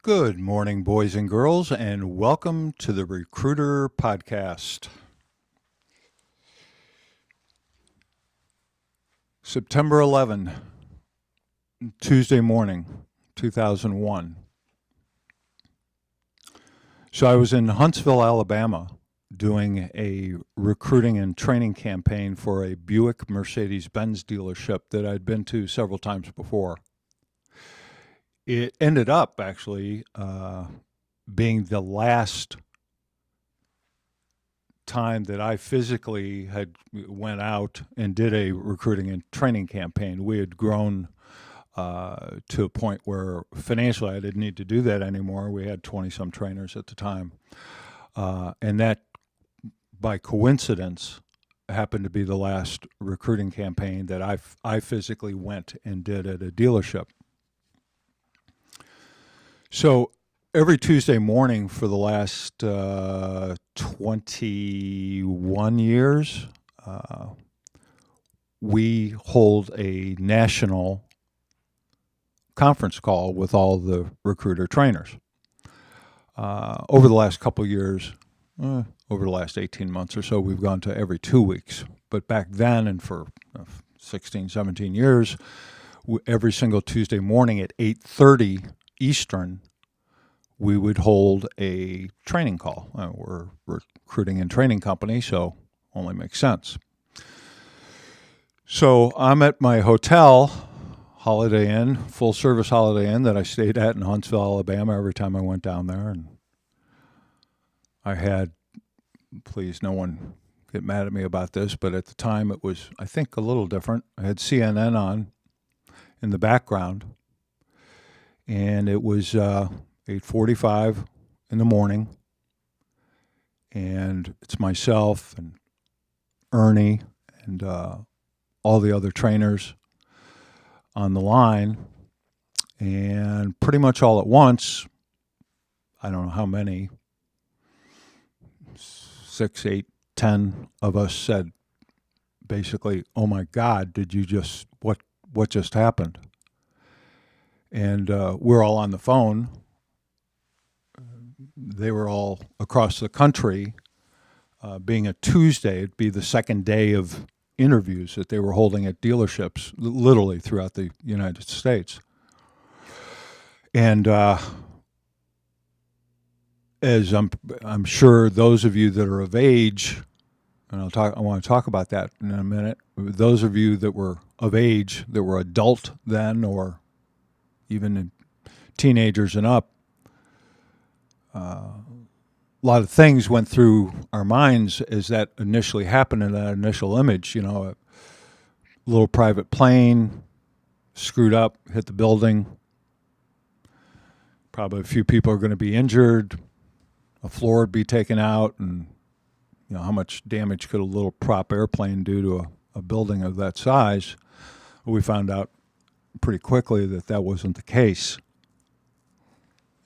Good morning, boys and girls, and welcome to the Recruiter Podcast. September 11, Tuesday morning, 2001. So I was in Huntsville, Alabama, doing a recruiting and training campaign for a Buick Mercedes-Benz dealership that I'd been to several times before. It ended up actually being the last time that I physically had went out and did a recruiting and training campaign. We had grown to a point where financially I didn't need to do that anymore. We had 20-some trainers at the time. And that, by coincidence, happened to be the last recruiting campaign that I physically went and did at a dealership. So every Tuesday morning for the last 21 years, we hold a national conference call with all the recruiter trainers. Over the last couple of years, over the last 18 months or so, we've gone to every 2 weeks. But back then, and for 16, 17 years, every single Tuesday morning at 8:30 Eastern, we would hold a training call. We're a recruiting and training company, so only makes sense. So I'm at my hotel, Holiday Inn, full-service Holiday Inn that I stayed at in Huntsville, Alabama every time I went down there. And I had, please no one get mad at me about this, but at the time it was, I think, a little different. I had CNN on in the background, and it was 8:45 in the morning, and it's myself and Ernie and all the other trainers on the line, and pretty much all at once, I don't know how many, 6, 8, 10 of us said basically, "Oh my God, did you just, what just happened?" And we're all on the phone. They were all across the country. Being a Tuesday, it'd be the second day of interviews that they were holding at dealerships, literally throughout the United States. And as I'm sure those of you that are of age, and I want to talk about that in a minute. Those of you that were of age, that were adult then, or even teenagers and up, a lot of things went through our minds as that initially happened in that initial image. A little private plane screwed up, hit the building. Probably a few people are going to be injured. A floor would be taken out, and how much damage could a little prop airplane do to a building of that size? We found out pretty quickly that that wasn't the case.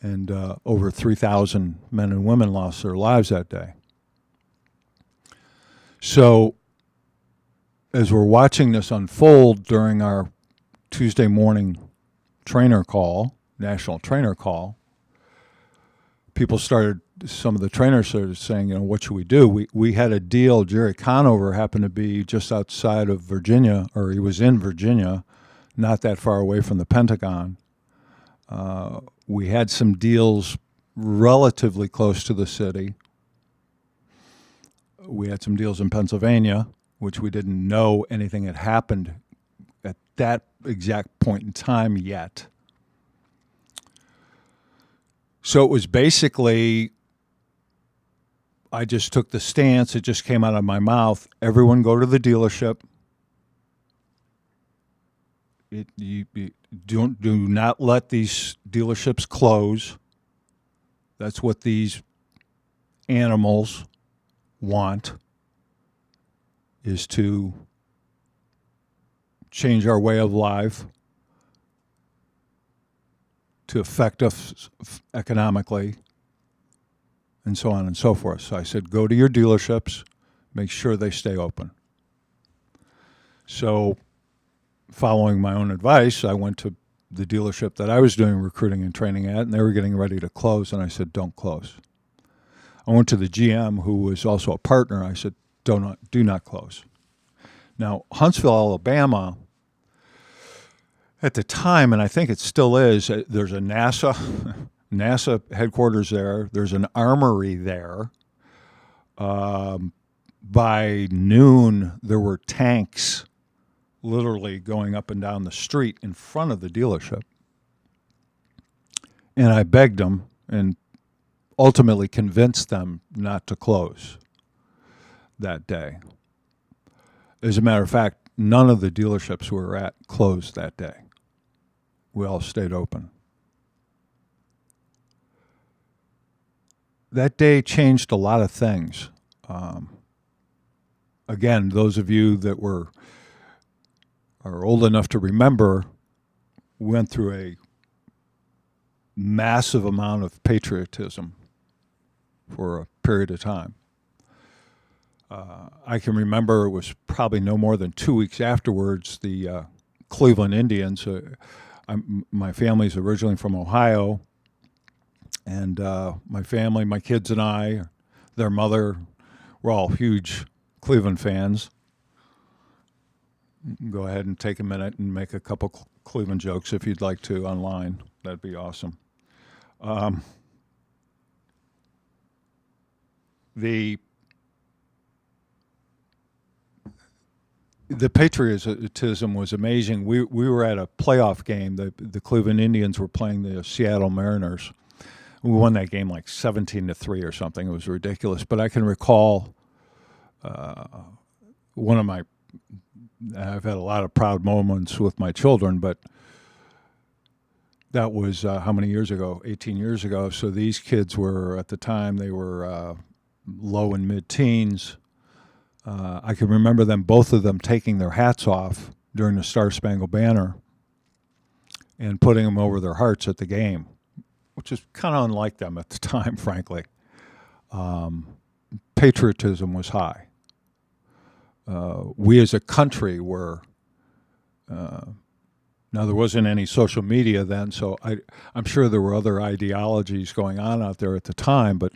And over 3,000 men and women lost their lives that day. So as we're watching this unfold during our Tuesday morning trainer call, national trainer call, some of the trainers started saying, what should we do? We had a deal. Jerry Conover happened to be just outside of Virginia, or he was in Virginia, not that far away from the Pentagon. We had some deals relatively close to the city. We had some deals in Pennsylvania, which we didn't know anything had happened at that exact point in time yet. So it was basically, I just took the stance, it just came out of my mouth, everyone go to the dealership. Do not let these dealerships close. That's what these animals want, is to change our way of life, to affect us economically, and so on and so forth. So I said, go to your dealerships, make sure they stay open. So following my own advice, I went to the dealership that I was doing recruiting and training at, and they were getting ready to close, and I said, don't close. I went to the GM, who was also a partner. I said, do not close. Now, Huntsville, Alabama, at the time, and I think it still is, there's a NASA headquarters there. There's an armory there. By noon, there were tanks literally going up and down the street in front of the dealership. And I begged them and ultimately convinced them not to close that day. As a matter of fact, none of the dealerships we were at closed that day. We all stayed open. That day changed a lot of things. Again, those of you that are old enough to remember, went through a massive amount of patriotism for a period of time. I can remember it was probably no more than 2 weeks afterwards, the Cleveland Indians, my family's originally from Ohio, and my family, my kids and I, their mother, we're all huge Cleveland fans. Go ahead and take a minute and make a couple Cleveland jokes if you'd like to online. That'd be awesome. The patriotism was amazing. We were at a playoff game. The Cleveland Indians were playing the Seattle Mariners. We won that game like 17-3 or something. It was ridiculous. But I can recall I've had a lot of proud moments with my children, but that was how many years ago? 18 years ago. So these kids were, at the time, they were low and mid-teens. I can remember both of them taking their hats off during the Star-Spangled Banner and putting them over their hearts at the game, which is kind of unlike them at the time, frankly. Patriotism was high. We as a country were, now there wasn't any social media then, so I'm sure there were other ideologies going on out there at the time, but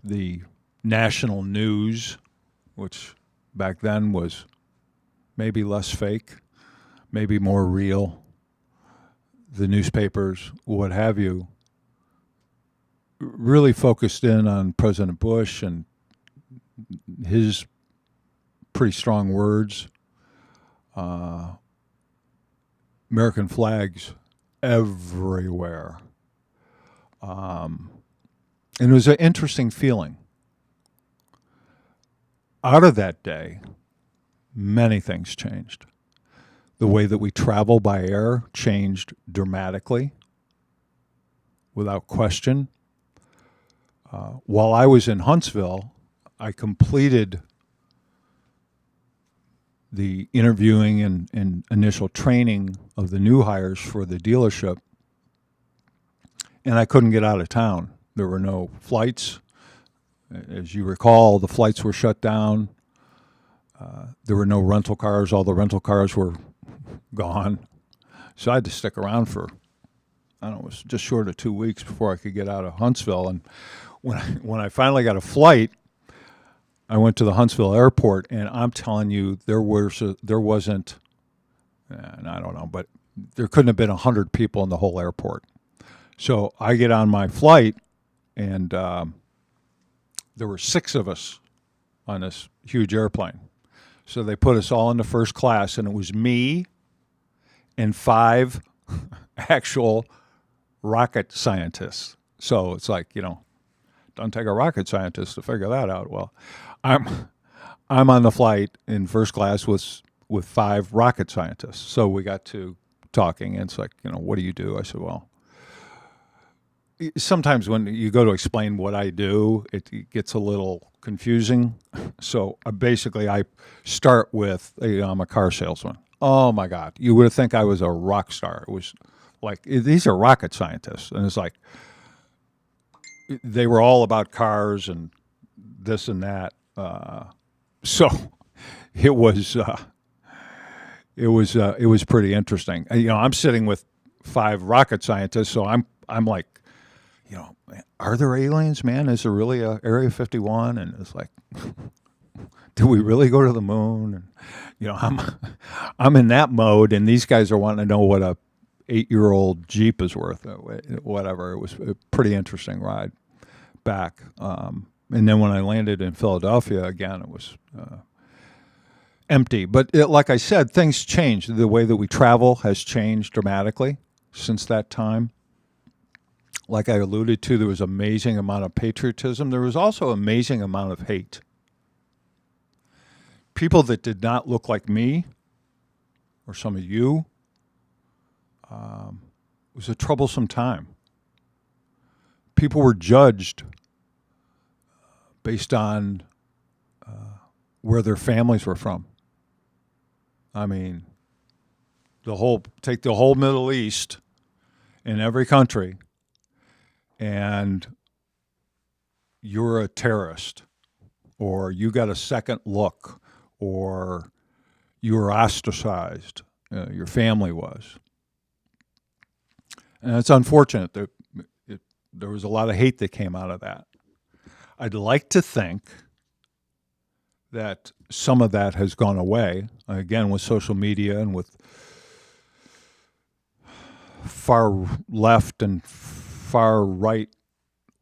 the national news, which back then was maybe less fake, maybe more real, the newspapers, what have you, really focused in on President Bush and his pretty strong words. American flags everywhere. And it was an interesting feeling. Out of that day, many things changed. The way that we travel by air changed dramatically, without question. While I was in Huntsville, I completed the interviewing and initial training of the new hires for the dealership, and I couldn't get out of town. There were no flights. As you recall, the flights were shut down. There were no rental cars. All the rental cars were gone. So I had to stick around for, I don't know, it was just short of 2 weeks before I could get out of Huntsville. And when I finally got a flight, I went to the Huntsville airport, and I'm telling you, there wasn't, and I don't know, but there couldn't have been 100 people in the whole airport. So I get on my flight, and there were 6 of us on this huge airplane. So they put us all into first class, and it was me and 5 actual rocket scientists. So it's like, doesn't take a rocket scientist to figure that out. Well, I'm on the flight in first class with 5 rocket scientists. So we got to talking, and it's like, what do you do? I said, well, sometimes when you go to explain what I do, it gets a little confusing. So basically I start with, I'm a car salesman. Oh my God, you would think I was a rock star. It was like, these are rocket scientists. And it's like, they were all about cars and this and that. So it was it was pretty interesting. You know, I'm sitting with 5 rocket scientists, so I'm like, you know, are there aliens, man? Is there really a Area 51? And it's like, do we really go to the moon? And you know, I'm in that mode, and these guys are wanting to know what a 8-year-old Jeep is worth, whatever. It was a pretty interesting ride back. And then when I landed in Philadelphia again, it was empty. But like I said, things changed. The way that we travel has changed dramatically since that time. Like I alluded to, there was amazing amount of patriotism. There was also amazing amount of hate. People that did not look like me or some of you. It was a troublesome time. People were judged based on where their families were from. I mean, take the whole Middle East in every country, and you're a terrorist, or you got a second look, or you were ostracized. Your family was. And it's unfortunate that there was a lot of hate that came out of that. I'd like to think that some of that has gone away, again, with social media and with far left and far right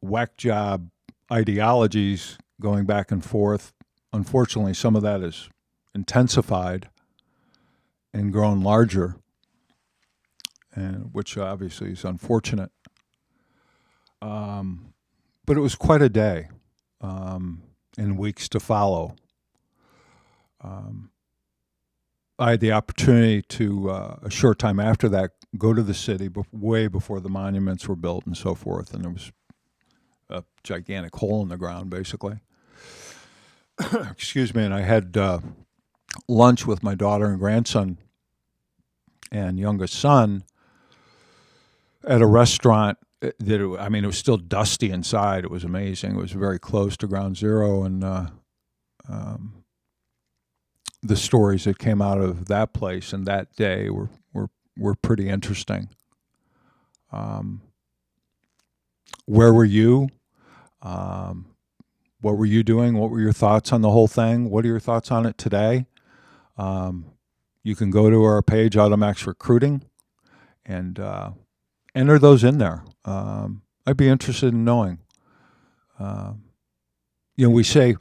whack job ideologies going back and forth. Unfortunately, some of that is intensified and grown larger, and which obviously is unfortunate. But it was quite a day, in weeks to follow. I had the opportunity to, a short time after that, go to the city way before the monuments were built and so forth, and there was a gigantic hole in the ground, basically. Excuse me, and I had lunch with my daughter and grandson and youngest son at a restaurant it was still dusty inside. It was amazing. It was very close to ground zero, and the stories that came out of that place and that day were pretty interesting. Where were you? What were you doing? What were your thoughts on the whole thing? What are your thoughts on it today? You can go to our page, AutoMax Recruiting, and enter those in there. I'd be interested in knowing. We say,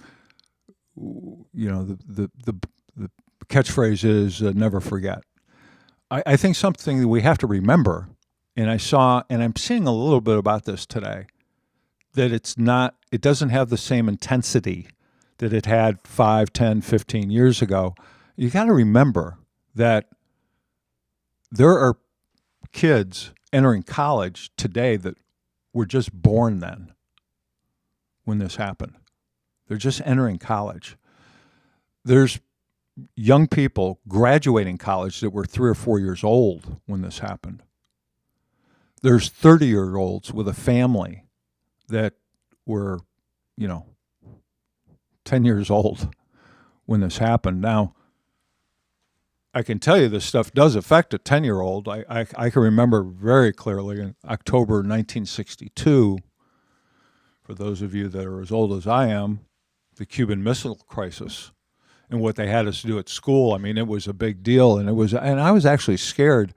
the catchphrase is never forget. I think something that we have to remember, and I'm seeing a little bit about this today, that it doesn't have the same intensity that it had 5, 10, 15 years ago. You got to remember that there are kids entering college today that were just born then when this happened. They're just entering college. There's young people graduating college that were 3 or 4 years old when this happened. There's 30-year-olds with a family that were, 10 years old when this happened. Now, I can tell you this stuff does affect a 10-year-old. I can remember very clearly in October 1962, for those of you that are as old as I am, the Cuban Missile Crisis and what they had us do at school. I mean, it was a big deal, and I was actually scared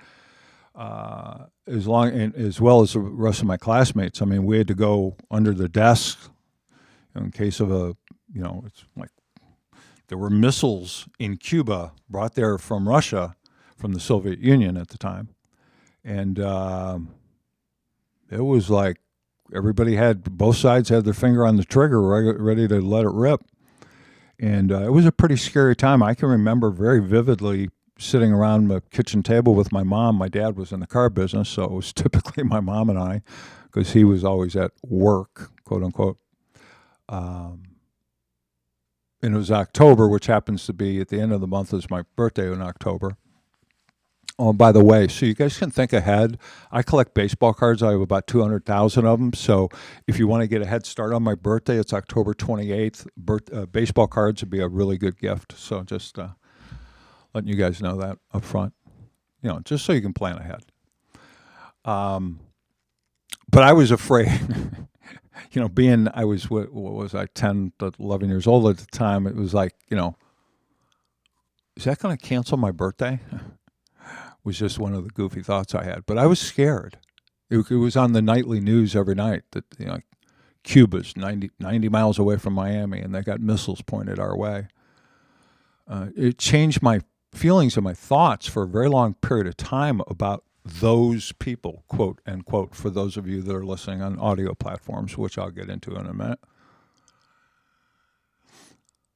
as well as the rest of my classmates. I mean, we had to go under the desk in case of it's like there were missiles in Cuba brought there from Russia, from the Soviet Union at the time. And it was like both sides had their finger on the trigger, ready to let it rip. And it was a pretty scary time. I can remember very vividly sitting around the kitchen table with my mom. My dad was in the car business, so it was typically my mom and I, because he was always at work, quote unquote. And it was October, which happens to be at the end of the month is my birthday in October. Oh, by the way, so you guys can think ahead. I collect baseball cards. I have about 200,000 of them. So if you want to get a head start on my birthday, it's October 28th. Baseball cards would be a really good gift. So just letting you guys know that up front, just so you can plan ahead. But I was afraid, I was, what was I, 10 to 11 years old at the time. It was like, is that going to cancel my birthday? Was just one of the goofy thoughts I had. But I was scared. It was on the nightly news every night that, Cuba's 90 miles away from Miami, and they got missiles pointed our way. It changed my feelings and my thoughts for a very long period of time about those people, quote, end quote, for those of you that are listening on audio platforms, which I'll get into in a minute.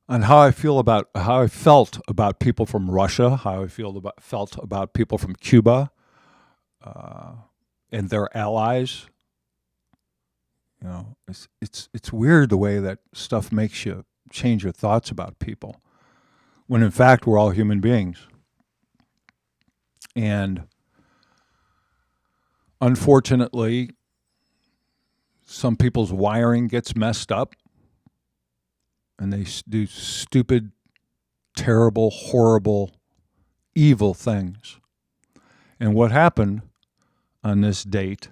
And how I felt about people from Russia, how I felt about people from Cuba, and their allies. It's weird the way that stuff makes you change your thoughts about people, when in fact we're all human beings. And unfortunately, some people's wiring gets messed up, and they do stupid, terrible, horrible, evil things. And what happened on this date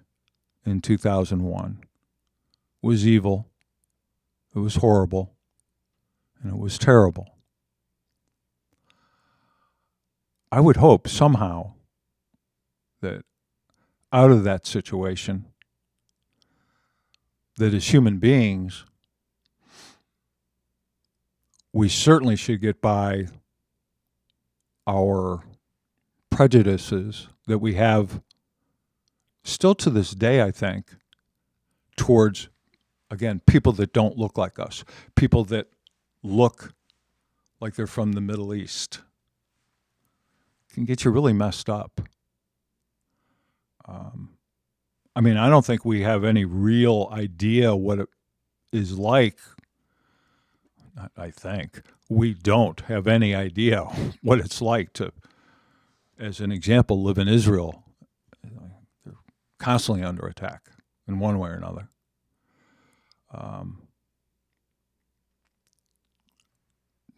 in 2001 was evil, it was horrible, and it was terrible. I would hope somehow that out of that situation, that as human beings, we certainly should get by our prejudices that we have still to this day, I think, towards, again, people that don't look like us, people that look like they're from the Middle East. It can get you really messed up. I don't think we have any real idea what it is like. I think we don't have any idea what it's like to, as an example, live in Israel. They're constantly under attack in one way or another.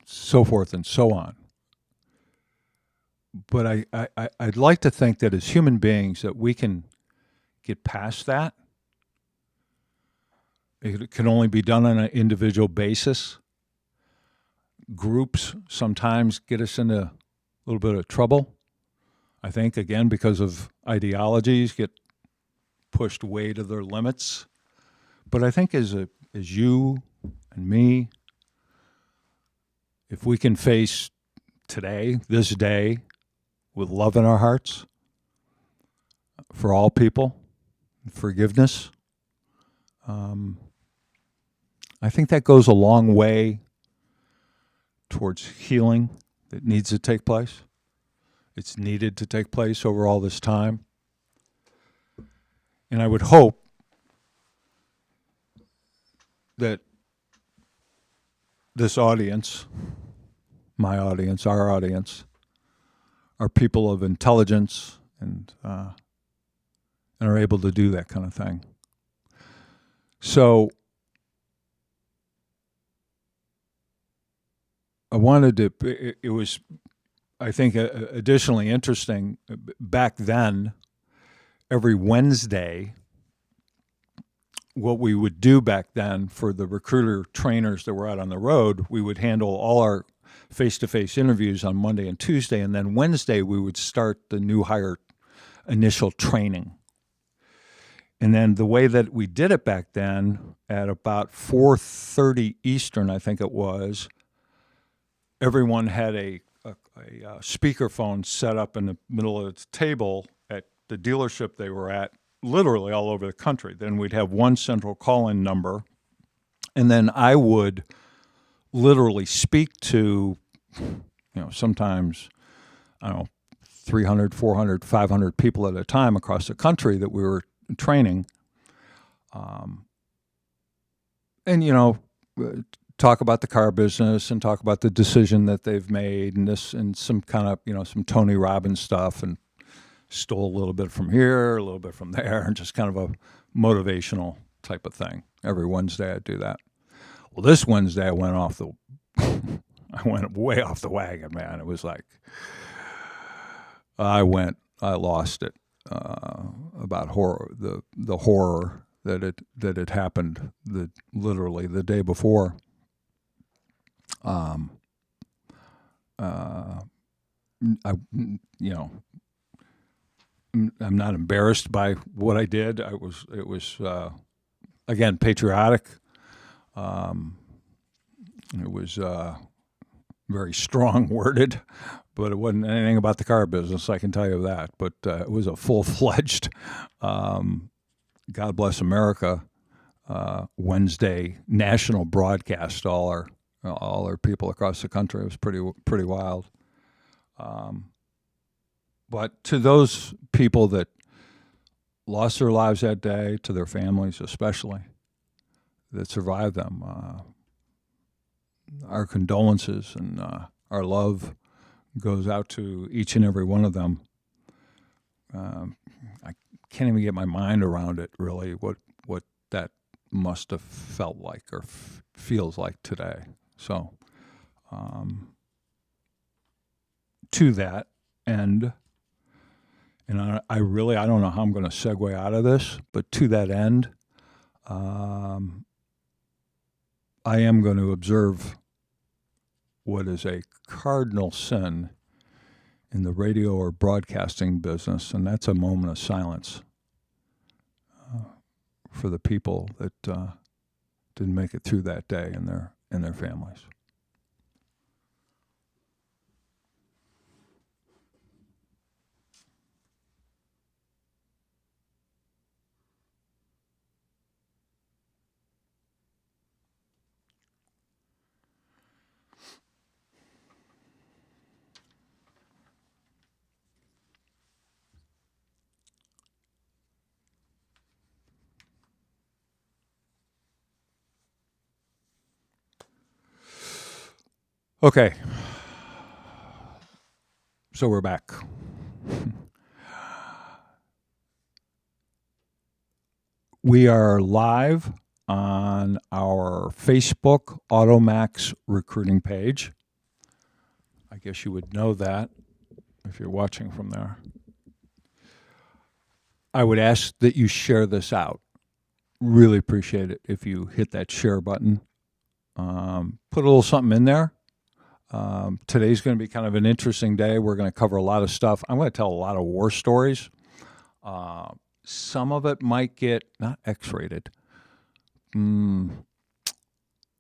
So forth and so on. But I'd like to think that as human beings that we can get past that. It can only be done on an individual basis. Groups sometimes get us into a little bit of trouble. I think, again, because of ideologies get pushed way to their limits. But I think as you and me, if we can face today, this day, with love in our hearts for all people, forgiveness, I think that goes a long way towards healing that needs to take place. It's needed to take place over all this time. And I would hope that this audience, my audience, our audience, are people of intelligence and are able to do that kind of thing. So I wanted to, it was, I think, additionally interesting. Back then, every Wednesday, what we would do back then for the recruiter trainers that were out on the road, we would handle all our face-to-face interviews on Monday and Tuesday, and then Wednesday we would start the new hire initial training. And then the way that we did it back then, at about 4:30 Eastern, I think it was, everyone had a speakerphone set up in the middle of the table at the dealership they were at, literally all over the country. Then we'd have one central call-in number, and then I would literally speak to, sometimes, 300, 400, 500 people at a time across the country that we were training. And, talk about the car business and talk about the decision that they've made and some kind of, some Tony Robbins stuff, and stole a little bit from here, a little bit from there, and just kind of a motivational type of thing. Every Wednesday I'd do that. Well, this Wednesday I went off I went way off the wagon, man. It was like I lost it about the horror that it happened literally the day before. I I'm not embarrassed by what I did. It was again patriotic. It was very strong worded, but it wasn't anything about the car business. I can tell you that. But it was a full-fledged God Bless America Wednesday national broadcast to all our people across the country. It was pretty wild. But to those people that lost their lives that day, to their families especially, that survived them, our condolences and our love goes out to each and every one of them. I can't even get my mind around it, really, what that must have felt like or feels like today. So, to that end, and I don't know how I'm going to segue out of this, but to that end, I am going to observe what is a cardinal sin in the radio or broadcasting business, and that's a moment of silence for the people that didn't make it through that day and their families. Okay, so we're back. We are live on our Facebook AutoMax Recruiting page. I guess you would know that if you're watching from there. I would ask that you share this out. Really appreciate it if you hit that share button. Put a little something in there. Today's going to be kind of an interesting day. We're going to cover a lot of stuff. I'm going to tell a lot of war stories. Some of it might get not X-rated.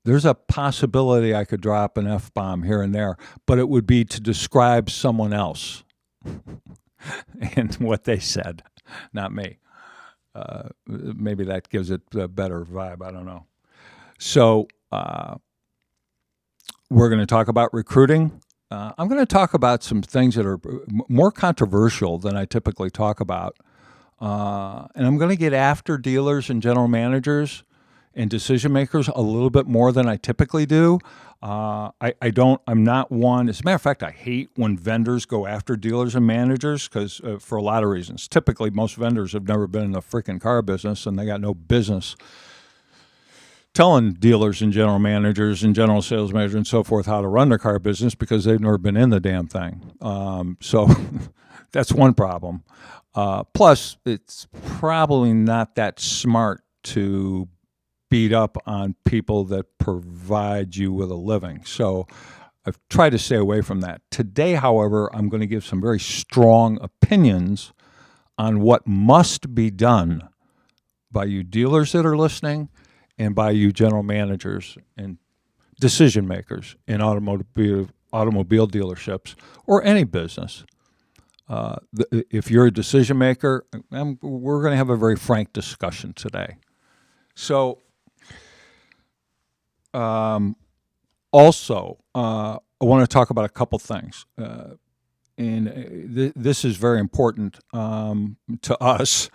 There's a possibility I could drop an F-bomb here and there, but it would be to describe someone else and what they said, not me. Maybe that gives it a better vibe. I don't know. So, we're going to talk about recruiting. I'm going to talk about some things that are more controversial than I typically talk about. And I'm going to get after dealers and general managers and decision makers a little bit more than I typically do. I'm not one, as a matter of fact, I hate when vendors go after dealers and managers because for a lot of reasons. Typically, most vendors have never been in the freaking car business and they got no business telling dealers and general managers and general sales managers and so forth how to run their car business because they've never been in the damn thing. So that's one problem. Plus, it's probably not that smart to beat up on people that provide you with a living. So I've tried to stay away from that. Today, however, I'm going to give some very strong opinions on what must be done by you dealers that are listening and by you general managers and decision makers in automobile dealerships or any business. If you're a decision maker, we're going to have a very frank discussion today. So, also, I want to talk about a couple things. And this is very important to us.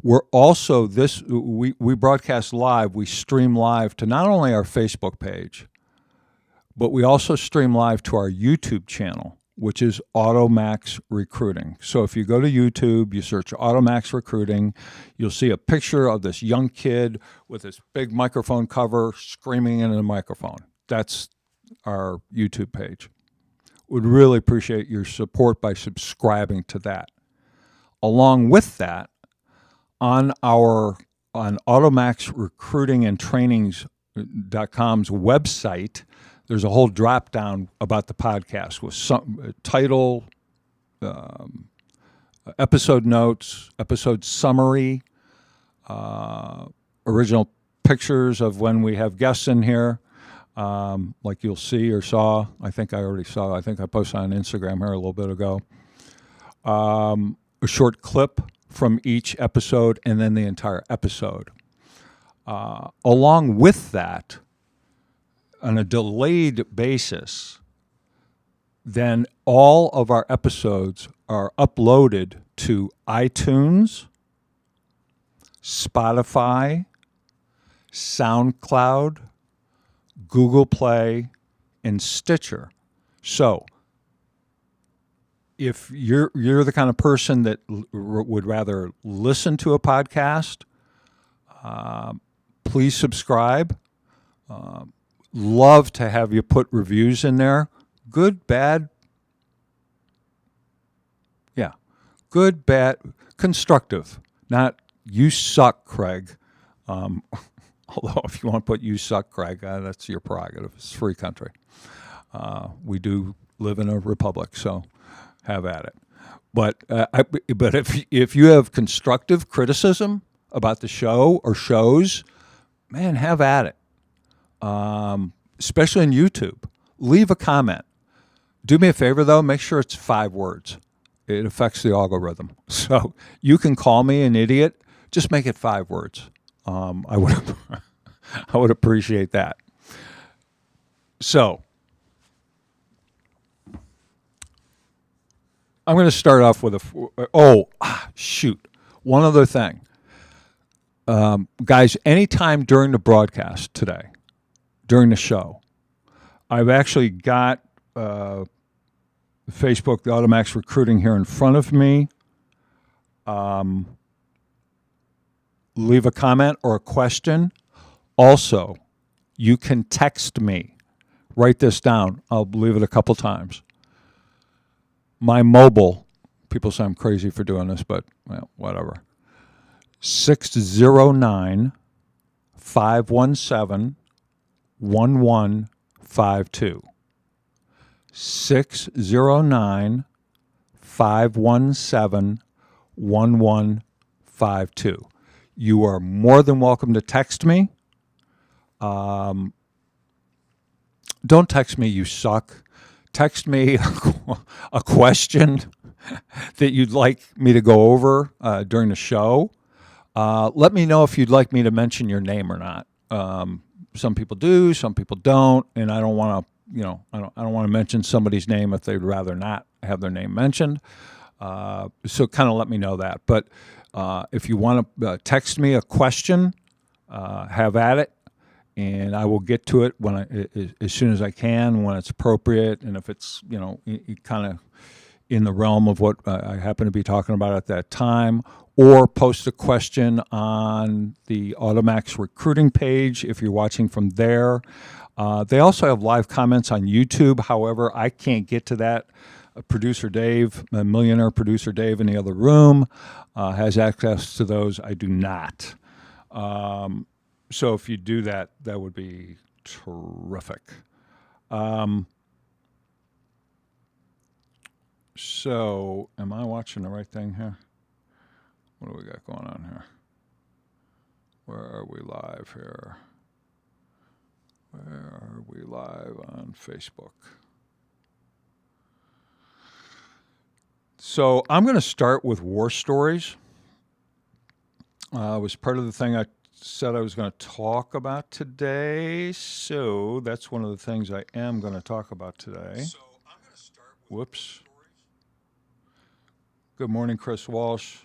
We're also we broadcast live, we stream live to not only our Facebook page, but we also stream live to our YouTube channel, which is AutoMax Recruiting. So if you go to YouTube, you search AutoMax Recruiting, you'll see a picture of this young kid with this big microphone cover screaming into the microphone. That's our YouTube page. Would really appreciate your support by subscribing to that. Along with that, on AutoMax Recruiting and Trainings.com's website, there's a whole drop down about the podcast with some title, episode notes, episode summary, original pictures of when we have guests in here, like you'll see or saw. I think I already saw. I think I posted on Instagram here a little bit ago. A short clip from each episode and then the entire episode. Along with that, on a delayed basis, then all of our episodes are uploaded to iTunes, Spotify, SoundCloud, Google Play, and Stitcher. So, if you're the kind of person that would rather listen to a podcast, please subscribe. Love to have you put reviews in there. Good, bad. Yeah. Good, bad, constructive. Not, you suck, Craig. Although if you want to put you suck, Craig, that's your prerogative. It's a free country. We do live in a republic, so have at it. But if you have constructive criticism about the show or shows, man, have at it. Especially on YouTube. Leave a comment. Do me a favor, though. Make sure it's 5 words. It affects the algorithm. So you can call me an idiot. Just make it 5 words. I would appreciate that. So I'm going to start off with shoot. One other thing. Guys, anytime during the broadcast today, during the show, I've actually got Facebook, the AutoMax Recruiting here in front of me. Leave a comment or a question. Also, you can text me. Write this down. I'll leave it a couple times. My mobile, people say I'm crazy for doing this, but well, whatever. 609-517-1152. 609-517-1152. You are more than welcome to text me. Don't text me, you suck. Text me a question that you'd like me to go over during the show. Let me know if you'd like me to mention your name or not. Some people do, some people don't, and I don't want to, I don't want to mention somebody's name if they'd rather not have their name mentioned. So kind of let me know that. But if you want to text me a question, have at it, and I will get to it as soon as I can, when it's appropriate, and if it's kind of in the realm of what I happen to be talking about at that time. Or post a question on the AutoMax Recruiting page if you're watching from there. They also have live comments on YouTube. However, I can't get to that. Producer Dave, millionaire producer Dave in the other room, has access to those. I do not. So if you do that, that would be terrific. So am I watching the right thing here? What do we got going on here? Where are we live here? Where are we live on Facebook? So I'm going to start with war stories. It was part of the thing I said I was going to talk about today. So that's one of the things I am going to talk about today. So I'm going to start with war stories. Good morning, Chris Walsh.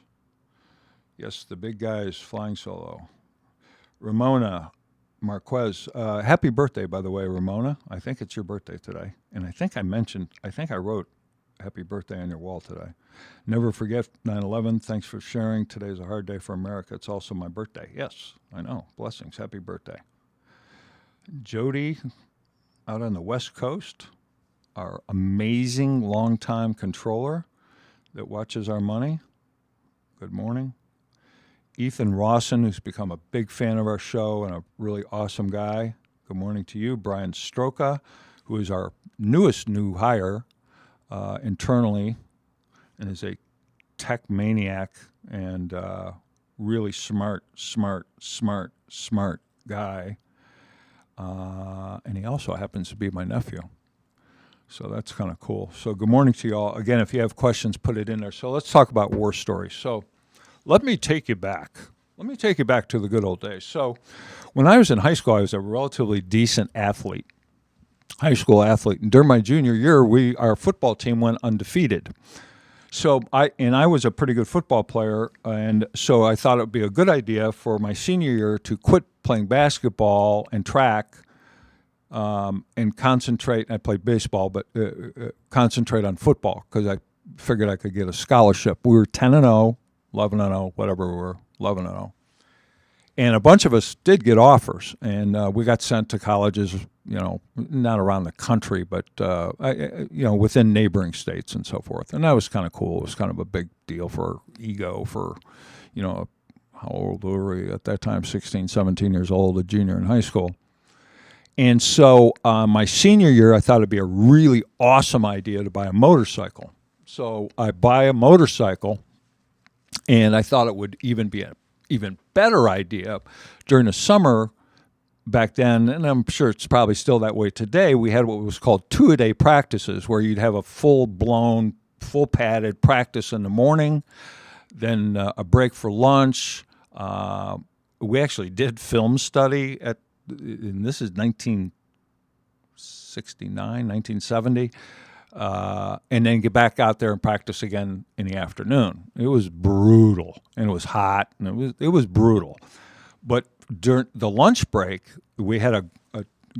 Yes, the big guy is flying solo. Ramona Marquez. Happy birthday, by the way, Ramona. I think it's your birthday today. And I think I wrote happy birthday on your wall today. Never forget 9/11. Thanks for sharing. Today's a hard day for America. It's also my birthday. Yes, I know. Blessings. Happy birthday. Jody, out on the West Coast, our amazing longtime controller that watches our money. Good morning. Ethan Rawson, who's become a big fan of our show and a really awesome guy. Good morning to you. Brian Stroka, who is our newest new hire internally and is a tech maniac and really smart guy. And he also happens to be my nephew. So that's kind of cool. So good morning to you all. Again, if you have questions, put it in there. So let's talk about war stories. So let me take you back. Let me take you back to the good old days. So when I was in high school, I was a relatively decent athlete, high school athlete. And during my junior year, our football team went undefeated. So I was a pretty good football player, and so I thought it would be a good idea for my senior year to quit playing basketball and track and concentrate. I played baseball, but concentrate on football because I figured I could get a scholarship. We were 10-0, 11-0, whatever we were, 11-0. And a bunch of us did get offers, and we got sent to colleges, not around the country, but, within neighboring states and so forth. And that was kind of cool. It was kind of a big deal for ego for, how old were we at that time? 16, 17 years old, a junior in high school. And so my senior year, I thought it'd be a really awesome idea to buy a motorcycle. So I buy a motorcycle, and I thought it would even be an even better idea during the summer back then, and I'm sure it's probably still that way today. We had what was called 2-a-day practices, where you'd have a full-blown, full-padded practice in the morning, then a break for lunch. We actually did film study and this is 1969, 1970, and then get back out there and practice again in the afternoon. It was brutal, and it was hot, and it was brutal. But during the lunch break, we had a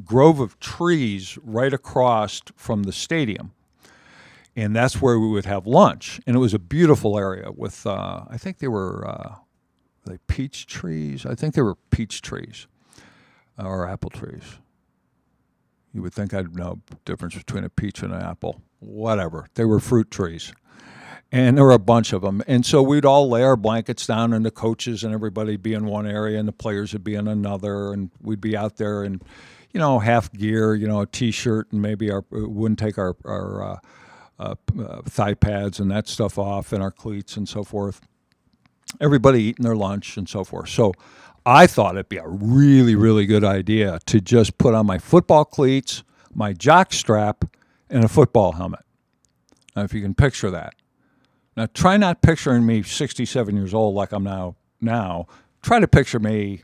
grove of trees right across from the stadium, and that's where we would have lunch. And it was a beautiful area with, I think they were peach trees. I think they were peach trees or apple trees. You would think I'd know the difference between a peach and an apple. Whatever. They were fruit trees. And there were a bunch of them. And so we'd all lay our blankets down, and the coaches and everybody would be in one area, and the players would be in another. And we'd be out there in, half gear, a T-shirt, and maybe we wouldn't take our thigh pads and that stuff off, and our cleats and so forth. Everybody eating their lunch and so forth. So I thought it'd be a really, really good idea to just put on my football cleats, my jock strap, and a football helmet. Now, if you can picture that. Now, try not picturing me 67 years old like I'm now. Try to picture me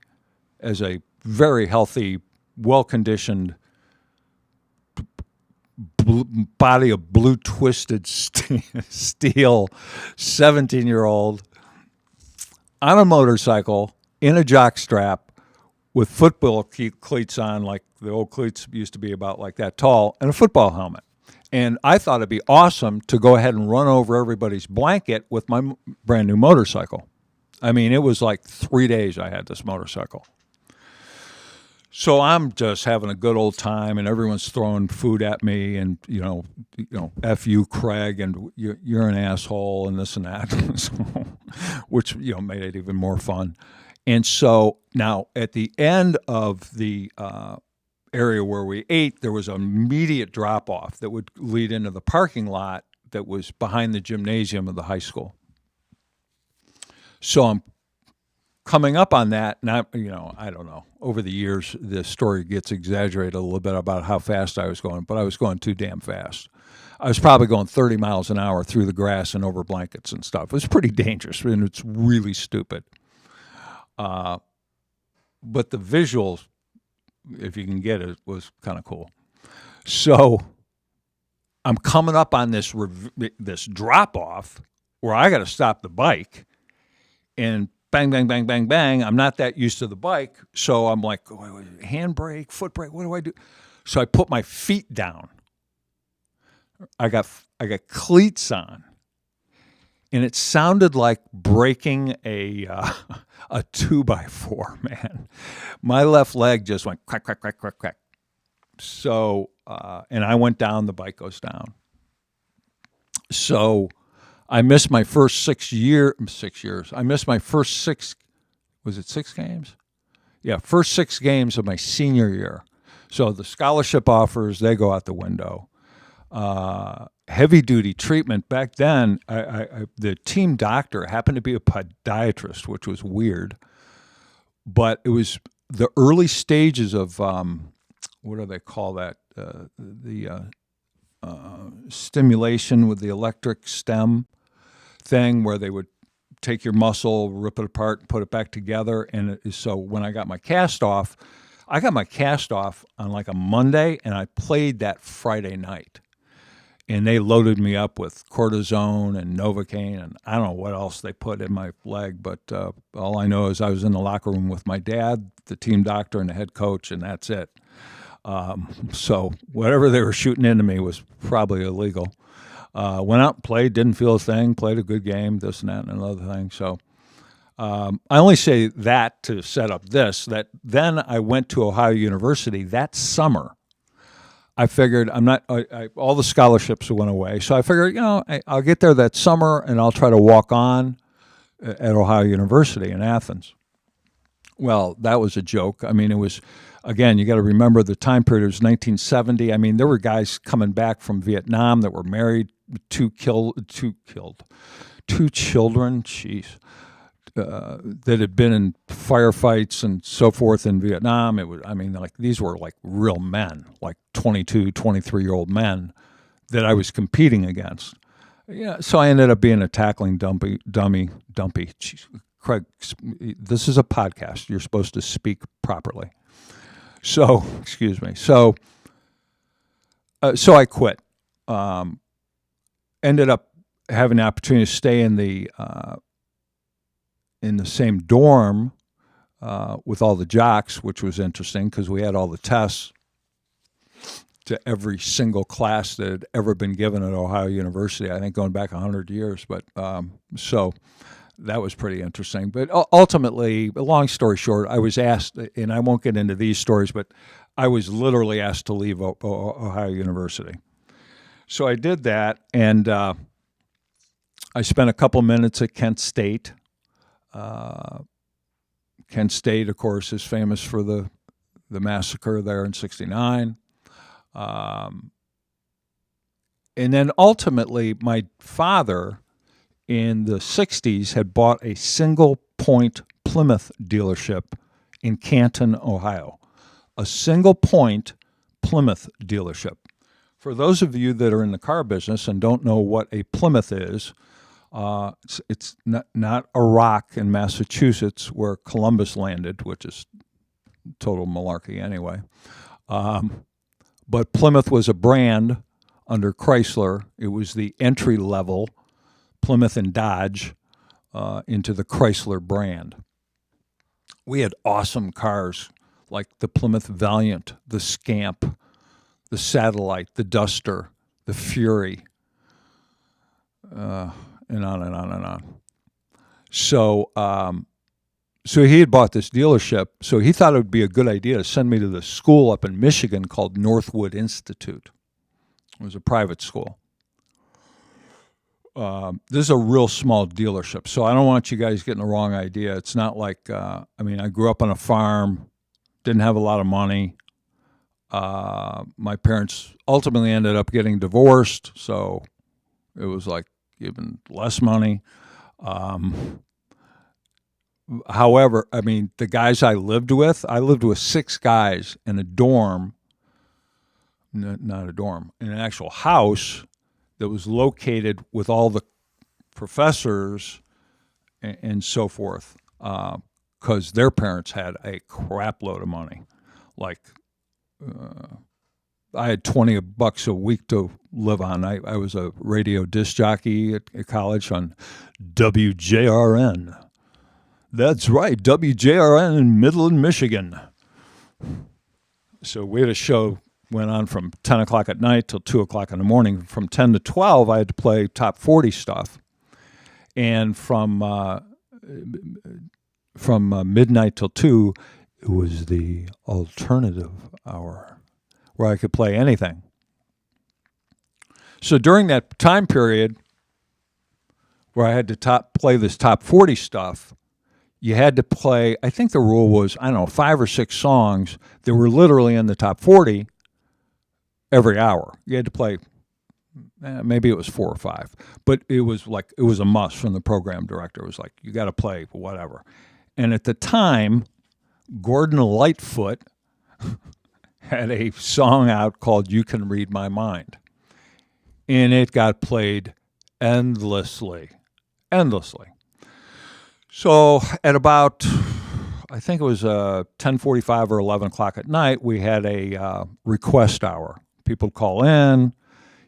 as a very healthy, well-conditioned body of blue twisted steel 17-year-old on a motorcycle in a jock strap with football cleats on, like the old cleats used to be about like that tall, and a football helmet. And I thought it'd be awesome to go ahead and run over everybody's blanket with my brand new motorcycle. I mean, it was like 3 days I had this motorcycle. So I'm just having a good old time, and everyone's throwing food at me, and F you, Craig, and you're an asshole, and this and that, which made it even more fun. And so now at the end of the area where we ate, there was an immediate drop off that would lead into the parking lot that was behind the gymnasium of the high school. So I'm coming up on that, and I don't know. Over the years, the story gets exaggerated a little bit about how fast I was going, but I was going too damn fast. I was probably going 30 miles an hour through the grass and over blankets and stuff. It was pretty dangerous, and it's really stupid. But the visuals, if you can get it, was kind of cool. So I'm coming up on this drop off where I got to stop the bike, and bang, bang, bang, bang, bang. I'm not that used to the bike, so I'm like, handbrake, foot brake. What do I do? So I put my feet down. I got cleats on, and it sounded like breaking a 2x4, man. My left leg just went crack, crack, crack, crack, crack. So and I went down, the bike goes down. So I missed my first 6 years. I missed my first was it 6 games? Yeah, first 6 games of my senior year. So the scholarship offers, they go out the window. Heavy duty treatment back then. The team doctor happened to be a podiatrist, which was weird, but it was the early stages of what do they call that? The stimulation with the electric stem thing, where they would take your muscle, rip it apart, and put it back together. And so when I got my cast off, I got my cast off on like a Monday, and I played that Friday night. And they loaded me up with cortisone and Novocaine, and I don't know what else they put in my leg, but all I know is I was in the locker room with my dad, the team doctor, and the head coach, and that's it. So whatever they were shooting into me was probably illegal. Went out and played, didn't feel a thing, played a good game, this and that and another thing. So I only say that to set up this, that then I went to Ohio University that summer. I figured all the scholarships went away. So I figured, I'll get there that summer and I'll try to walk on at Ohio University in Athens. Well, that was a joke. I mean, it was, again, you got to remember the time period. It was 1970. I mean, there were guys coming back from Vietnam that were married, two children, jeez, that had been in firefights and so forth in Vietnam. It was, I mean, like these were like real men, like 22, 23-year-old men that I was competing against. Yeah, so I ended up being a tackling dummy. Jeez, Craig, this is a podcast. You're supposed to speak properly. So, excuse me. So I quit. Ended up having the opportunity to stay in the same dorm with all the jocks, which was interesting because we had all the tests to every single class that had ever been given at Ohio University. I think going back 100 years, but so that was pretty interesting. But ultimately, long story short, I was asked, and I won't get into these stories, but I was literally asked to leave Ohio University. So I did that, and I spent a couple minutes at Kent State. Kent State, of course, is famous for the massacre there in '69. And then ultimately, my father in the 60s had bought a single-point Plymouth dealership in Canton, Ohio. A single-point Plymouth dealership. For those of you that are in the car business and don't know what a Plymouth is, it's not a rock in Massachusetts where Columbus landed, which is total malarkey anyway. But Plymouth was a brand under Chrysler. It was the entry level, Plymouth and Dodge, into the Chrysler brand. We had awesome cars like the Plymouth Valiant, the Scamp, the Satellite, the Duster, the Fury, and on and on and on. So he had bought this dealership, so he thought it would be a good idea to send me to the school up in Michigan called Northwood Institute. It was a private school. This is a real small dealership, so I don't want you guys getting the wrong idea. It's not like, I grew up on a farm, didn't have a lot of money. My parents ultimately ended up getting divorced, so it was like even less money. However, the guys I lived with 6 guys in a dorm, not a dorm, in an actual house that was located with all the professors and so forth, because their parents had a crap load of money. Like, I had $20 a week to live on. I was a radio disc jockey at college on WJRN. That's right, WJRN in Midland, Michigan. So we had a show went on from 10 o'clock at night till 2 o'clock in the morning. From 10 to 12, I had to play top 40 stuff. And from midnight till 2, it was the alternative hour where I could play anything. So during that time period where I had to play this top 40 stuff, you had to play, I think the rule was, 5 or 6 songs that were literally in the top 40 every hour. You had to play, maybe it was 4 or 5, but it was a must from the program director. It was like, you got to play whatever. And at the time, Gordon Lightfoot had a song out called You Can Read My Mind. And it got played endlessly. So at about, I think it was 10:45 or 11 o'clock at night, we had a request hour. People call in.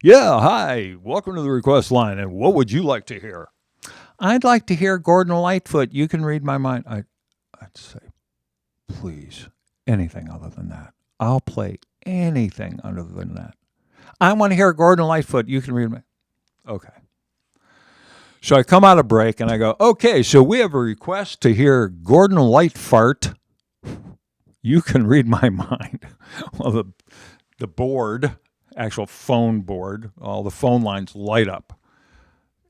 Yeah, hi, welcome to the request line. And what would you like to hear? I'd like to hear Gordon Lightfoot, You Can Read My Mind. I'd say, please, anything other than that. I'll play anything other than that. I want to hear Gordon Lightfoot, You Can Read My... Okay. So I come out of break and I go, okay, so we have a request to hear Gordon Lightfart, You Can Read My Mind. Well, the board, actual phone board, all the phone lines light up.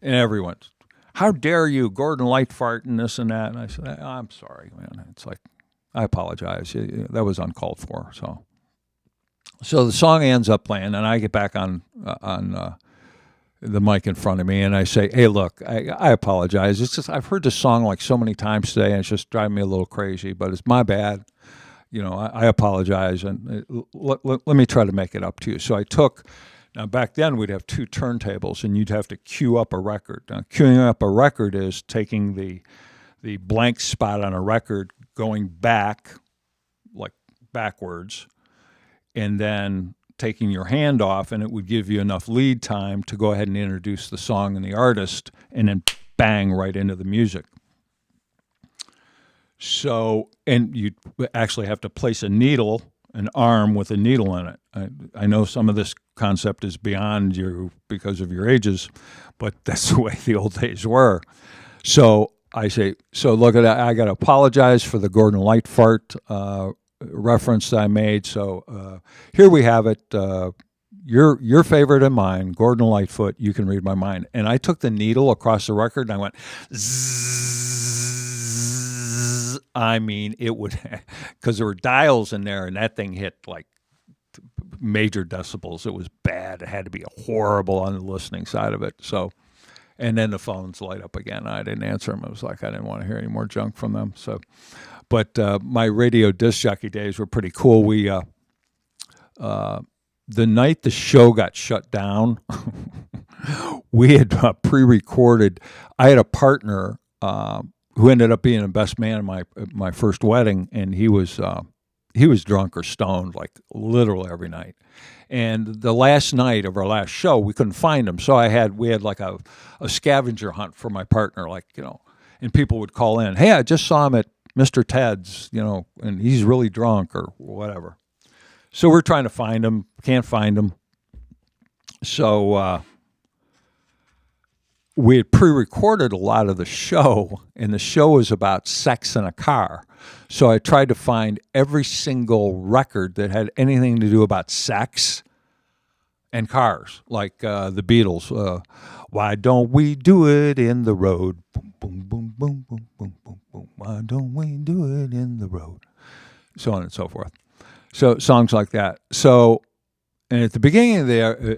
And everyone's, how dare you, Gordon Lightfart, and this and that. And I said, I'm sorry, man. It's like, I apologize. That was uncalled for. So the song ends up playing, and I get back on the mic in front of me, and I say, hey, look, I apologize. It's just, I've heard this song like so many times today, and it's just driving me a little crazy, but it's my bad. I apologize, and let me try to make it up to you. So now back then we'd have 2 turntables, and you'd have to cue up a record. Now, queuing up a record is taking the blank spot on a record, going back, like backwards, and then taking your hand off, and it would give you enough lead time to go ahead and introduce the song and the artist, and then bang right into the music. So, and you'd actually have to place an arm with a needle in it. I know some of this concept is beyond you because of your ages, but that's the way the old days were. So I say, look, I got to apologize for the Gordon Lightfart reference that I made. So here we have it. Your favorite and mine, Gordon Lightfoot, You Can Read My Mind. And I took the needle across the record and I went zzz. I mean, it would, because there were dials in there, and that thing hit like major decibels. It was bad. It had to be horrible on the listening side of it. So, and then the phones light up again. I didn't answer them. It was like I didn't want to hear any more junk from them. So, but my radio disc jockey days were pretty cool. We the night the show got shut down, we had pre-recorded. I had a partner who ended up being the best man in my first wedding, and he was drunk or stoned like literally every night. And the last night of our last show, we couldn't find him, so we had like a scavenger hunt for my partner, and people would call in, hey, I just saw him at Mr. Ted's, and he's really drunk or whatever. So we're trying to find him, can't find him. So we had pre-recorded a lot of the show, and the show was about sex in a car. So I tried to find every single record that had anything to do about sex and cars, like the Beatles. Why don't we do it in the road? Boom, boom, boom, boom, boom, boom, boom, boom. Why don't we do it in the road? So on and so forth. So songs like that. So, and at the beginning of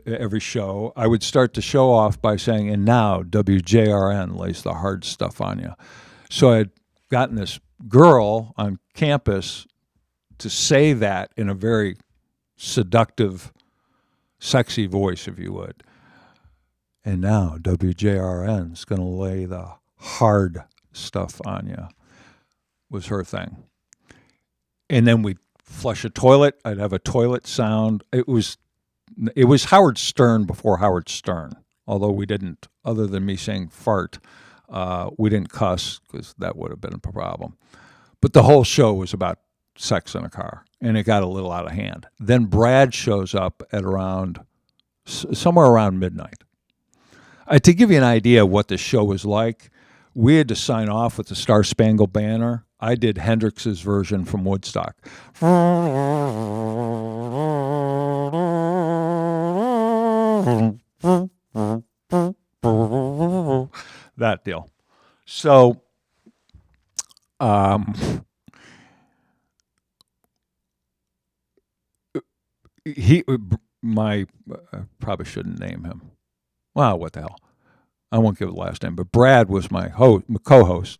every show, I would start the show off by saying, and now WJRN lays the hard stuff on you. So I'd gotten this girl on campus to say that in a very seductive, sexy voice, if you would. And now WJRN is going to lay the hard stuff on you, was her thing. And then we'd flush a toilet. I'd have a toilet sound. It was Howard Stern before Howard Stern, although we didn't, other than me saying fart, we didn't cuss because that would have been a problem. But the whole show was about sex in a car, and it got a little out of hand. Then Brad shows up at somewhere around midnight. To give you an idea of what the show was like, we had to sign off with the Star Spangled Banner. I did Hendrix's version from Woodstock. that deal. So, um, he, my, I probably shouldn't name him. Well, what the hell? I won't give the last name, but Brad was my co-host.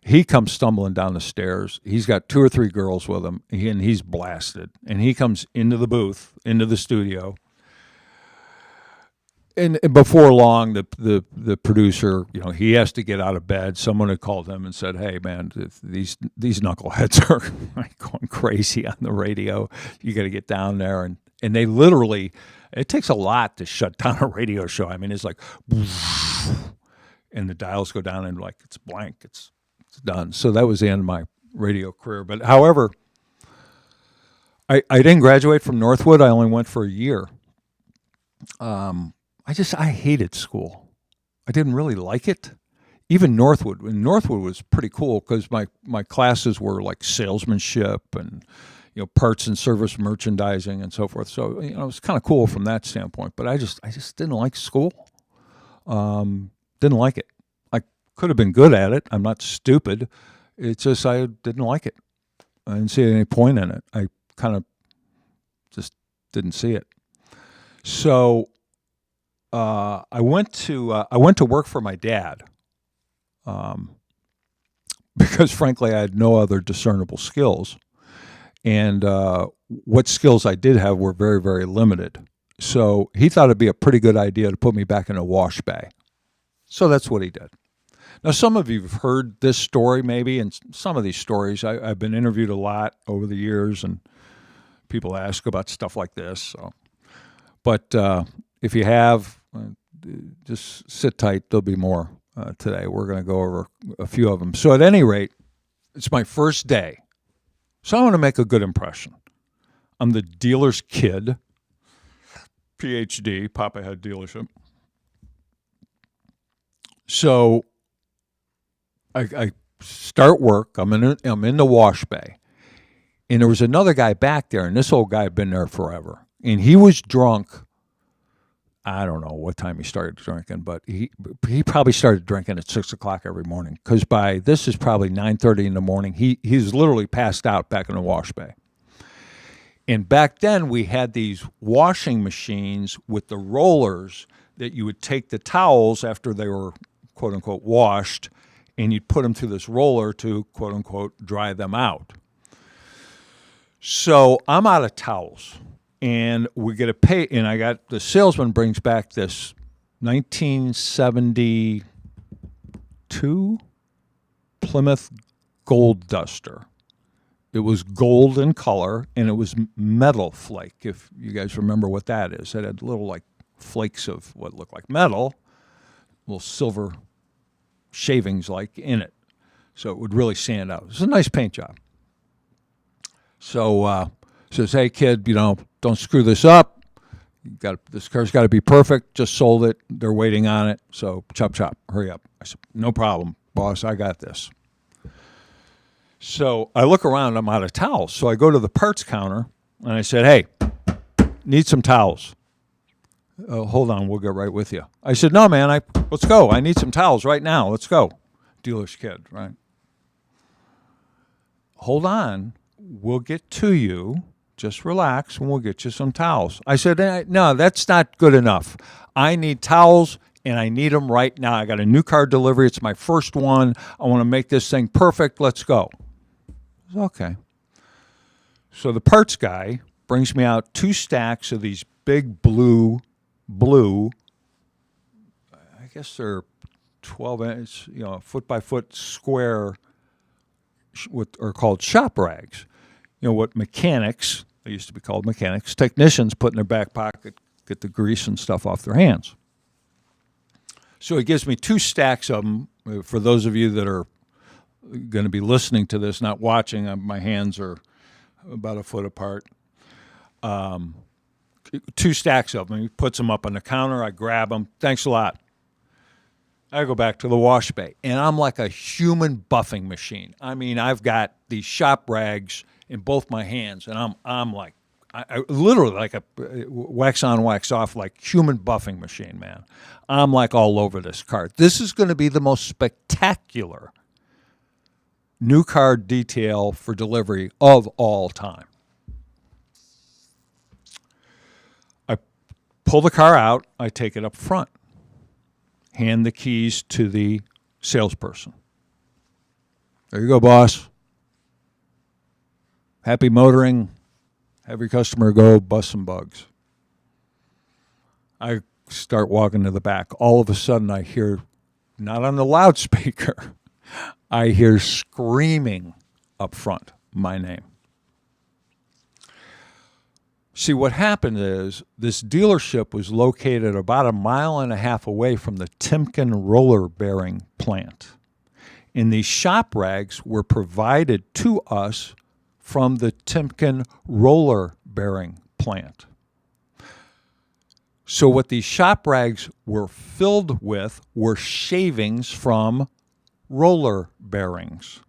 He comes stumbling down the stairs. He's got 2 or 3 girls with him, and he's blasted. And he comes into the booth, into the studio. And before long, the producer, he has to get out of bed. Someone had called him and said, "Hey, man, these knuckleheads are going crazy on the radio. You got to get down there." And they literally, it takes a lot to shut down a radio show. I mean, it's like, and the dials go down and like it's blank. It's done. So that was the end of my radio career. But however, I didn't graduate from Northwood. I only went for a year. I hated school. I didn't really like it. Even Northwood. And Northwood was pretty cool because my classes were like salesmanship and parts and service merchandising and so forth. So it was kind of cool from that standpoint. But I just didn't like school. Didn't like it. I could have been good at it. I'm not stupid. It's just I didn't like it. I didn't see any point in it. I kind of just didn't see it. So I went to work for my dad because, frankly, I had no other discernible skills, and what skills I did have were very, very limited. So he thought it'd be a pretty good idea to put me back in a wash bay. So that's what he did. Now, some of you have heard this story maybe, and some of these stories, I've been interviewed a lot over the years, and people ask about stuff like this. So, but if you have, just sit tight. There'll be more today. We're going to go over a few of them. So at any rate, it's my first day. So I want to make a good impression. I'm the dealer's kid, PhD, Papa had dealership. So I start work. I'm in the wash bay. And there was another guy back there, and this old guy had been there forever. And he was drunk. I don't know what time he started drinking, but he probably started drinking at 6 o'clock every morning because by this is probably 9:30 in the morning. He's literally passed out back in the wash bay. And back then we had these washing machines with the rollers that you would take the towels after they were quote unquote washed, and you'd put them through this roller to quote unquote dry them out. So I'm out of towels. And we get a pay, and the salesman brings back this 1972 Plymouth Gold Duster. It was gold in color, and it was metal flake, if you guys remember what that is. It had little like flakes of what looked like metal, little silver shavings like in it. So it would really stand out. It was a nice paint job. So says, "Hey kid, don't screw this up. This car's got to be perfect. Just sold it. They're waiting on it. So chop, hurry up." I said, "No problem, boss. I got this." So I look around. I'm out of towels. So I go to the parts counter and I said, "Hey, need some towels." "Hold on. We'll get right with you." I said, "No, man. Let's go. I need some towels right now. Let's go." Dealer's kid, right? "Hold on. We'll get to you. Just relax, and we'll get you some towels." I said, "No, that's not good enough. I need towels, and I need them right now. I got a new car delivery. It's my first one. I want to make this thing perfect. Let's go." I said, "Okay." So the parts guy brings me out 2 stacks of these big blue, I guess they're 12-inch, foot-by-foot square, what are called shop rags. What mechanics, they used to be called mechanics, technicians put in their back pocket, get the grease and stuff off their hands. So he gives me 2 stacks of them. For those of you that are going to be listening to this, not watching, my hands are about a foot apart. 2 stacks of them. He puts them up on the counter. I grab them. "Thanks a lot." I go back to the wash bay, and I'm like a human buffing machine. I mean, I've got these shop rags in both my hands, and I'm like, I literally like a wax on, wax off, like human buffing machine, man. I'm like all over this car. This is going to be the most spectacular new car detail for delivery of all time. I pull the car out. I take it up front. Hand the keys to the salesperson. There you go, boss. Happy motoring. Have your customer go bust some bugs. I start walking to the back. All of a sudden, I hear, not on the loudspeaker, I hear screaming up front my name. See, what happened is this dealership was located about 1.5 miles away from the Timken roller bearing plant. And these shop rags were provided to us from the Timken roller bearing plant. So what these shop rags were filled with were shavings from roller bearings.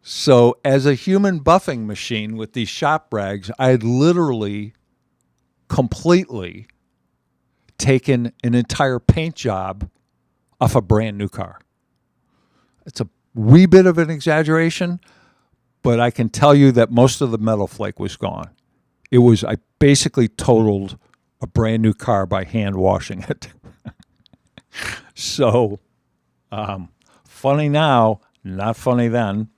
So as a human buffing machine with these shop rags, I had literally completely taken an entire paint job off a brand new car. It's a wee bit of an exaggeration, but I can tell you that most of the metal flake was gone. I basically totaled a brand new car by hand washing it. So, funny now, not funny then.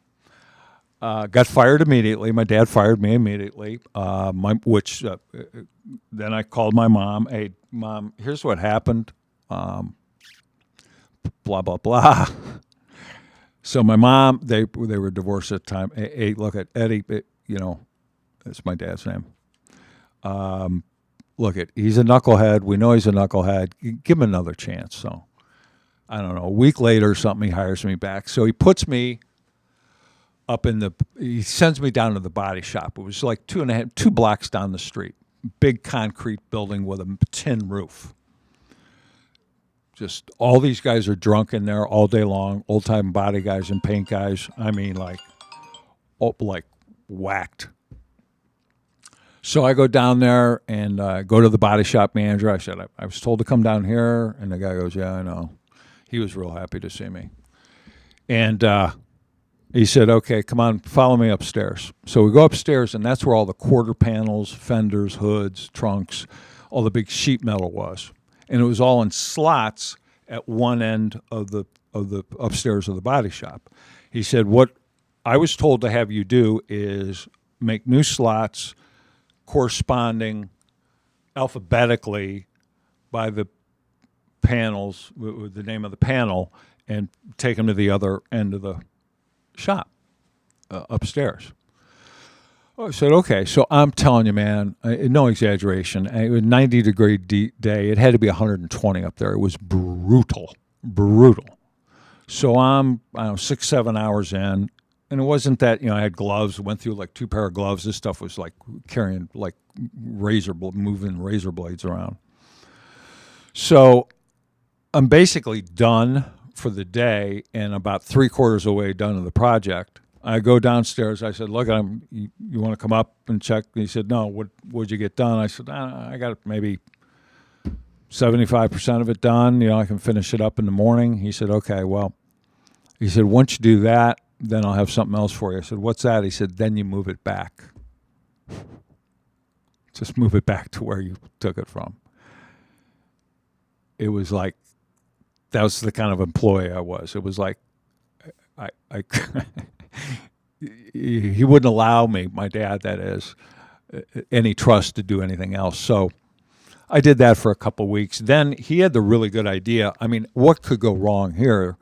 Got fired immediately. My dad fired me immediately. Then I called my mom. Hey, Mom, here's what happened. Blah blah blah. So my mom, they were divorced at the time. Hey, look at Eddie. That's my dad's name. Look at, he's a knucklehead. We know he's a knucklehead. Give him another chance. So I don't know. A week later or something, he hires me back. So he puts me he sends me down to the body shop. It was like 2 blocks down the street. Big concrete building with a tin roof. Just all these guys are drunk in there all day long. Old time body guys and paint guys. I mean, like whacked. So I go down there and go to the body shop manager. I said, I was told to come down here. And the guy goes, yeah, I know. He was real happy to see me. And he said, okay, come on, follow me upstairs. So we go upstairs, and that's where all the quarter panels, fenders, hoods, trunks, all the big sheet metal was. And it was all in slots at one end of the upstairs of the body shop. He said, what I was told to have you do is make new slots corresponding alphabetically by the panels, with the name of the panel, and take them to the other end of the shop upstairs. I said, okay. So I'm telling you, man, no exaggeration. It was a 90-degree day. It had to be 120 up there. It was brutal. So I'm 6-7 hours in, and it wasn't that, I had gloves, went through like 2 pair of gloves. This stuff was like carrying like moving razor blades around. So I'm basically done for the day and about 3/4 away done with the project. I go downstairs. I said, look, you want to come up and check? And he said, no, what'd you get done? I said, I got maybe 75% of it done. I can finish it up in the morning. He said, okay, well, he said, once you do that, then I'll have something else for you. I said, what's that? He said, then you move it back. Just move it back to where you took it from. It was like, that was the kind of employee I was. It was like, he wouldn't allow me, my dad, that is, any trust to do anything else. So I did that for a couple of weeks. Then he had the really good idea. I mean, what could go wrong here?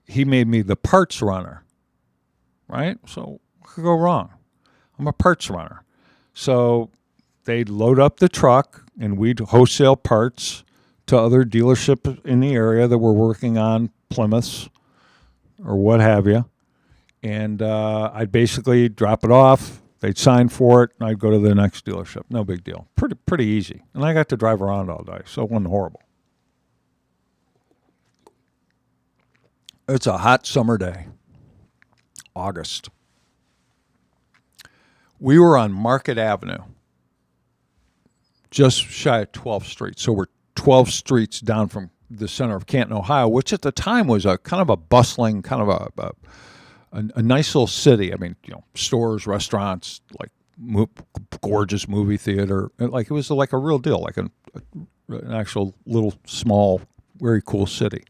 He made me the parts runner, right? So what could go wrong? I'm a parts runner. So they'd load up the truck and we'd wholesale parts to other dealerships in the area that were working on Plymouths or what have you. And I'd basically drop it off. They'd sign for it, and I'd go to the next dealership. No big deal. Pretty easy. And I got to drive around all day, so it wasn't horrible. It's a hot summer day, August. We were on Market Avenue, just shy of 12th Street. So we're 12 streets down from the center of Canton, Ohio, which at the time was a kind of a bustling, kind of a nice little city. I mean, stores, restaurants, like gorgeous movie theater. Like it was like a real deal, like an actual little small, very cool city.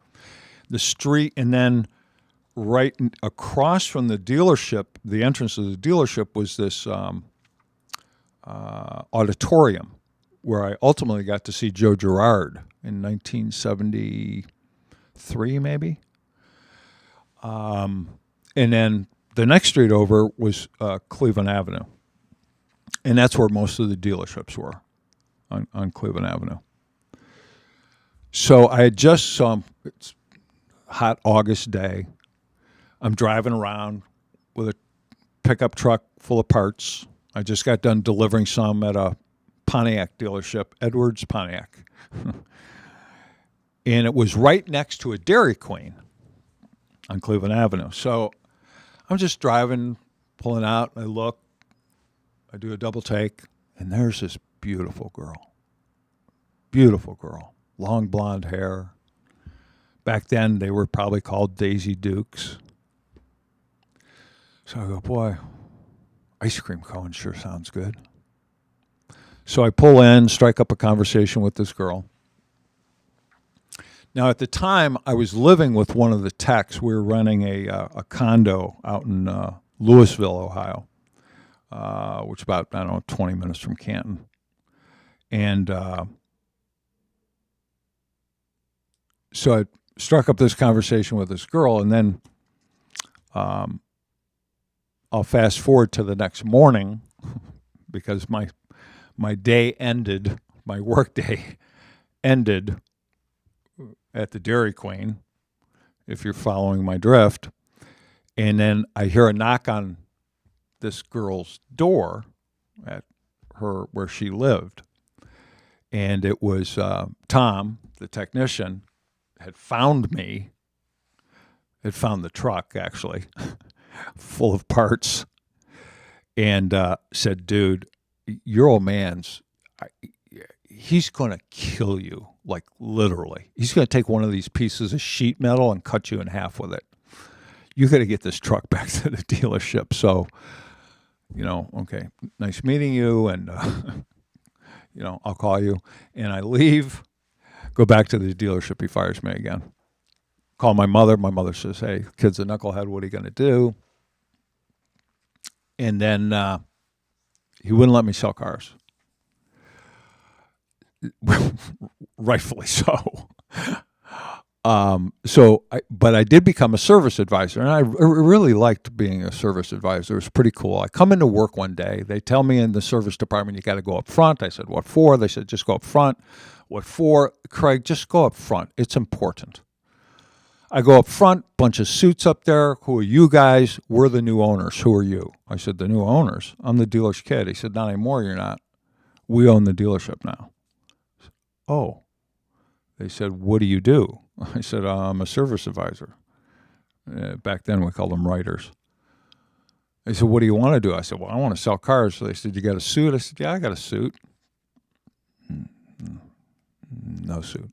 The street, and then right across from the dealership, the entrance of the dealership was this auditorium where I ultimately got to see Joe Girard in 1973, maybe. And then the next street over was Cleveland Avenue. And that's where most of the dealerships were, on Cleveland Avenue. So I had just it's hot August day. I'm driving around with a pickup truck full of parts. I just got done delivering some at a Pontiac dealership, Edwards Pontiac. And it was right next to a Dairy Queen on Cleveland Avenue. So I'm just driving, pulling out, I look, I do a double take, and there's this beautiful girl. Beautiful girl. Long blonde hair. Back then, they were probably called Daisy Dukes. So I go, boy, ice cream cone sure sounds good. So I pull in, strike up a conversation with this girl. Now, at the time, I was living with one of the techs. We were renting a condo out in Louisville, Ohio, which is about, 20 minutes from Canton. And so I struck up this conversation with this girl, and then I'll fast forward to the next morning because my day ended, my work day ended at the Dairy Queen, if you're following my drift. And then I hear a knock on this girl's door at her where she lived. And it was Tom, the technician, had found me, had found the truck, actually, full of parts, and said, dude, your old man's, he's going to kill you, like literally. He's going to take one of these pieces of sheet metal and cut you in half with it. You got to get this truck back to the dealership. So, okay, nice meeting you, and, I'll call you. And I leave, go back to the dealership. He fires me again. Call my mother. My mother says, hey, kid's a knucklehead. What are you going to do? And then he wouldn't let me sell cars. Rightfully so. But I did become a service advisor, and I really liked being a service advisor. It was pretty cool. I come into work one day. They tell me in the service department, you got to go up front. I said, what for? They said, just go up front. What for? Craig, just go up front. It's important. I go up front, bunch of suits up there. Who are you guys? We're the new owners. Who are you? I said, the new owners. I'm the dealer's kid. He said, not anymore, you're not. We own the dealership now. Oh. They said, what do you do? I said, I'm a service advisor. Back then, we called them writers. They said, what do you want to do? I said, well, I want to sell cars. So they said, you got a suit? I said, yeah, I got a suit. No suit.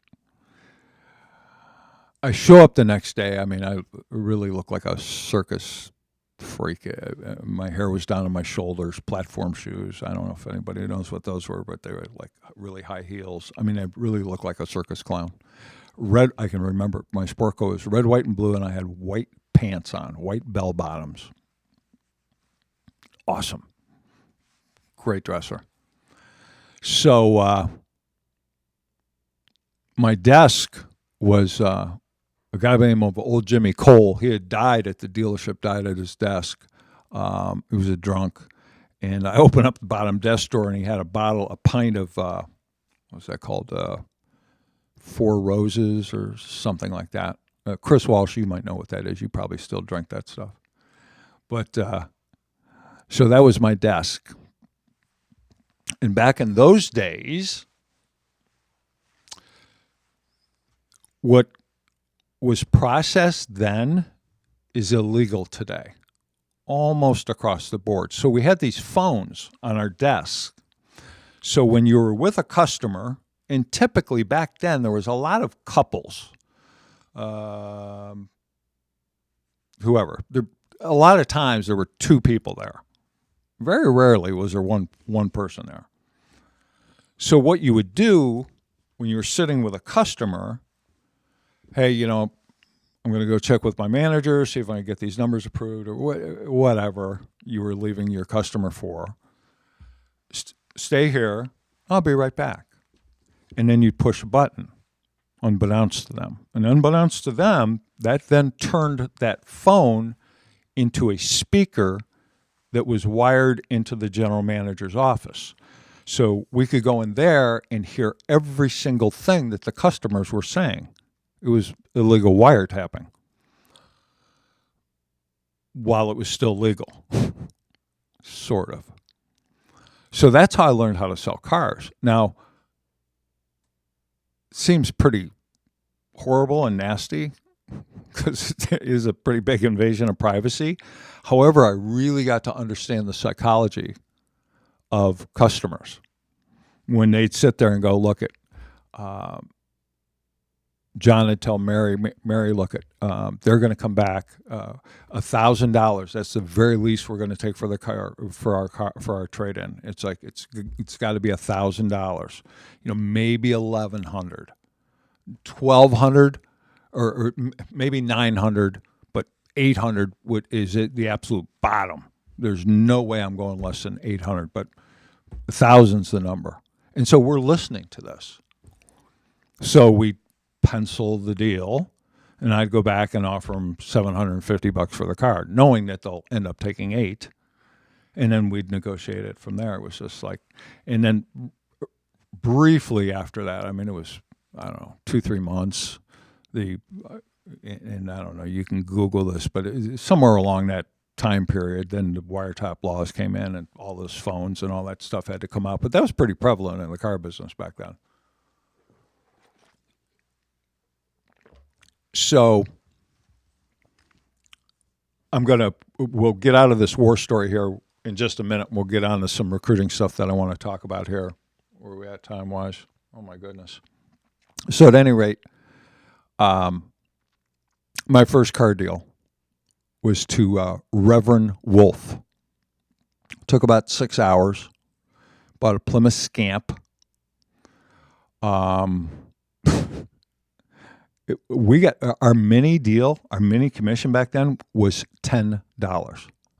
I show up the next day. I mean, I really look like a circus freak. My hair was down to my shoulders, platform shoes. I don't know if anybody knows what those were, but they were like really high heels. I mean, I really looked like a circus clown. Red, I can remember, my sport coat was red, white, and blue, and I had white pants on, white bell bottoms. Awesome. Great dresser. So my desk was a guy by the name of Old Jimmy Cole. He had died at the dealership, died at his desk. He was a drunk. And I opened up the bottom desk drawer, and he had a pint of, what's that called? Four Roses or something like that. Chris Walsh, you might know what that is. You probably still drink that stuff. But so that was my desk. And back in those days, what was processed then is illegal today. almost across the board. So we had these phones on our desks. So when you were with a customer, and typically back then there was a lot of couples, whoever. A lot of times there were two people there. Very rarely was there one person there. So what you would do when you were sitting with a customer, hey, I'm going to go check with my manager, see if I can get these numbers approved or whatever you were leaving your customer for. Stay here. I'll be right back. And then you'd push a button, unbeknownst to them. And unbeknownst to them, that then turned that phone into a speaker that was wired into the general manager's office. So we could go in there and hear every single thing that the customers were saying. It was illegal wiretapping while it was still legal, sort of. So that's how I learned how to sell cars. Now, it seems pretty horrible and nasty because it is a pretty big invasion of privacy. However, I really got to understand the psychology of customers when they'd sit there and go, look at, John would tell Mary, look at, they're going to come back $1,000. That's the very least we're going to take for the car, for our trade-in. It's like it's got to be $1,000. Maybe 1,100, 1,200, or maybe 900, but 800 is it the absolute bottom. There's no way I'm going less than 800, but 1,000's the number. And so we're listening to this. So we pencil the deal, and I'd go back and offer them $750 for the car, knowing that they'll end up taking 8, and then we'd negotiate it from there. It was just like, and then briefly after that, it was, 2-3 months. And I don't know, you can Google this, but somewhere along that time period, then the wiretap laws came in, and all those phones and all that stuff had to come out. But that was pretty prevalent in the car business back then. So we'll get out of this war story here in just a minute. We'll get on to some recruiting stuff that I want to talk about here. Where are we at time-wise? Oh, my goodness. So at any rate, my first car deal was to Reverend Wolf. Took about 6 hours. Bought a Plymouth Scamp. We got our mini deal, our mini commission back then was $10.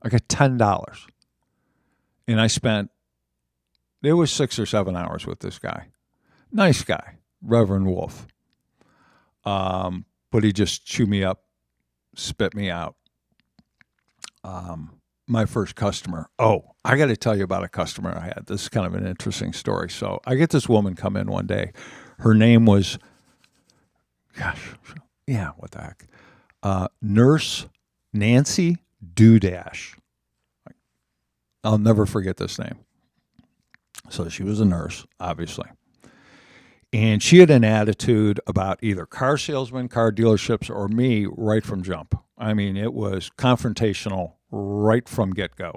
I got $10. And I spent, it was 6 or 7 hours with this guy. Nice guy, Reverend Wolf. But he just chewed me up, spit me out. My first customer. Oh, I got to tell you about a customer I had. This is kind of an interesting story. So I get this woman come in one day. Her name was, what the heck? Nurse Nancy Dudash. I'll never forget this name. So she was a nurse, obviously. And she had an attitude about either car salesmen, car dealerships, or me right from jump. It was confrontational right from get-go.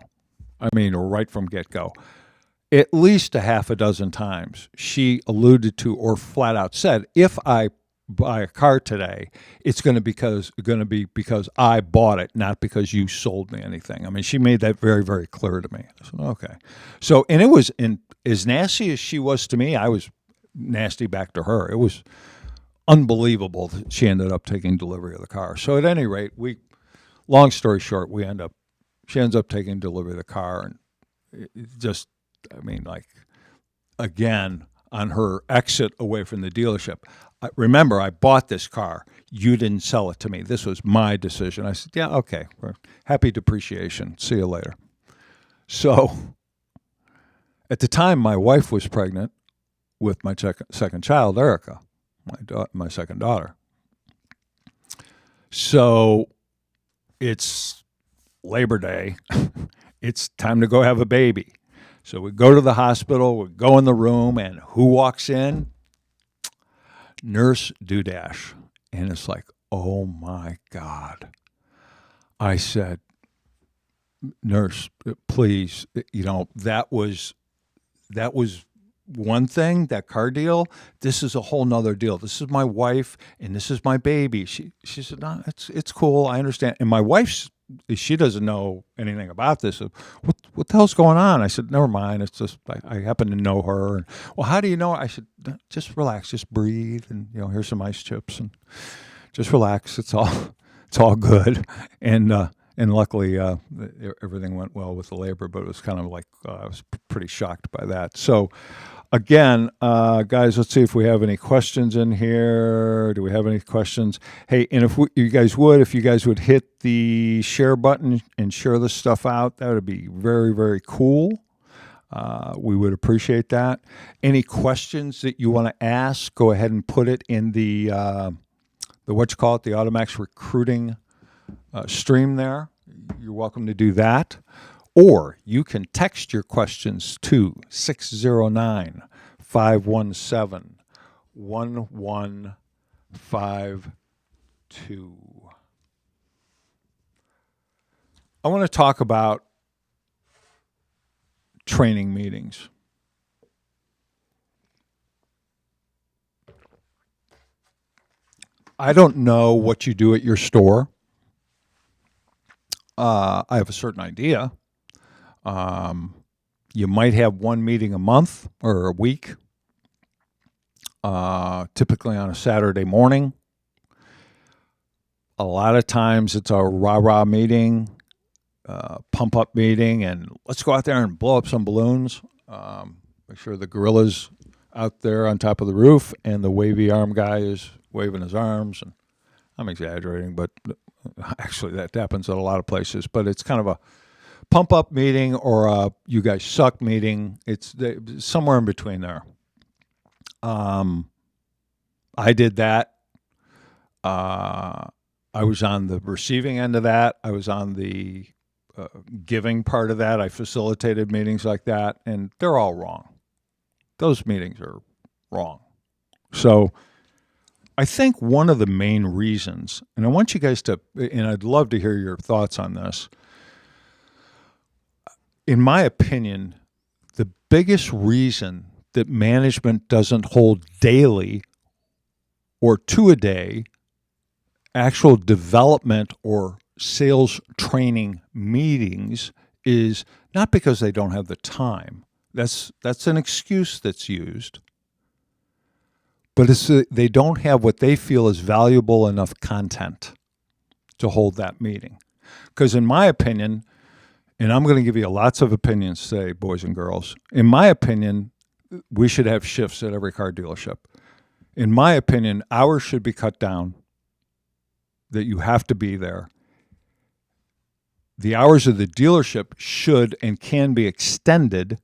Right from get-go. At least a half a dozen times, she alluded to or flat out said, if I buy a car today, it's going to be because I bought it, not because you sold me anything. She made that very, very clear to me. I said, okay. So, and it was as nasty as she was to me, I was nasty back to her. It was unbelievable that she ended up taking delivery of the car. So at any rate, long story short, she ends up taking delivery of the car, and it just, again, on her exit away from the dealership. Remember, I bought this car. You didn't sell it to me. This was my decision. I said, yeah, okay. Happy depreciation. See you later. So at the time, my wife was pregnant with my second child, Erica, my second daughter. So it's Labor Day. It's time to go have a baby. So we go to the hospital, we go in the room, and who walks in? Nurse Dudash. And it's like, oh my God. I said, nurse, please, that was one thing, that car deal. This is a whole nother deal. This is my wife and this is my baby. She said, no, it's cool. I understand. And my wife's, she doesn't know anything about this. What the hell's going on? I said, never mind. It's just, I happen to know her. And, well, how do you know her? I said, just relax, just breathe. And, here's some ice chips and just relax. It's all good. And luckily, everything went well with the labor, but it was kind of like, I was pretty shocked by that. So again, guys, let's see if we have any questions in here. Do we have any questions? Hey, and if you guys would hit the share button and share this stuff out, that would be very, very cool. We would appreciate that. Any questions that you want to ask, go ahead and put it in the the AutoMax Recruiting stream there. You're welcome to do that. Or you can text your questions to 609-517-1152. I want to talk about training meetings. I don't know what you do at your store. I have a certain idea. You might have one meeting a month or a week, typically on a Saturday morning. A lot of times it's a rah-rah meeting, pump-up meeting, and let's go out there and blow up some balloons. Make sure the gorilla's out there on top of the roof and the wavy arm guy is waving his arms. And I'm exaggerating, but actually that happens at a lot of places. But it's kind of a pump-up meeting or a you guys suck meeting. It's somewhere in between there. I did that. I was on the receiving end of that. I was on the giving part of that. I facilitated meetings like that, and they're all wrong. Those meetings are wrong. So I think one of the main reasons, and I want you guys to, and I'd love to hear your thoughts on this. In my opinion, the biggest reason that management doesn't hold daily or two-a-day actual development or sales training meetings is not because they don't have the time. That's an excuse that's used. But it's they don't have what they feel is valuable enough content to hold that meeting. Because in my opinion, and I'm going to give you lots of opinions today, boys and girls. In my opinion, we should have shifts at every car dealership. In my opinion, hours should be cut down, that you have to be there. The hours of the dealership should and can be extended,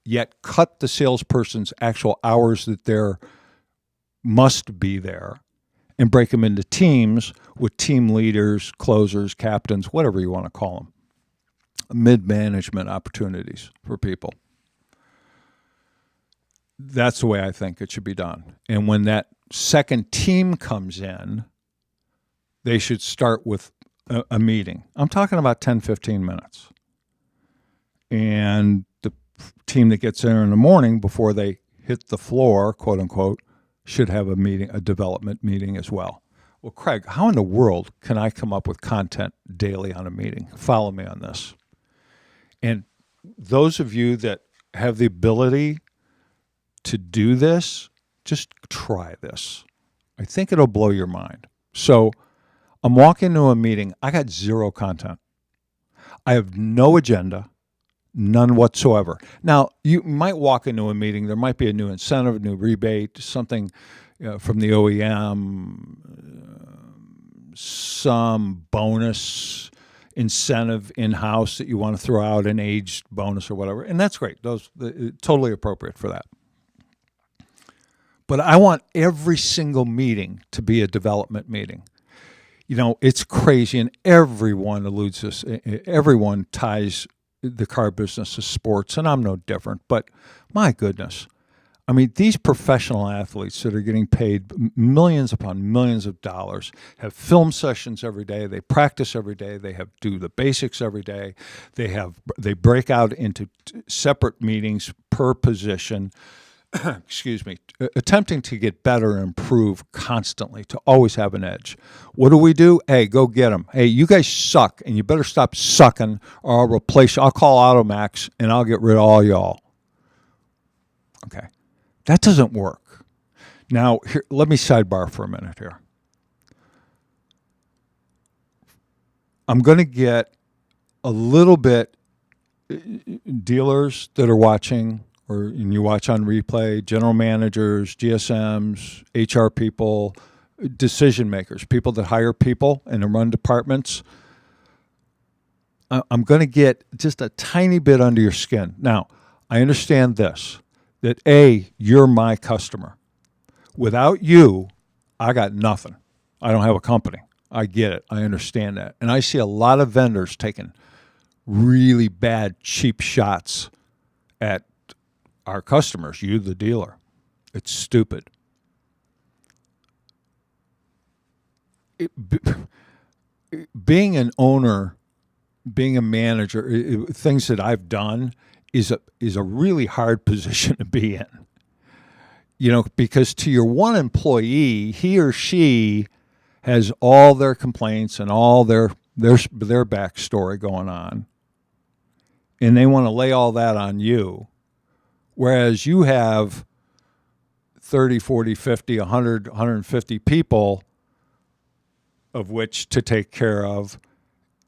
yet cut the salesperson's actual hours that they're must be there and break them into teams with team leaders, closers, captains, whatever you want to call them. Mid-management opportunities for people. That's the way I think it should be done. And when that second team comes in, they should start with a meeting. I'm talking about 10, 15 minutes. And the team that gets there in the morning before they hit the floor, quote unquote, should have a meeting, a development meeting as well. Well, Craig, how in the world can I come up with content daily on a meeting? Follow me on this. And those of you that have the ability to do this, just try this. I think it'll blow your mind. So I'm walking into a meeting. I got zero content. I have no agenda, none whatsoever. Now, you might walk into a meeting. There might be a new incentive, a new rebate, something from the OEM, some bonus incentive in-house that you want to throw out, an aged bonus or whatever. And that's great. Those totally appropriate for that. But I want every single meeting to be a development meeting. You know, it's crazy, and everyone alludes this. Everyone ties the car business to sports, and I'm no different. But my goodness, I mean, these professional athletes that are getting paid millions upon millions of dollars have film sessions every day. They practice every day. They have do the basics every day. They break out into separate meetings per position. Excuse me, attempting to get better and improve constantly to always have an edge. What do? Hey, go get them. Hey, you guys suck, and you better stop sucking, or I'll replace you. I'll call AutoMax, and I'll get rid of all y'all. Okay, that doesn't work. Now, here, let me sidebar for a minute here. I'm going to get a little bit dealers that are watching, and you watch on replay, general managers, GSMs, HR people, decision makers, people that hire people and run departments. I'm going to get just a tiny bit under your skin. Now, I understand this, that A, you're my customer. Without you, I got nothing. I don't have a company. I get it. I understand that. And I see a lot of vendors taking really bad, cheap shots at our customers, you, the dealer. It's stupid. Being an owner, being a manager, things that I've done is a really hard position to be in. You know, because to your one employee, he or she has all their complaints and all their backstory going on, and they want to lay all that on you. Whereas you have 30, 40, 50, 100, 150 people of which to take care of.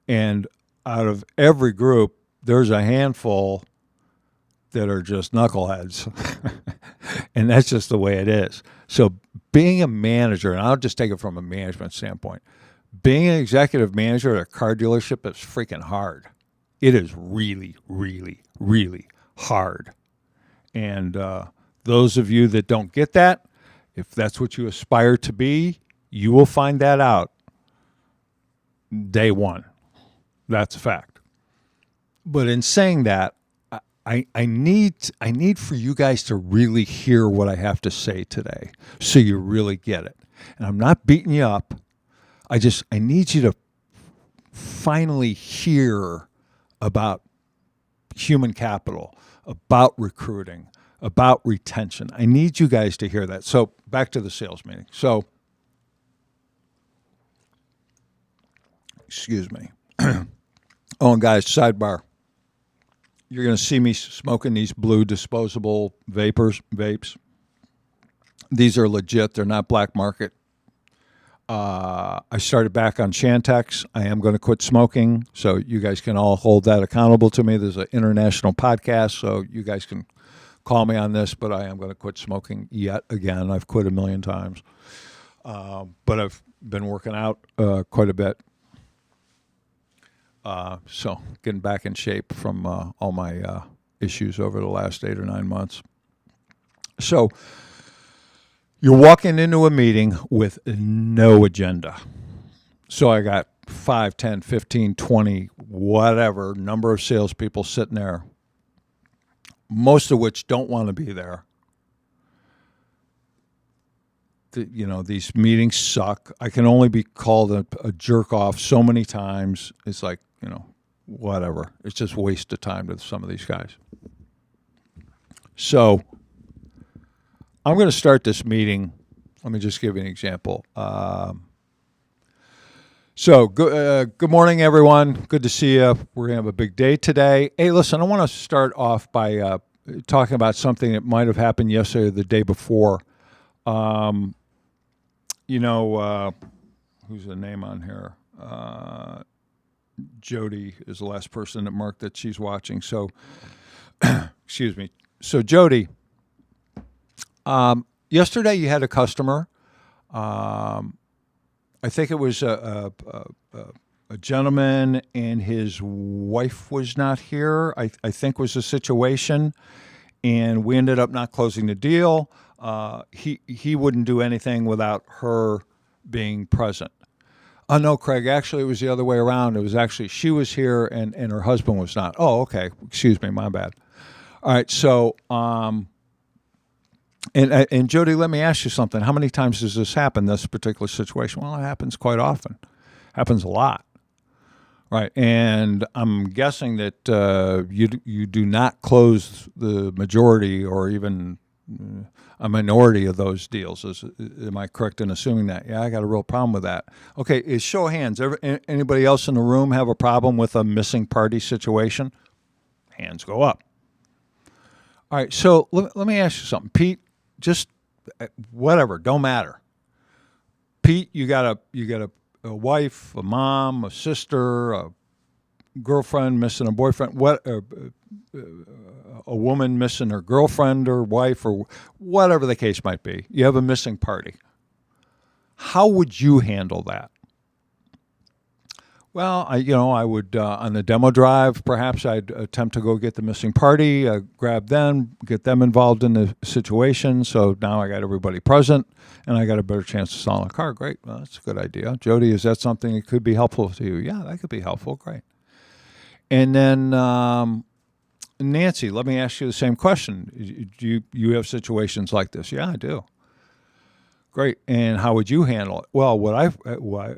And out of every group, there's a handful that are just knuckleheads. And that's just the way it is. So being a manager, and I'll just take it from a management standpoint, being an executive manager at a car dealership is freaking hard. It is really, really, really hard. And those of you that don't get that, if that's what you aspire to be, you will find that out day one. That's a fact. But in saying that, I need for you guys to really hear what I have to say today, so you really get it. And I'm not beating you up. I need you to finally hear about human capital, about recruiting, about retention. I need you guys to hear that. So back to the sales meeting. So, excuse me. Oh, and guys, sidebar. You're going to see me smoking these blue disposable vapes. These are legit. They're not black market. I started back on Chantix. I am going to quit smoking, so you guys can all hold that accountable to me. There's an international podcast, so you guys can call me on this, but I am going to quit smoking yet again. I've quit a million times. But I've been working out quite a bit. So getting back in shape from all my issues over the last 8 or 9 months. So you're walking into a meeting with no agenda. So I got 5, 10, 15, 20, whatever number of salespeople sitting there, most of which don't want to be there. These meetings suck. I can only be called a jerk off so many times. It's like, whatever. It's just waste of time to some of these guys. So I'm going to start this meeting. Let me just give you an example. Good morning, everyone. Good to see you. We're going to have a big day today. Hey, listen, I want to start off by talking about something that might have happened yesterday or the day before. Who's the name on here? Jody is the last person that marked that she's watching. So, excuse me. So, Jody, yesterday you had a customer. I think it was a gentleman and his wife was not here, I think was the situation. And we ended up not closing the deal. He wouldn't do anything without her being present. Oh, no, Craig, actually it was the other way around. It was actually she was here and her husband was not. Oh, okay. Excuse me, my bad. All right, so And Jody, let me ask you something. How many times does this happen, this particular situation? Well, it happens quite often. Happens a lot. Right. And I'm guessing that you do not close the majority or even a minority of those deals. Am I correct in assuming that? Yeah, I got a real problem with that. Okay, is show of hands. Anybody else in the room have a problem with a missing party situation? Hands go up. All right, so let me ask you something. Pete, just whatever, don't matter. Pete, you got a wife, a mom, a sister, a girlfriend missing a boyfriend, a woman missing her girlfriend or wife or whatever the case might be. You have a missing party. How would you handle that? Well, I would on the demo drive. Perhaps I'd attempt to go get the missing party, grab them, get them involved in the situation. So now I got everybody present, and I got a better chance of selling a car. Great, well, that's a good idea. Jody, is that something that could be helpful to you? Yeah, that could be helpful. Great. And then Nancy, let me ask you the same question. Do you have situations like this? Yeah, I do. Great. And how would you handle it? Well,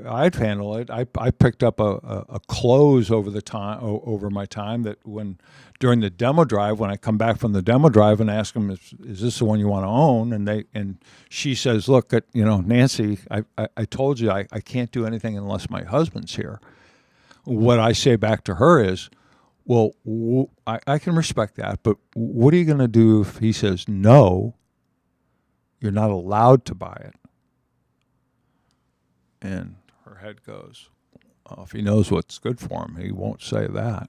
I'd handle it. I picked up a close over my time that when during the demo drive, when I come back from the demo drive and ask them, is this the one you want to own? And she says, look, Nancy, I told you I can't do anything unless my husband's here. What I say back to her is, well, I can respect that, but what are you going to do if he says no? You're not allowed to buy it. And her head goes, well, if he knows what's good for him, he won't say that.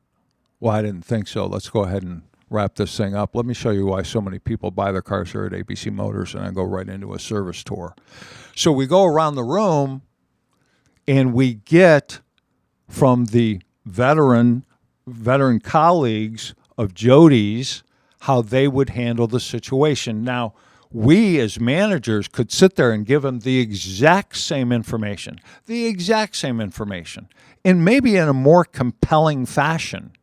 Well, I didn't think so. Let's go ahead and wrap this thing up. Let me show you why so many people buy their cars here at ABC Motors, and I go right into a service tour. So we go around the room, and we get from the veteran colleagues of Jody's how they would handle the situation. Now, we as managers could sit there and give them the exact same information, and maybe in a more compelling fashion,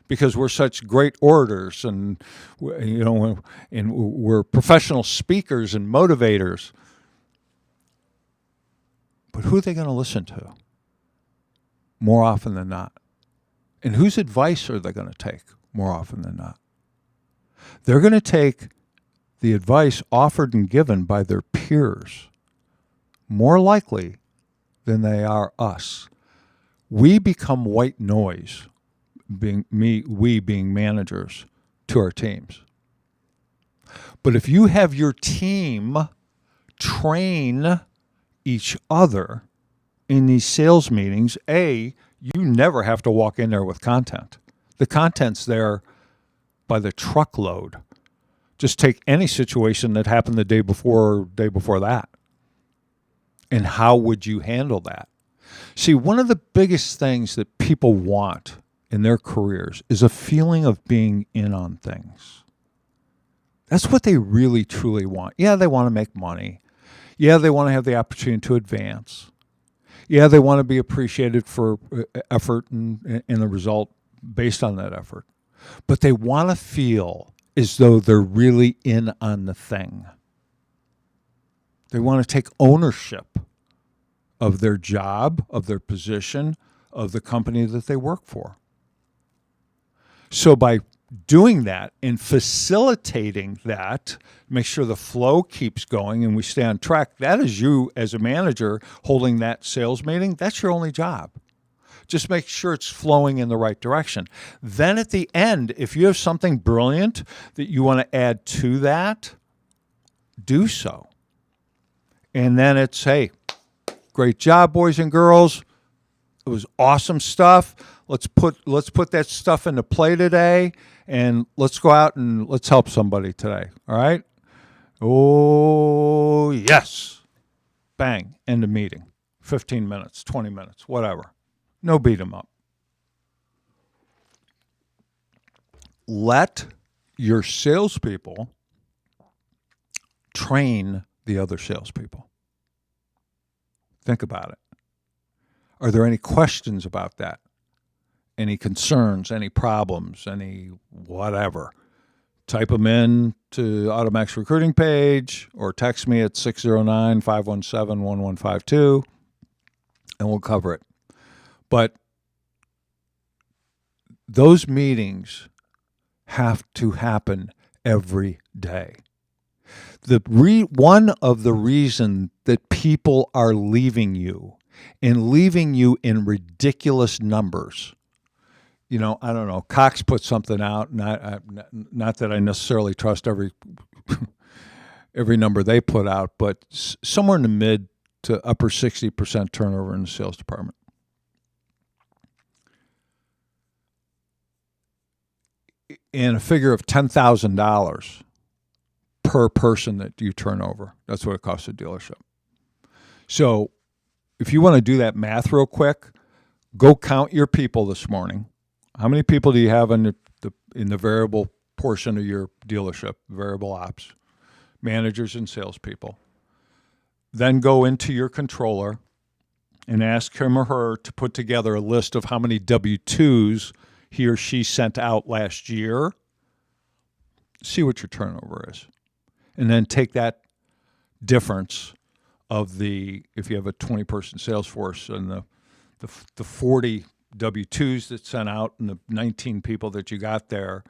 because we're such great orators and we're professional speakers and motivators. But who are they going to listen to more often than not? And whose advice are they going to take more often than not? They're going to take the advice offered and given by their peers more likely than they are us. We become white noise, we being managers, to our teams. But if you have your team train each other in these sales meetings, you never have to walk in there with content. The content's there by the truckload. Just take any situation that happened the day before that. And how would you handle that? See, one of the biggest things that people want in their careers is a feeling of being in on things. That's what they really, truly want. Yeah, they want to make money. Yeah, they want to have the opportunity to advance. Yeah, they want to be appreciated for effort and the result based on that effort. But they want to feel as though they're really in on the thing. They want to take ownership of their job, of their position, of the company that they work for. So by doing that and facilitating that, make sure the flow keeps going and we stay on track, that is you as a manager holding that sales meeting. That's your only job. Just make sure it's flowing in the right direction. Then at the end, if you have something brilliant that you want to add to that, do so. And then it's, hey, great job, boys and girls. It was awesome stuff. Let's put that stuff into play today, and let's go out and let's help somebody today. All right? Oh, yes. Bang. End of meeting. 15 minutes, 20 minutes, whatever. No beat 'em up. Let your salespeople train the other salespeople. Think about it. Are there any questions about that? Any concerns, any problems, any whatever? type them in to AutoMax Recruiting page or text me at 609-517-1152 and we'll cover it. But those meetings have to happen every day. One of the reasons that people are leaving you and leaving you in ridiculous numbers, I don't know, Cox put something out, not that I necessarily trust every number they put out, but somewhere in the mid to upper 60% turnover in the sales department. And a figure of $10,000 per person that you turn over. That's what it costs a dealership. So if you want to do that math real quick, go count your people this morning. How many people do you have in the variable portion of your dealership, variable ops, managers and salespeople? Then go into your controller and ask him or her to put together a list of how many W-2s he or she sent out last year. See what your turnover is. And then take that difference of if you have a 20-person sales force and the 40 W-2s that sent out and the 19 people that you got there,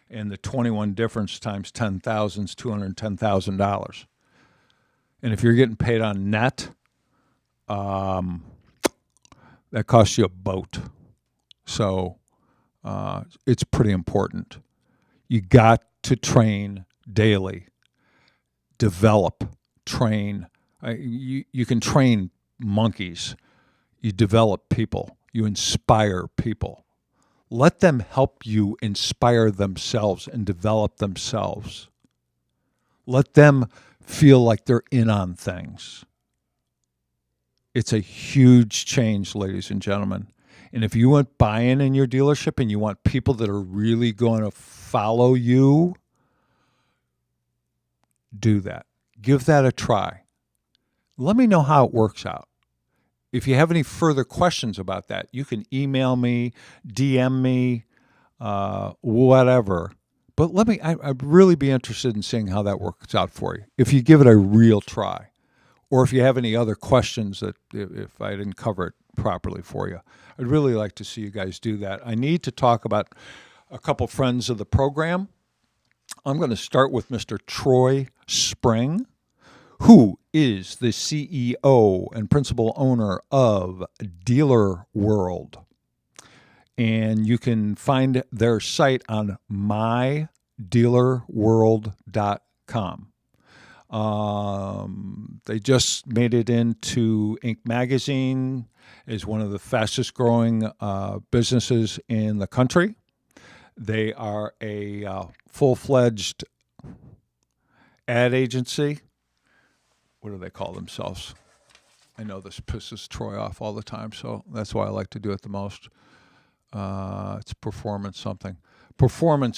and the 21 difference times 10,000 is $210,000. And if you're getting paid on net, that costs you a boat. So it's pretty important. You got to train daily. Develop, train. You can train monkeys. You develop people. You inspire people. Let them help you inspire themselves and develop themselves. Let them feel like they're in on things. It's a huge change, ladies and gentlemen. And if you want buy-in in your dealership and you want people that are really going to follow you, do that. Give that a try. Let me know how it works out. If you have any further questions about that, you can email me, DM me, whatever. But I'd really be interested in seeing how that works out for you. If you give it a real try, or if you have any other questions that if I didn't cover it properly for you, I'd really like to see you guys do that. I need to talk about a couple friends of the program. I'm going to start with Mr. Troy Spring, who is the CEO and principal owner of Dealer World. And you can find their site on mydealerworld.com. They just made it into Inc. magazine as one of the fastest growing businesses in the country. They are a full-fledged ad agency. What do they call themselves? I know this pisses Troy off all the time, so that's why I like to do it the most. It's performance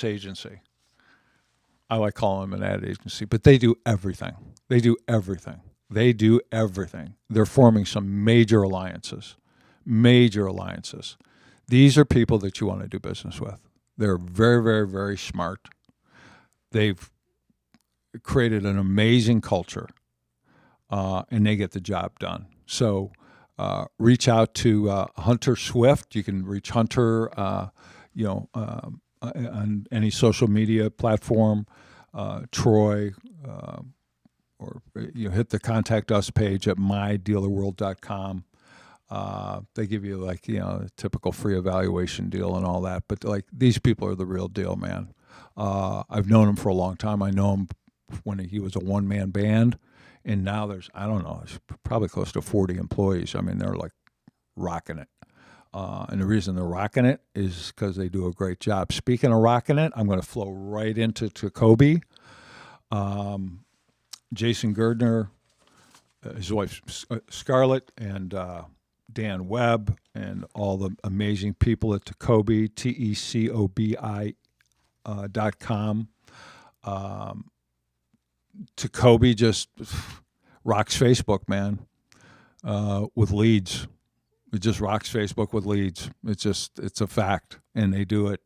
agency. I like calling them an ad agency, but they do everything. They're forming some major alliances. These are people that you want to do business with. They're very, very, very smart. They've created an amazing culture, and they get the job done. So reach out to Hunter Swift. You can reach Hunter, on any social media platform. Troy, or hit the contact us page at mydealerworld.com. They give you a typical free evaluation deal and all that. But these people are the real deal, man. I've known him for a long time. I know him when he was a one-man band. And now there's probably close to 40 employees. I mean, they're rocking it. And the reason they're rocking it is because they do a great job. Speaking of rocking it, I'm going to flow right into Kobe. Jason Gerdner, his wife Scarlett, and Dan Webb, and all the amazing people at Tecobi, TECOBI.com. Tecobi just rocks Facebook, man, with leads. It just rocks Facebook with leads. It's a fact. And they do it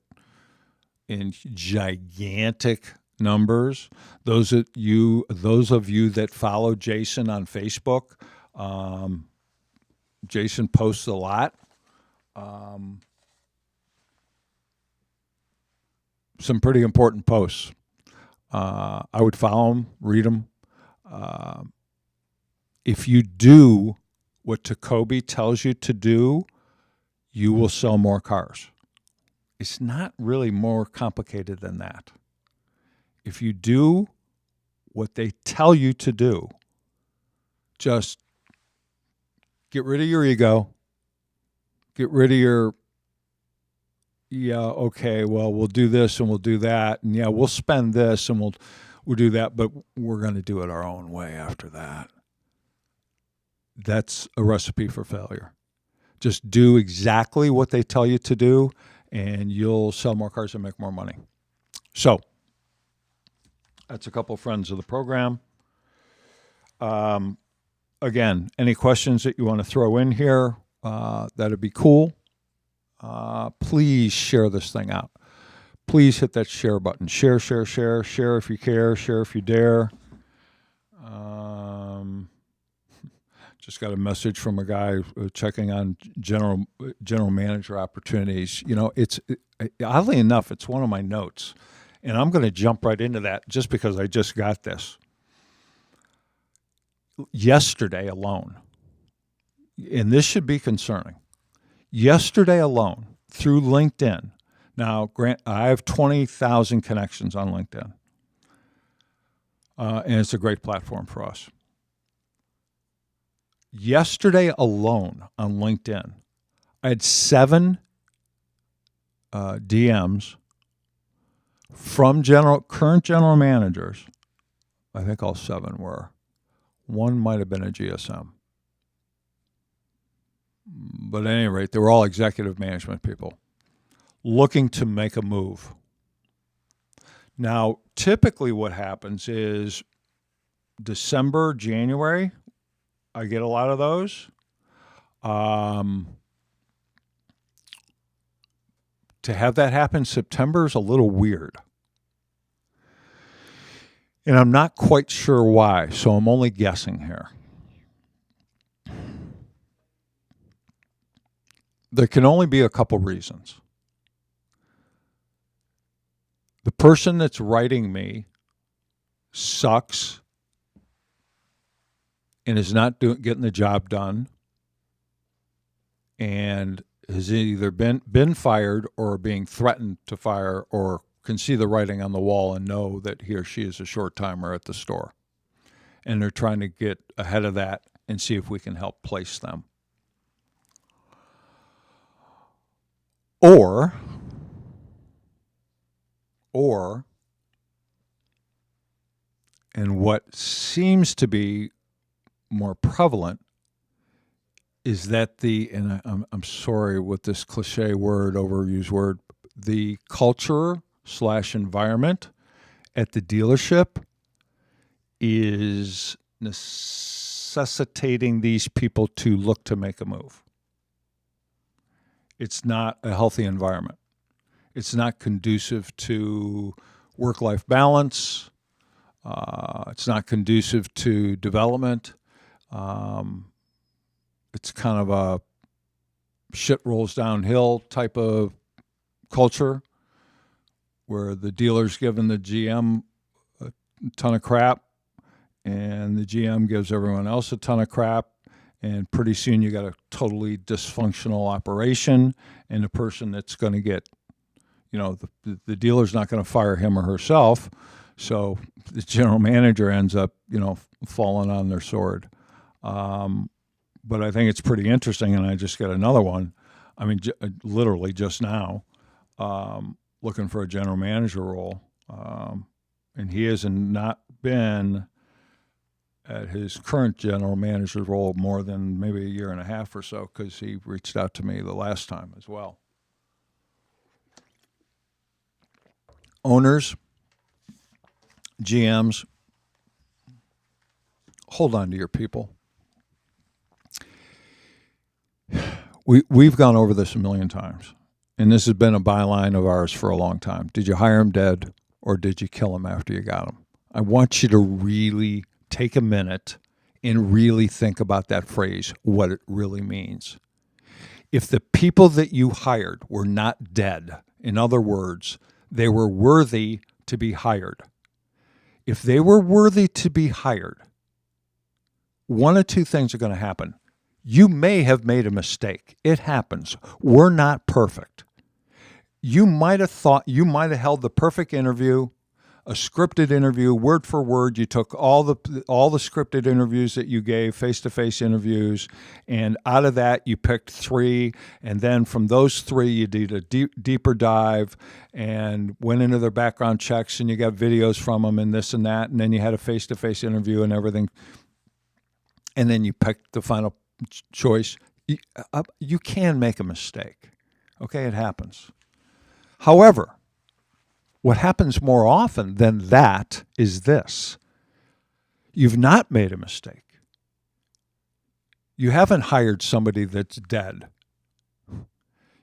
in gigantic numbers. Those of you that follow Jason on Facebook, Jason posts a lot. Some pretty important posts. I would follow them, read them. If you do what Tacoby tells you to do, you will sell more cars. It's not really more complicated than that. If you do what they tell you to do, just get rid of your ego, get rid of your, yeah, okay, well, we'll do this and we'll do that, and yeah, we'll spend this and we'll do that, but we're going to do it our own way after that. That's a recipe for failure. Just do exactly what they tell you to do, and you'll sell more cars and make more money. So that's a couple friends of the program. Again, any questions that you want to throw in here, that'd be cool. Please share this thing out. Please hit that share button. Share if you care, share if you dare. Just got a message from a guy checking on general manager opportunities. You know, it's oddly enough, it's one of my notes, and I'm going to jump right into that just because I just got this yesterday alone, and this should be concerning. Yesterday alone, through LinkedIn. Now, I have 20,000 connections on LinkedIn, and it's a great platform for us. Yesterday alone on LinkedIn, I had 7 DMs from current general managers. I think all 7 were. One might have been a GSM. But at any rate, they were all executive management people looking to make a move. Now, typically what happens is December, January, I get a lot of those. To have that happen September is a little weird. And I'm not quite sure why, so I'm only guessing here. There can only be a couple reasons. The person that's writing me sucks and is not getting the job done, and has either been fired or being threatened to fire, or can see the writing on the wall and know that he or she is a short-timer at the store. And they're trying to get ahead of that and see if we can help place them. Or, and what seems to be more prevalent is that and I'm sorry with this cliche word, overused word, the culture / environment at the dealership is necessitating these people to look to make a move. It's not a healthy environment. It's not conducive to work-life balance. It's not conducive to development. It's kind of a shit rolls downhill type of culture where the dealer's giving the GM a ton of crap and the GM gives everyone else a ton of crap. And pretty soon you got a totally dysfunctional operation, and the person that's going to get, the dealer's not going to fire him or herself. So the general manager ends up, falling on their sword. But I think it's pretty interesting, and I just got another one. I mean, literally just now, looking for a general manager role, and he has not been at his current general manager role more than maybe a year and a half or so, because he reached out to me the last time as well. Owners, GMs, hold on to your people. We've gone over this a million times, and this has been a byline of ours for a long time. Did you hire them dead, or did you kill them after you got them? I want you to really take a minute and really think about that phrase, what it really means. If the people that you hired were not dead, in other words, they were worthy to be hired. If they were worthy to be hired, one of two things are going to happen. You may have made a mistake. It happens. We're not perfect. You might have held the perfect interview, a scripted interview, word for word. You took all the scripted interviews that you gave, face-to-face interviews, and out of that you picked 3, and then from those 3 you did a deeper dive and went into their background checks, and you got videos from them and this and that, and then you had a face-to-face interview and everything, and then you picked the final choice. You can make a mistake. Okay, it happens. However, what happens more often than that is this. You've not made a mistake. You haven't hired somebody that's dead.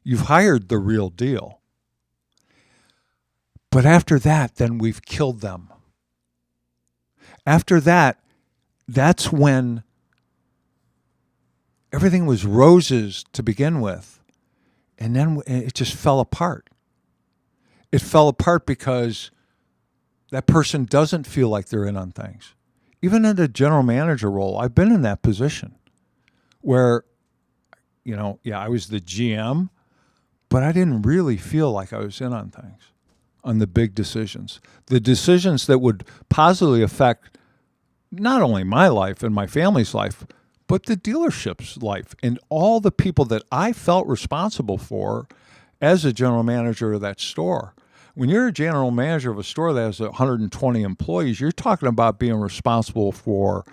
You've hired the real deal. But after that, then we've killed them. After that, that's when everything was roses to begin with, and then it just fell apart. It fell apart because that person doesn't feel like they're in on things. Even in the general manager role, I've been in that position where, I was the GM, but I didn't really feel like I was in on things, on the big decisions. The decisions that would positively affect not only my life and my family's life, but the dealership's life and all the people that I felt responsible for as a general manager of that store. When you're a general manager of a store that has 120 employees, you're talking about being responsible for,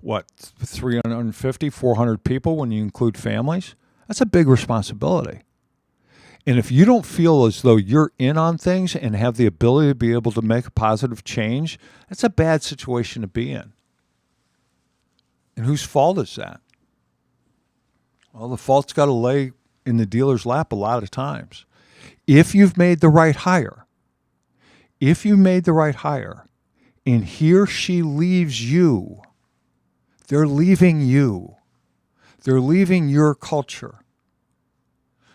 350, 400 people when you include families? That's a big responsibility. And if you don't feel as though you're in on things and have the ability to be able to make a positive change, that's a bad situation to be in. And whose fault is that? Well, the fault's got to lay in the dealer's lap a lot of times. If you've made the right hire, and he or she leaves you, they're leaving you. They're leaving your culture.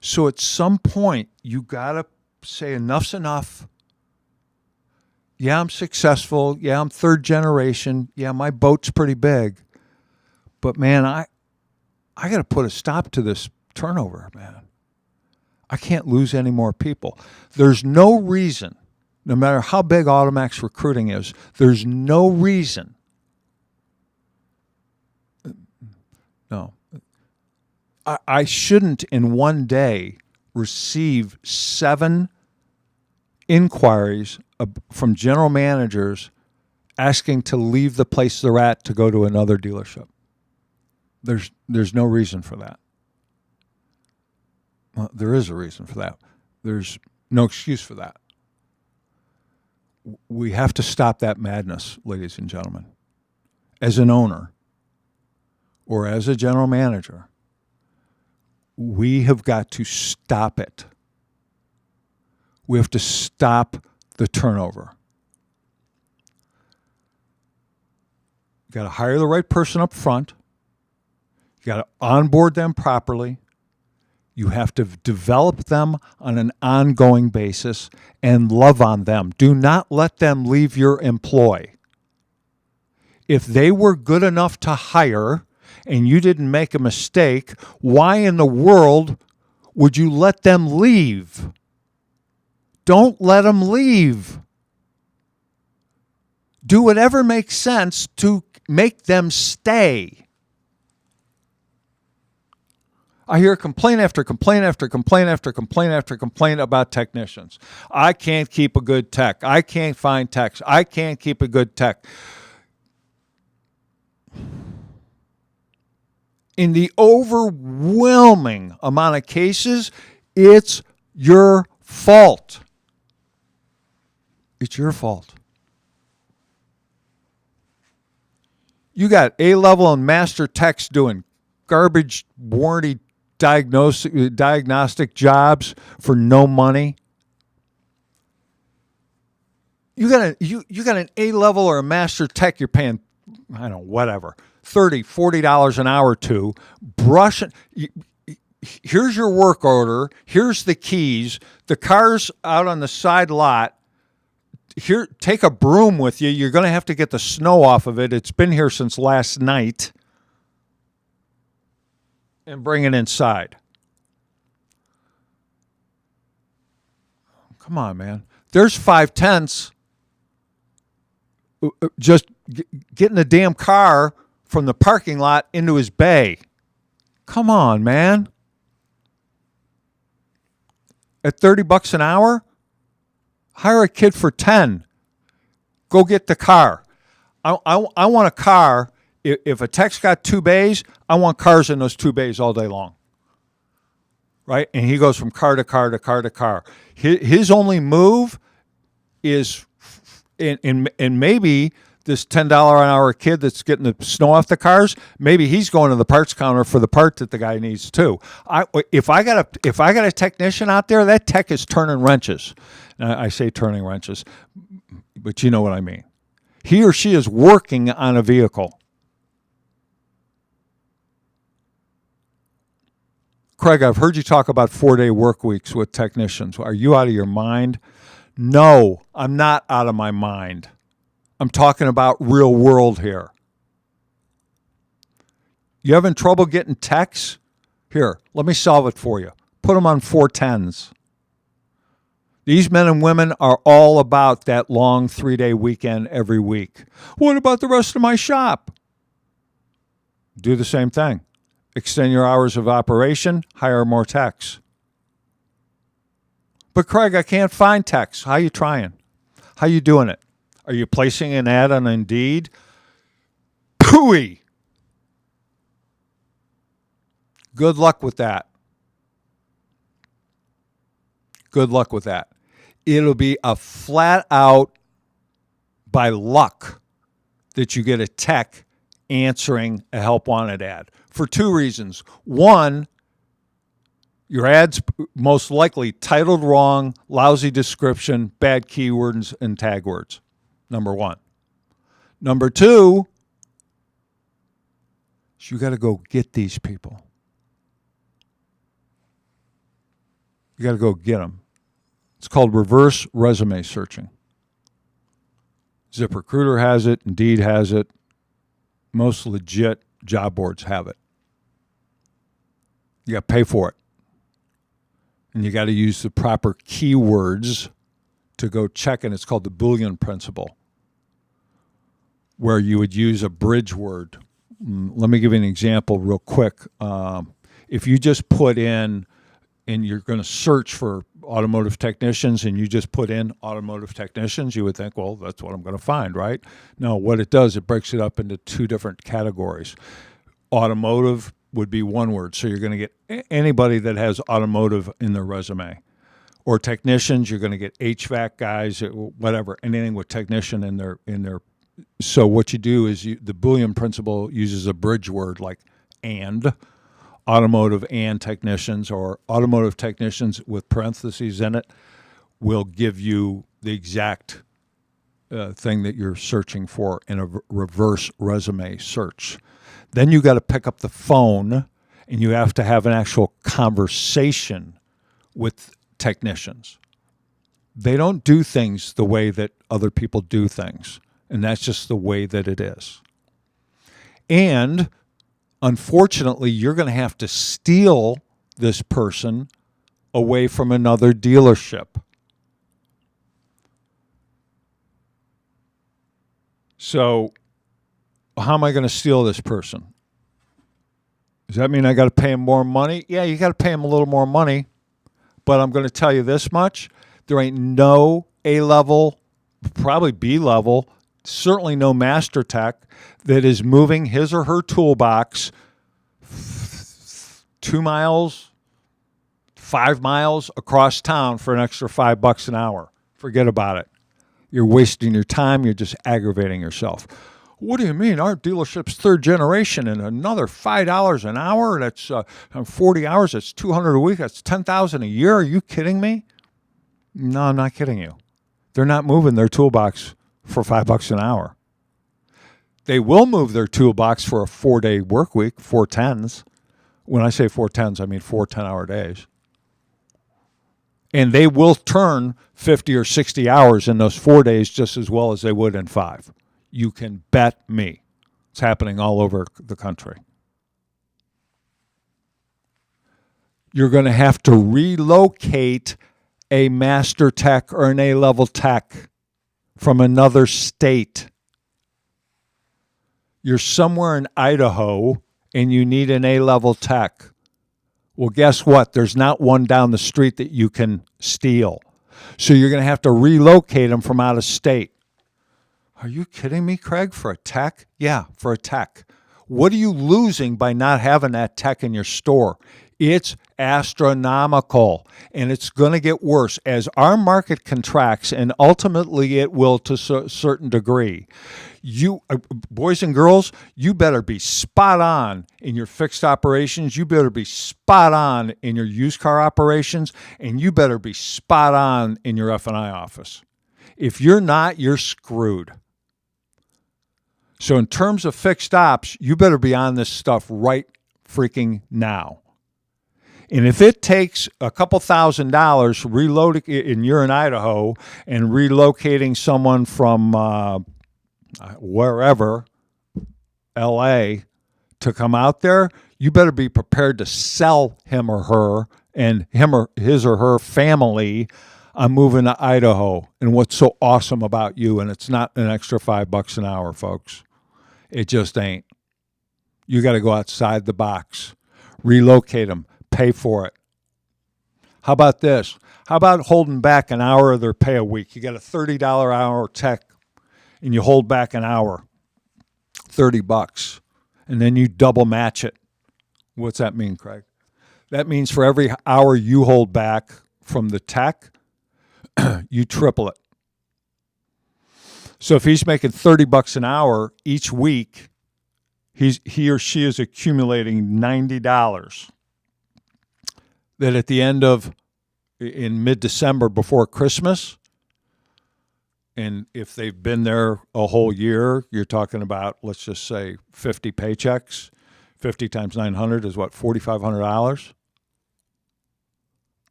So at some point, you got to say enough's enough. Yeah, I'm successful. Yeah, I'm third generation. Yeah, my boat's pretty big. But man, I got to put a stop to this turnover, man. I can't lose any more people. There's no reason, no matter how big AutoMax Recruiting is, there's no reason. No. I shouldn't in one day receive 7 inquiries from general managers asking to leave the place they're at to go to another dealership. There's no reason for that. Well, there is a reason for that. There's no excuse for that. We have to stop that madness, ladies and gentlemen. As an owner or as a general manager, we have got to stop it. We have to stop the turnover. You got to hire the right person up front. You got to onboard them properly. You have to develop them on an ongoing basis and love on them. Do not let them leave your employ. If they were good enough to hire and you didn't make a mistake, why in the world would you let them leave? Don't let them leave. Do whatever makes sense to make them stay. I hear complaint after complaint after complaint after complaint after complaint about technicians. I can't keep a good tech. I can't find techs. I can't keep a good tech. In the overwhelming amount of cases, it's your fault. It's your fault. You got A-level and master techs doing garbage warranty diagnostic jobs for no money. You got an A level or a master tech. You're paying, I don't know, whatever, $30, $40 an hour to brush it. Here's your work order. Here's the keys. The car's out on the side lot. Here, take a broom with you. You're going to have to get the snow off of it. It's been here since last night. And bring it inside. Come on, man. There's 5/10 just getting the damn car from the parking lot into his bay. Come on, man. At $30 an hour, hire a kid for 10. Go get the car. I want a car. If a tech's got 2 bays, I want cars in those 2 bays all day long. Right? And he goes from car to car to car to car. His only move is, and maybe this $10 an hour kid that's getting the snow off the cars, maybe he's going to the parts counter for the part that the guy needs too. If I got a technician out there, that tech is turning wrenches. I say turning wrenches, but you know what I mean. He or she is working on a vehicle. Craig, I've heard you talk about 4-day work weeks with technicians. Are you out of your mind? No, I'm not out of my mind. I'm talking about real world here. You having trouble getting techs? Here, let me solve it for you. Put them on 410s. These men and women are all about that long 3-day weekend every week. What about the rest of my shop? Do the same thing. Extend your hours of operation, hire more techs. But Craig, I can't find techs. How you trying? How you doing it? Are you placing an ad on Indeed? Pooey! Good luck with that. Good luck with that. It'll be a flat out by luck that you get a tech answering a help wanted ad. For 2 reasons. One, your ad's most likely titled wrong, lousy description, bad keywords and tag words. Number 1. Number 2, you got to go get these people. You got to go get them. It's called reverse resume searching. ZipRecruiter has it. Indeed has it. Most legit job boards have it. You got to pay for it. And you got to use the proper keywords to go check, and it's called the Boolean principle, where you would use a bridge word. Let me give you an example real quick. If you just put in, and you're going to search for automotive technicians, and you just put in automotive technicians, you would think, well, that's what I'm going to find, right? No, what it does, it breaks it up into 2 different categories. Automotive would be one word, so you're going to get anybody that has automotive in their resume. Or technicians, you're going to get HVAC guys, whatever, anything with technician in their. So what you do is the Boolean principle uses a bridge word like and, automotive and technicians, or automotive technicians with parentheses in it will give you the exact thing that you're searching for in a reverse resume search. Then you got to pick up the phone and you have to have an actual conversation with technicians. They don't do things the way that other people do things, and that's just the way that it is. And unfortunately, you're going to have to steal this person away from another dealership. So how am I going to steal this person? Does that mean I got to pay him more money? Yeah, you got to pay him a little more money. But I'm going to tell you this much. There ain't no A-level, probably B-level, certainly no master tech that is moving his or her toolbox 2 miles, 5 miles across town for an extra $5 an hour. Forget about it. You're wasting your time. You're just aggravating yourself. What do you mean? Our dealership's 3rd generation and another $5 an hour? That's 40 hours. That's $200 a week. That's $10,000 a year. Are you kidding me? No, I'm not kidding you. They're not moving their toolbox for $5 an hour. They will move their toolbox for a 4-day work week, 4 tens. When I say 4 tens, I mean 4 10-hour days. And they will turn 50 or 60 hours in those 4 days just as well as they would in 5. You can bet me. It's happening all over the country. You're going to have to relocate a master tech or an A-level tech from another state. You're somewhere in Idaho and you need an A-level tech. Well, guess what? There's not one down the street that you can steal. So you're going to have to relocate them from out of state. Are you kidding me, Craig? For a tech? Yeah, for a tech. What are you losing by not having that tech in your store? It's astronomical, and it's going to get worse as our market contracts, and ultimately it will to a certain degree. You, boys and girls, you better be spot on in your fixed operations. You better be spot on in your used car operations, and you better be spot on in your F&I office. If you're not, you're screwed. So in terms of fixed ops, you better be on this stuff right freaking now. And if it takes a couple $1,000 reloading, and you're in Idaho, and relocating someone from wherever, L.A., to come out there, you better be prepared to sell him or her and his or her family on moving to Idaho and what's so awesome about you. And it's not an extra $5 an hour, folks. It just ain't. You got to go outside the box, relocate them, pay for it. How about this? How about holding back an hour of their pay a week? You got a $30 hour tech and you hold back an hour, $30, and then you double match it. What's that mean, Craig? That means for every hour you hold back from the tech, you triple it. So if he's making $30 an hour each week, he or she is accumulating $90. That at the end of, in mid-December before Christmas, and if they've been there a whole year, you're talking about, let's just say 50 paychecks. 50 times 900 is what, $4,500?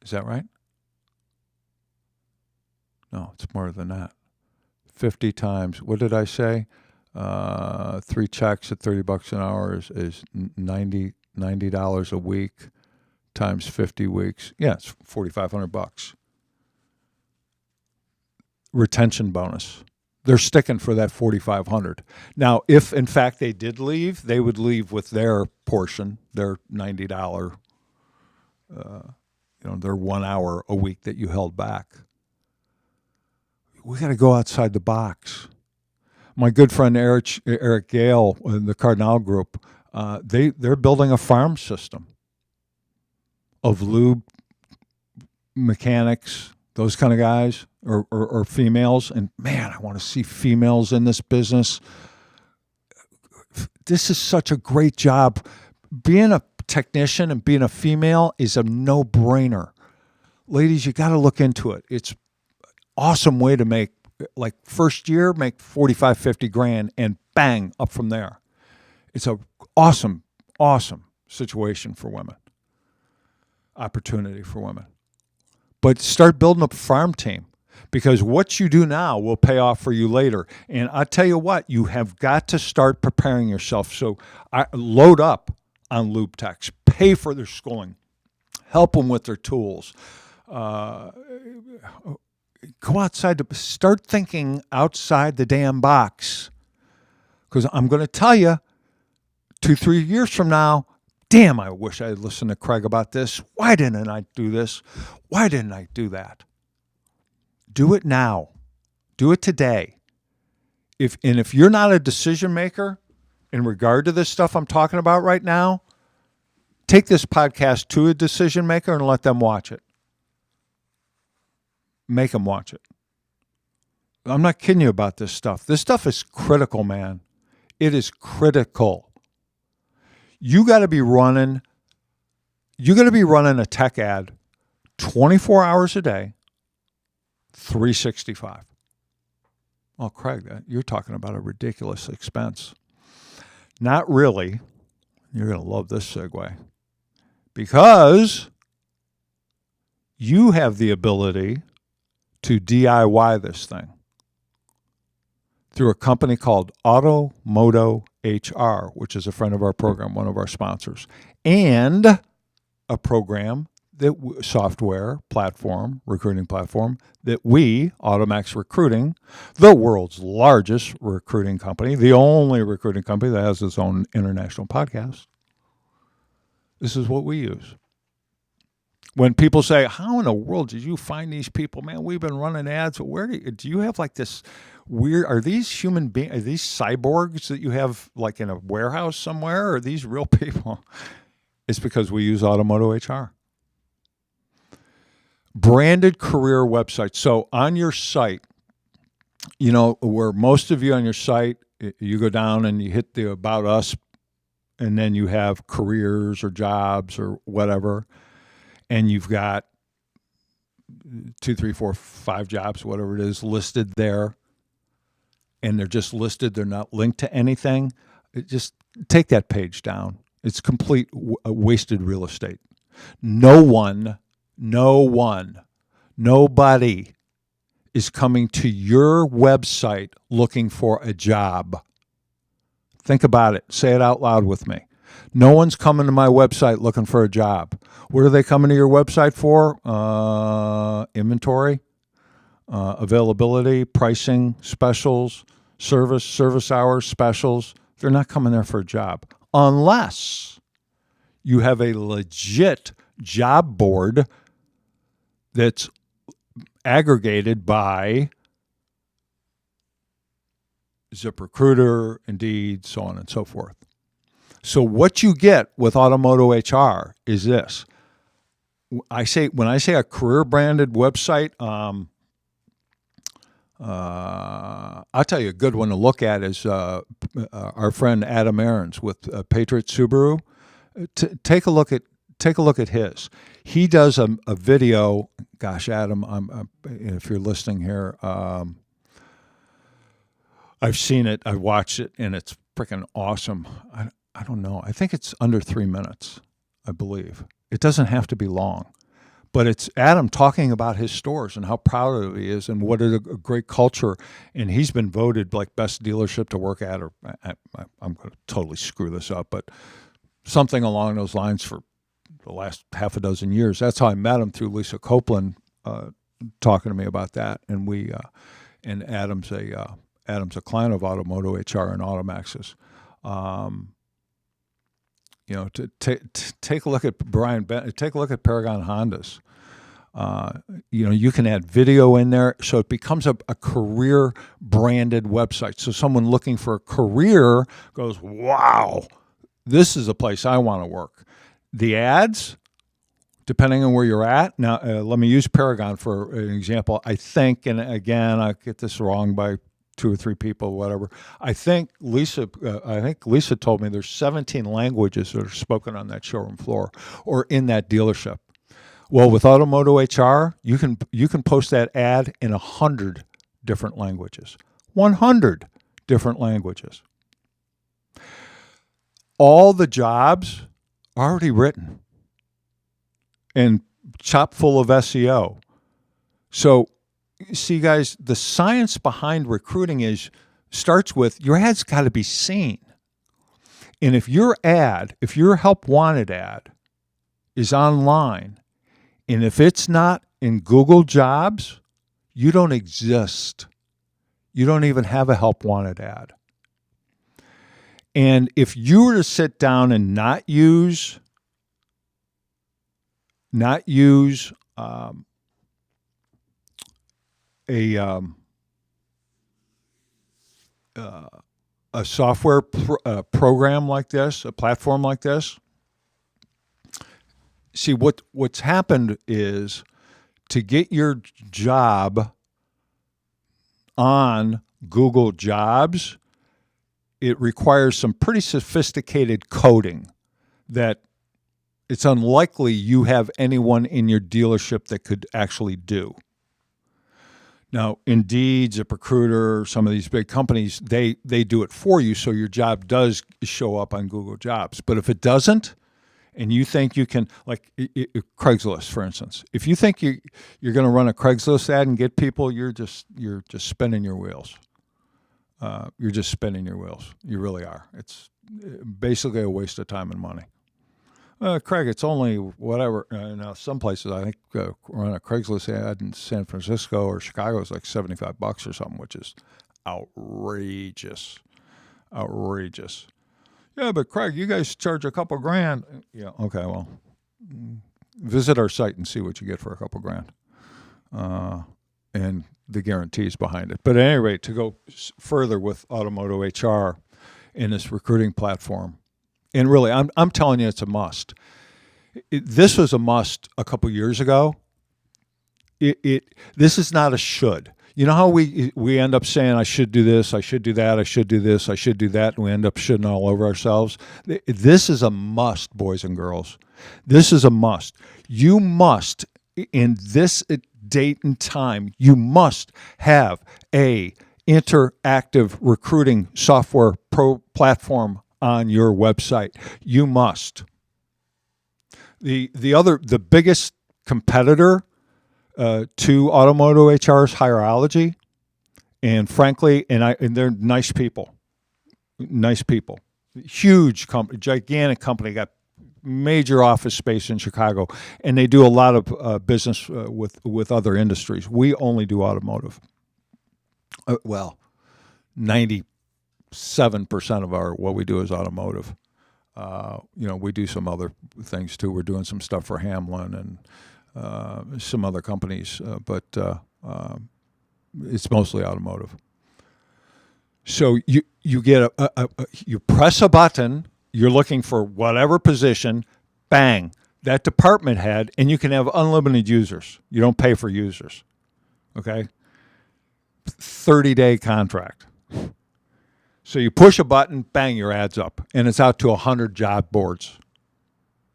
Is that right? No, it's more than that. 50 times, what did I say? 3 checks at $30 an hour is $90 a week times 50 weeks. Yeah, it's $4,500. Retention bonus. They're sticking for that $4,500. Now, if in fact they did leave, they would leave with their portion, their $90, their 1 hour a week that you held back. We got to go outside the box. My good friend Eric Gale in the Cardinal Group, they're building a farm system of lube mechanics, those kind of guys, or females. And man, I want to see females in this business. This is such a great job. Being a technician and being a female is a no-brainer. Ladies, you got to look into it. It's an awesome way to make, like first year, make 45, 50 grand and bang, up from there. It's a awesome, awesome situation for women. Opportunity for women. But start building up a farm team, because what you do now will pay off for you later. And I tell you what, you have got to start preparing yourself. So load up on lube techs, pay for their schooling, help them with their tools. Go outside, start thinking outside the damn box. Because I'm going to tell you, 2-3 years from now, damn, I wish I had listened to Craig about this. Why didn't I do this? Why didn't I do that? Do it now. Do it today. If you're not a decision maker in regard to this stuff I'm talking about right now, take this podcast to a decision maker and let them watch it. Make them watch it. I'm not kidding you about this stuff. This stuff is critical, man. It is critical. You got to be running a tech ad 24 hours a day, 365. Oh, Craig, you're talking about a ridiculous expense. Not really. You're going to love this segue. Because you have the ability to DIY this thing through a company called Automotive HR, which is a friend of our program, one of our sponsors, and a program software platform, recruiting platform, that we, AutoMax Recruiting, the world's largest recruiting company, the only recruiting company that has its own international podcast, this is what we use. When people say, how in the world did you find these people? Man, we've been running ads. Where do you have like this weird, are these human beings, are these cyborgs that you have like in a warehouse somewhere? Or are these real people? It's because we use Automotive HR. Branded career websites. So on your site, you know, where most of you on your site, you go down and you hit the About Us, and then you have careers or jobs or whatever, and you've got 2, 3, 4, 5 jobs, whatever it is, listed there, and they're just listed. They're not linked to anything. Just take that page down. It's complete wasted real estate. Nobody is coming to your website looking for a job. Think about it. Say it out loud with me. No one's coming to my website looking for a job. What are they coming to your website for? Inventory, availability, pricing, specials, service hours, specials. They're not coming there for a job unless you have a legit job board that's aggregated by ZipRecruiter, Indeed, so on and so forth. So what you get with Automotive HR is this. When I say a career branded website, I'll tell you a good one to look at is our friend Adam Aarons with Patriot Subaru. Take a look at his. He does a video. Gosh, Adam, if you're listening here, I've seen it. I watched it, and it's freaking awesome. I don't know. I think it's under 3 minutes, I believe. It doesn't have to be long. But it's Adam talking about his stores and how proud of he is and what is a great culture. And he's been voted like best dealership to work at, or I'm going to totally screw this up, but something along those lines for the last half a dozen years. That's how I met him, through Lisa Copeland talking to me about that. And and Adam's a client of Automotive HR and AutoMax's. You know, to take a look at Brian Bennett, take a look at Paragon Hondas. You know, you can add video in there, so it becomes a career branded website. So someone looking for a career goes, wow, this is a place I want to work. The ads, depending on where you're at. Now, let me use Paragon for an example. I think, and again, I get this wrong by 2 or 3 people, whatever. I think Lisa told me there's 17 languages that are spoken on that showroom floor or in that dealership. Well, with Automotive HR, you can post that ad in 100 different languages. 100 different languages. All the jobs are already written and chock full of SEO. So, see, guys, the science behind recruiting starts with your ad's got to be seen. And if your help wanted ad is online, and if it's not in Google Jobs, you don't exist. You don't even have a help wanted ad. And if you were to sit down and not use a software program like this, a platform like this. See, what's happened is, to get your job on Google Jobs, it requires some pretty sophisticated coding that it's unlikely you have anyone in your dealership that could actually do. Now, Indeed, ZipRecruiter, some of these big companies, they do it for you, so your job does show up on Google Jobs. But if it doesn't, and you think you can, like Craigslist, for instance, if you think you're going to run a Craigslist ad and get people, you're just spinning your wheels. You're just spinning your wheels. You really are. It's basically a waste of time and money. Craig, it's only whatever. Now, some places I think run a Craigslist ad in San Francisco or Chicago is like $75 or something, which is outrageous. Outrageous. Yeah, but Craig, you guys charge a couple grand. Yeah, okay, well, visit our site and see what you get for a couple grand. And the guarantees behind it. But at any rate, to go further with AutoMotohr in this recruiting platform, and really, I'm telling you, it's a must. This was a must a couple years ago. This is not a should. You know how we end up saying, I should do this, I should do that, I should do this, I should do that, and we end up shitting all over ourselves? This is a must, boys and girls. This is a must. You must, in this date and time, you must have a interactive recruiting software platform on your website. You must. The biggest competitor to AutoMotohr's Hireology, and frankly, and they're nice people, huge company, gigantic company, got major office space in Chicago, and they do a lot of business with other industries. We only do automotive. 97% of what we do is automotive. We do some other things too. We're doing some stuff for Hamlin and some other companies, but it's mostly automotive. So you get you press a button, you're looking for whatever position, bang, that department head, and you can have unlimited users. You don't pay for users, okay? 30-day contract. So you push a button, bang, your ad's up, and it's out to 100 job boards,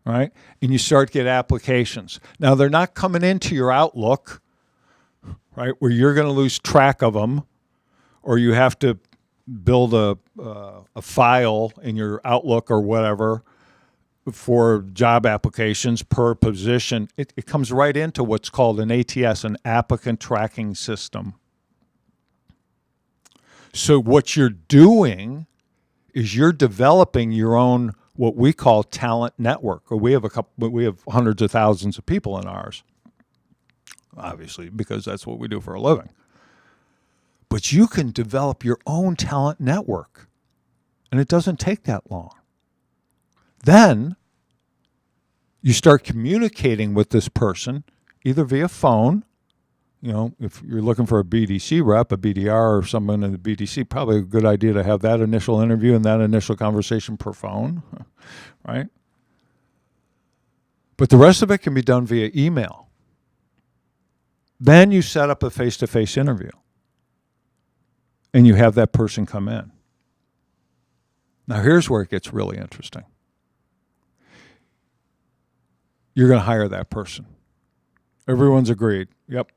right? And you start to get applications. Now, they're not coming into your Outlook, right, where you're going to lose track of them, or you have to build a file in your Outlook or whatever for job applications per position. It comes right into what's called an ATS, an applicant tracking system. So what you're doing is you're developing your own, what we call talent network. Or we have hundreds of thousands of people in ours, obviously, because that's what we do for a living. But you can develop your own talent network, and it doesn't take that long. Then you start communicating with this person either via phone. If you're looking for a BDC rep, a BDR, or someone in the BDC, probably a good idea to have that initial interview and that initial conversation per phone, right? But the rest of it can be done via email. Then you set up a face-to-face interview, and you have that person come in. Now, here's where it gets really interesting. You're going to hire that person. Everyone's agreed. Yep.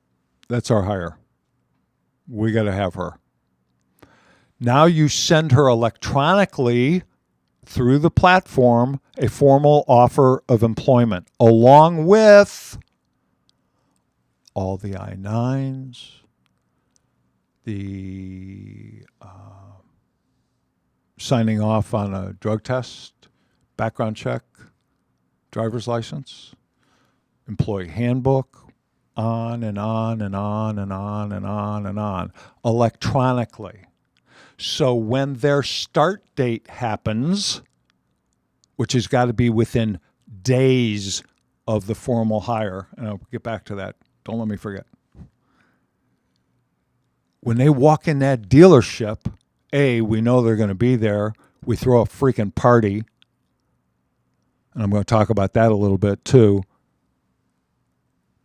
That's our hire. We got to have her. Now you send her electronically through the platform a formal offer of employment, along with all the I-9s, the signing off on a drug test, background check, driver's license, employee handbook, on and on and on and on and on and on, electronically. So when their start date happens, which has got to be within days of the formal hire, and I'll get back to that, don't let me forget. When they walk in that dealership, we know they're going to be there. We throw a freaking party, and I'm going to talk about that a little bit too.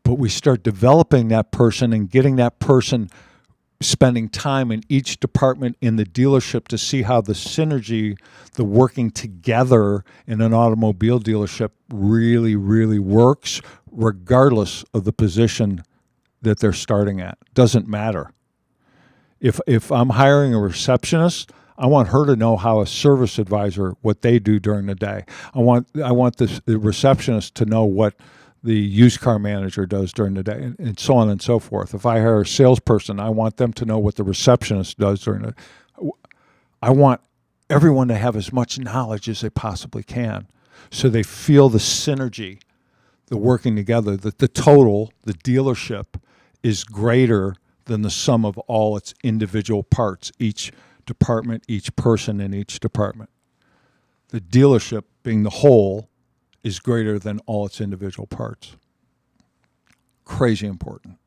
But we start developing that person and getting that person spending time in each department in the dealership to see how the synergy, the working together in an automobile dealership really, really works, regardless of the position that they're starting at. Doesn't matter. If I'm hiring a receptionist, I want her to know how a service advisor, what they do during the day. I want the receptionist to know what the used car manager does during the day, and so on and so forth. If I hire a salesperson, I want them to know what the receptionist does during the. I want everyone to have as much knowledge as they possibly can, so they feel the synergy, the working together, that the total, the dealership, is greater than the sum of all its individual parts, each department, each person in each department. The dealership, being the whole, is greater than all its individual parts. Crazy important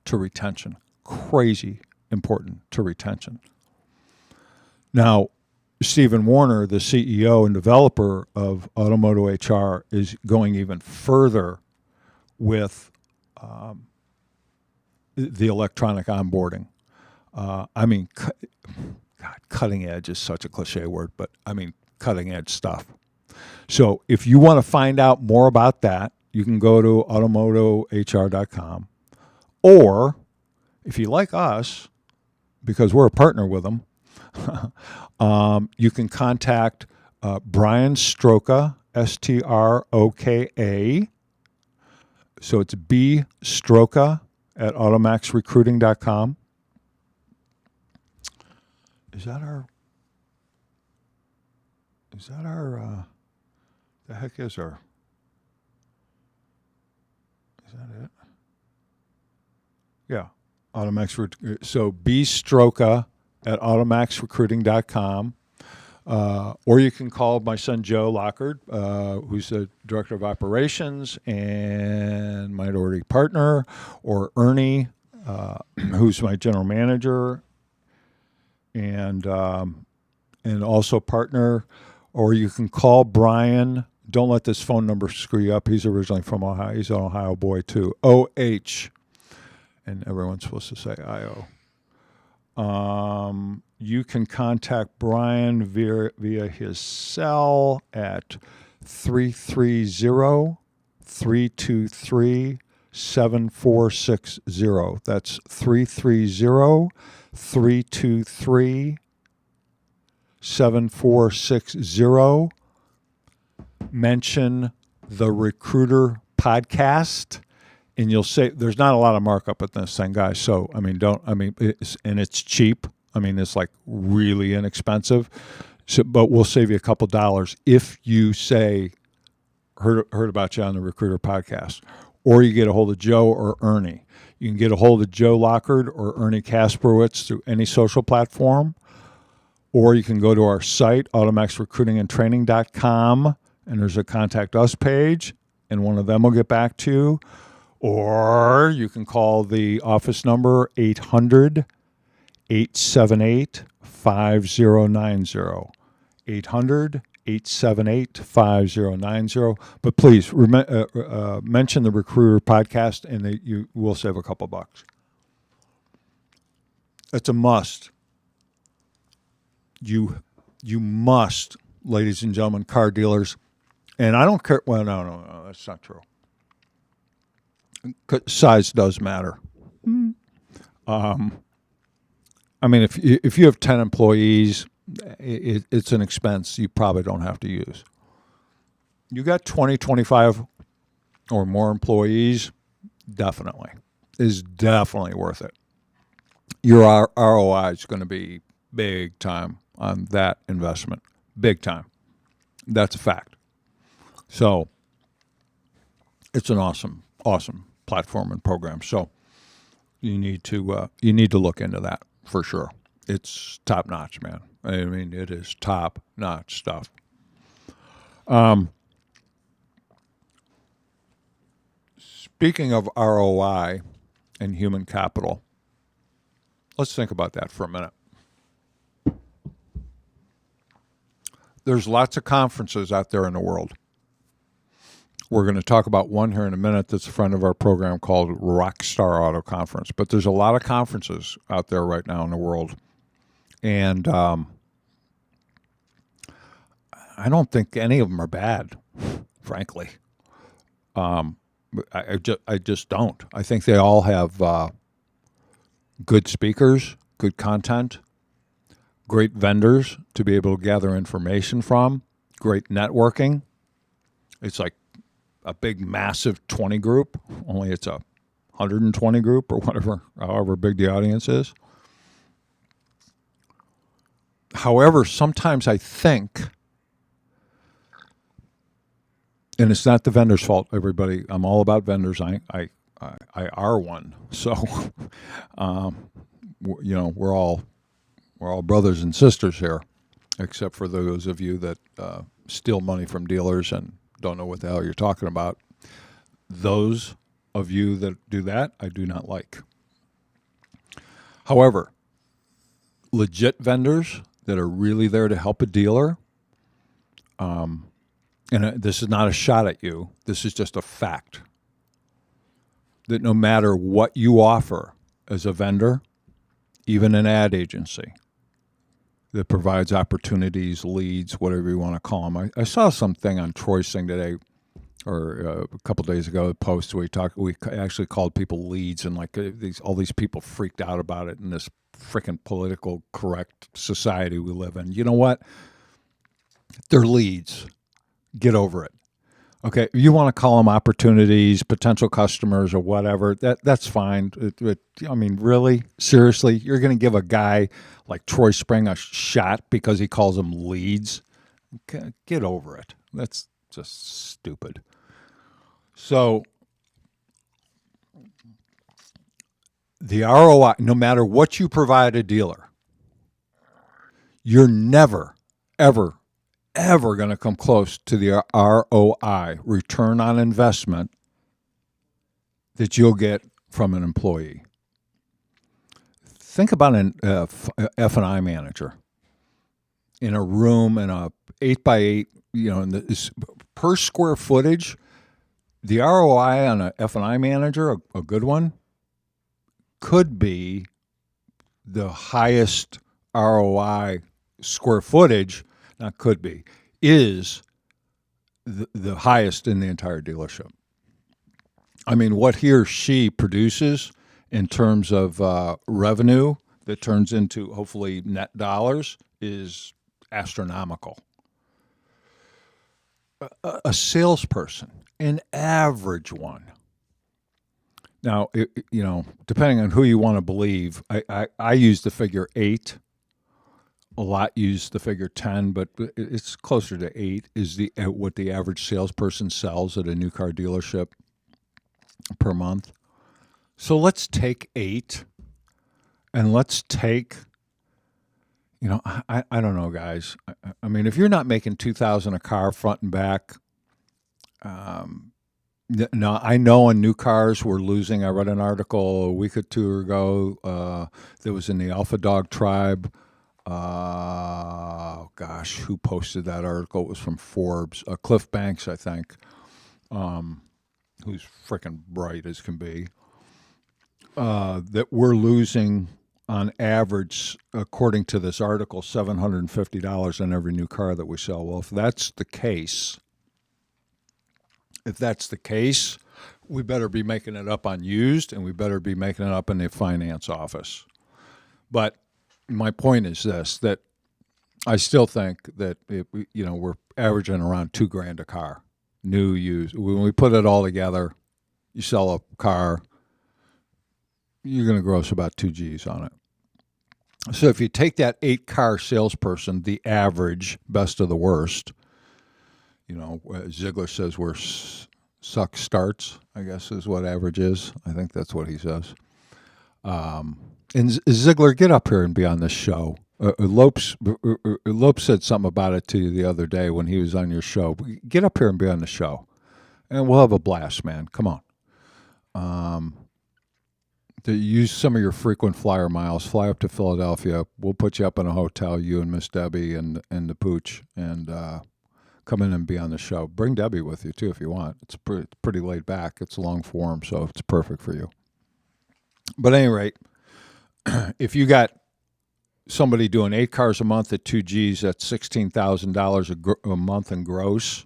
to retention. Crazy important to retention. Now, Stephen Warner, the CEO and developer of AutoMotohr, is going even further with the electronic onboarding. Cutting edge is such a cliche word, but I mean cutting edge stuff. So if you want to find out more about that, you can go to automotohr.com. Or if you like us, because we're a partner with them, you can contact Brian Stroka, Stroka. So it's B Stroka at AutoMaxRecruiting.com. Is that our the heck is that it? Yeah. So B Stroka at AutoMaxRecruiting.com. Or you can call my son Joe Lockard, who's the director of operations and minority partner, or Ernie, who's my general manager and also partner. Or you can call Brian. Don't let this phone number screw you up. He's originally from Ohio. He's an Ohio boy too. OH, and everyone's supposed to say IO. You can contact Brian via his cell at 330-323-7460. That's 330-323-7460. Mention the Recruiter podcast, and you'll say there's not a lot of markup at this thing, guys. So it's cheap. I mean, it's like really inexpensive. So, but we'll save you a couple dollars if you say heard about you on the Recruiter podcast, or you get a hold of Joe or Ernie. You can get a hold of Joe Lockard or Ernie Kasperwitz through any social platform, or you can go to our site, AutoMaxRecruitingandtraining.com, and there's a contact us page, and one of them will get back to you. Or you can call the office number 800-878-5090. 800-878-5090. But please mention the Recruiter podcast, and you will save a couple bucks. It's a must. You must, ladies and gentlemen, car dealers, and I don't care. Well, no, that's not true. Size does matter. I mean, if you have 10 employees, it's an expense you probably don't have to use. You got 20, 25 or more employees, is definitely worth it. Your ROI is going to be big time on that investment. Big time. That's a fact. So it's an awesome platform and program. So you need to look into that for sure. It's top notch, man. I mean, it is top notch stuff. Speaking of ROI and human capital, let's think about that for a minute. There's lots of conferences out there in the world. We're going to talk about one here in a minute that's a friend of our program called Rockstar Auto Conference. But there's a lot of conferences out there right now in the world. And I don't think any of them are bad, frankly. I just don't. I think they all have good speakers, good content, great vendors to be able to gather information from, great networking. It's like a big, massive 20 group, only it's a 120 group or whatever, however big the audience is. However, sometimes I think, and it's not the vendor's fault, everybody. I'm all about vendors. I are one. So, we're all brothers and sisters here, except for those of you that steal money from dealers and don't know what the hell you're talking about. Those of you that do that, I do not like. However, legit vendors that are really there to help a dealer, and this is not a shot at you, this is just a fact, that no matter what you offer as a vendor, even an ad agency that provides opportunities, leads, whatever you want to call them. I saw something on Troy's thing today, or a couple days ago, a post where we actually called people leads, and like all these people freaked out about it in this freaking political correct society we live in. You know what? They're leads. Get over it. Okay, you want to call them opportunities, potential customers, or whatever. That's fine. I mean, really, seriously, you're going to give a guy like Troy Spring a shot because he calls them leads? Get over it. That's just stupid. So the ROI, no matter what you provide a dealer, you're never, ever going to come close to the ROI, return on investment, that you'll get from an employee. Think about an F&I manager in a room in a 8x8, per square footage. The ROI on a F&I manager, a good one, could be the highest ROI square footage. Not could be, is the highest in the entire dealership. I mean, what he or she produces in terms of revenue that turns into hopefully net dollars is astronomical. A salesperson, an average one. Now, depending on who you want to believe, I use the figure 8. A lot use the figure 10, but it's closer to 8 is what the average salesperson sells at a new car dealership per month. So let's take 8, and let's take, I don't know, guys. I mean, if you're not making $2,000 a car front and back, now I know on new cars we're losing. I read an article a week or two ago that was in the Alpha Dog Tribe. Gosh, who posted that article? It was from Forbes. Cliff Banks, I think, who's freaking bright as can be, that we're losing on average, according to this article, $750 on every new car that we sell. Well, if that's the case, we better be making it up on used, and we better be making it up in the finance office. But my point is this, that I still think that we're averaging around $2,000 a car, new, used. When we put it all together, you sell a car, you're going to gross about 2 G's on it. So if you take that 8-car salesperson, the average, best of the worst, Ziegler says we're suck starts, I guess is what average is. I think that's what he says. And Ziegler, get up here and be on this show. Lopes said something about it to you the other day when he was on your show. Get up here and be on the show, and we'll have a blast, man. Come on. To use some of your frequent flyer miles, fly up to Philadelphia. We'll put you up in a hotel, you and Miss Debbie and the pooch, and come in and be on the show. Bring Debbie with you too if you want. It's pretty laid back. It's long form, so it's perfect for you. But at any rate, if you got somebody doing 8 cars a month at 2 G's, that's $16,000 a month in gross.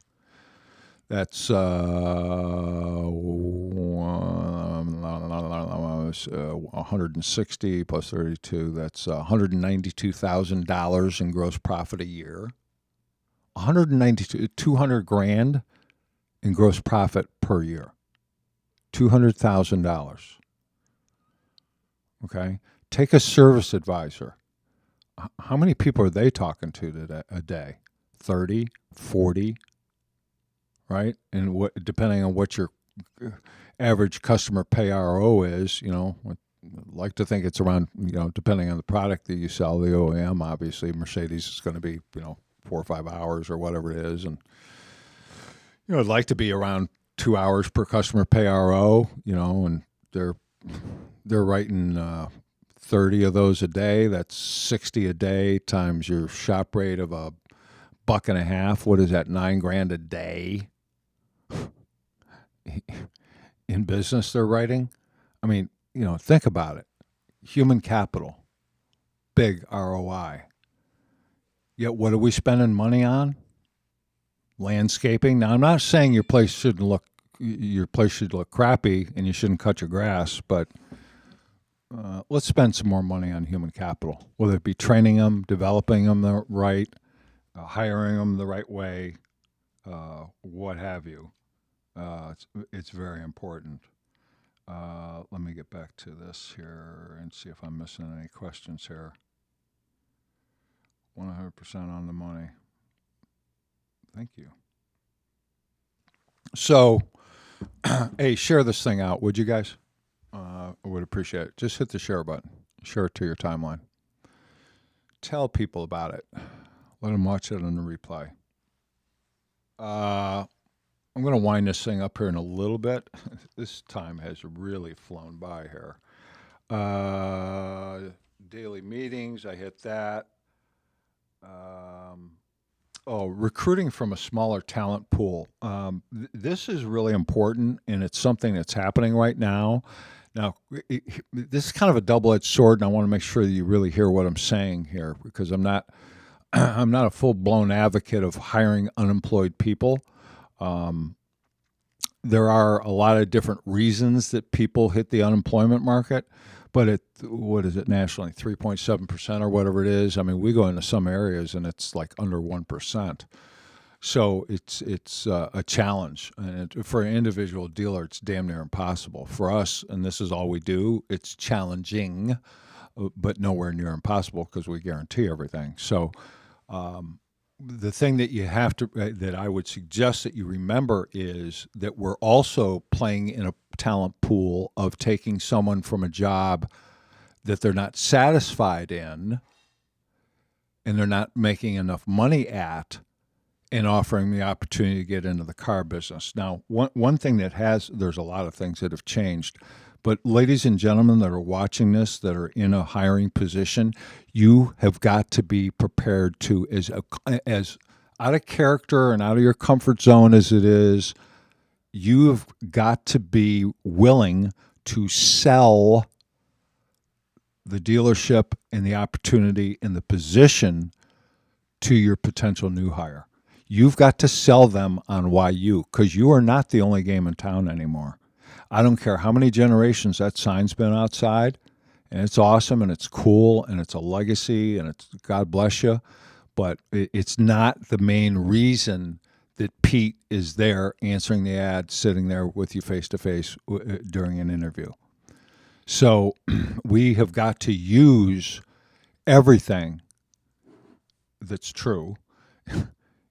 That's 160 plus 32. That's $192,000 in gross profit a year. 192, 200 grand in gross profit per year. $200,000. Okay. Take a service advisor. How many people are they talking to today, a day? 30, 40, right? And what, depending on what your average customer pay RO is, I'd like to think it's around, depending on the product that you sell, the OEM, obviously, Mercedes is going to be, 4 or 5 hours or whatever it is. And, I'd like to be around 2 hours per customer pay RO, and they're writing 30 of those a day. That's 60 a day times your shop rate of $1.50. What is that? $9,000 a day in business they're writing. I mean, think about it. Human capital, big ROI. Yet what are we spending money on? Landscaping. Now, I'm not saying your place should look crappy and you shouldn't cut your grass, but let's spend some more money on human capital, whether it be training them, developing them the right, hiring them the right way, what have you. It's very important. Let me get back to this here and see if I'm missing any questions here. 100% on the money. Thank you. So, hey, share this thing out, would you guys? I would appreciate it. Just hit the share button. Share it to your timeline. Tell people about it. Let them watch it on the replay. I'm going to wind this thing up here in a little bit. This time has really flown by here. Daily meetings, I hit that. Recruiting from a smaller talent pool. This is really important, and it's something that's happening right now. Now, this is kind of a double-edged sword, and I want to make sure that you really hear what I'm saying here, because I'm not a full-blown advocate of hiring unemployed people. There are a lot of different reasons that people hit the unemployment market, but what is it nationally, 3.7% or whatever it is? I mean, we go into some areas and it's like under 1%. So it's a challenge, and for an individual dealer, it's damn near impossible. For us, and this is all we do, it's challenging, but nowhere near impossible because we guarantee everything. So the thing that you have to, that I would suggest that you remember is that we're also playing in a talent pool of taking someone from a job that they're not satisfied in and they're not making enough money at, and offering the opportunity to get into the car business. Now, one thing there's a lot of things that have changed, but ladies and gentlemen that are watching this, that are in a hiring position, you have got to be prepared to, as out of character and out of your comfort zone as it is, you've got to be willing to sell the dealership and the opportunity and the position to your potential new hire. You've got to sell them on why because you are not the only game in town anymore. I don't care how many generations that sign's been outside, and it's awesome and it's cool and it's a legacy and it's God bless you, but it's not the main reason that Pete is there answering the ad, sitting there with you face to face during an interview. So we have got to use everything that's true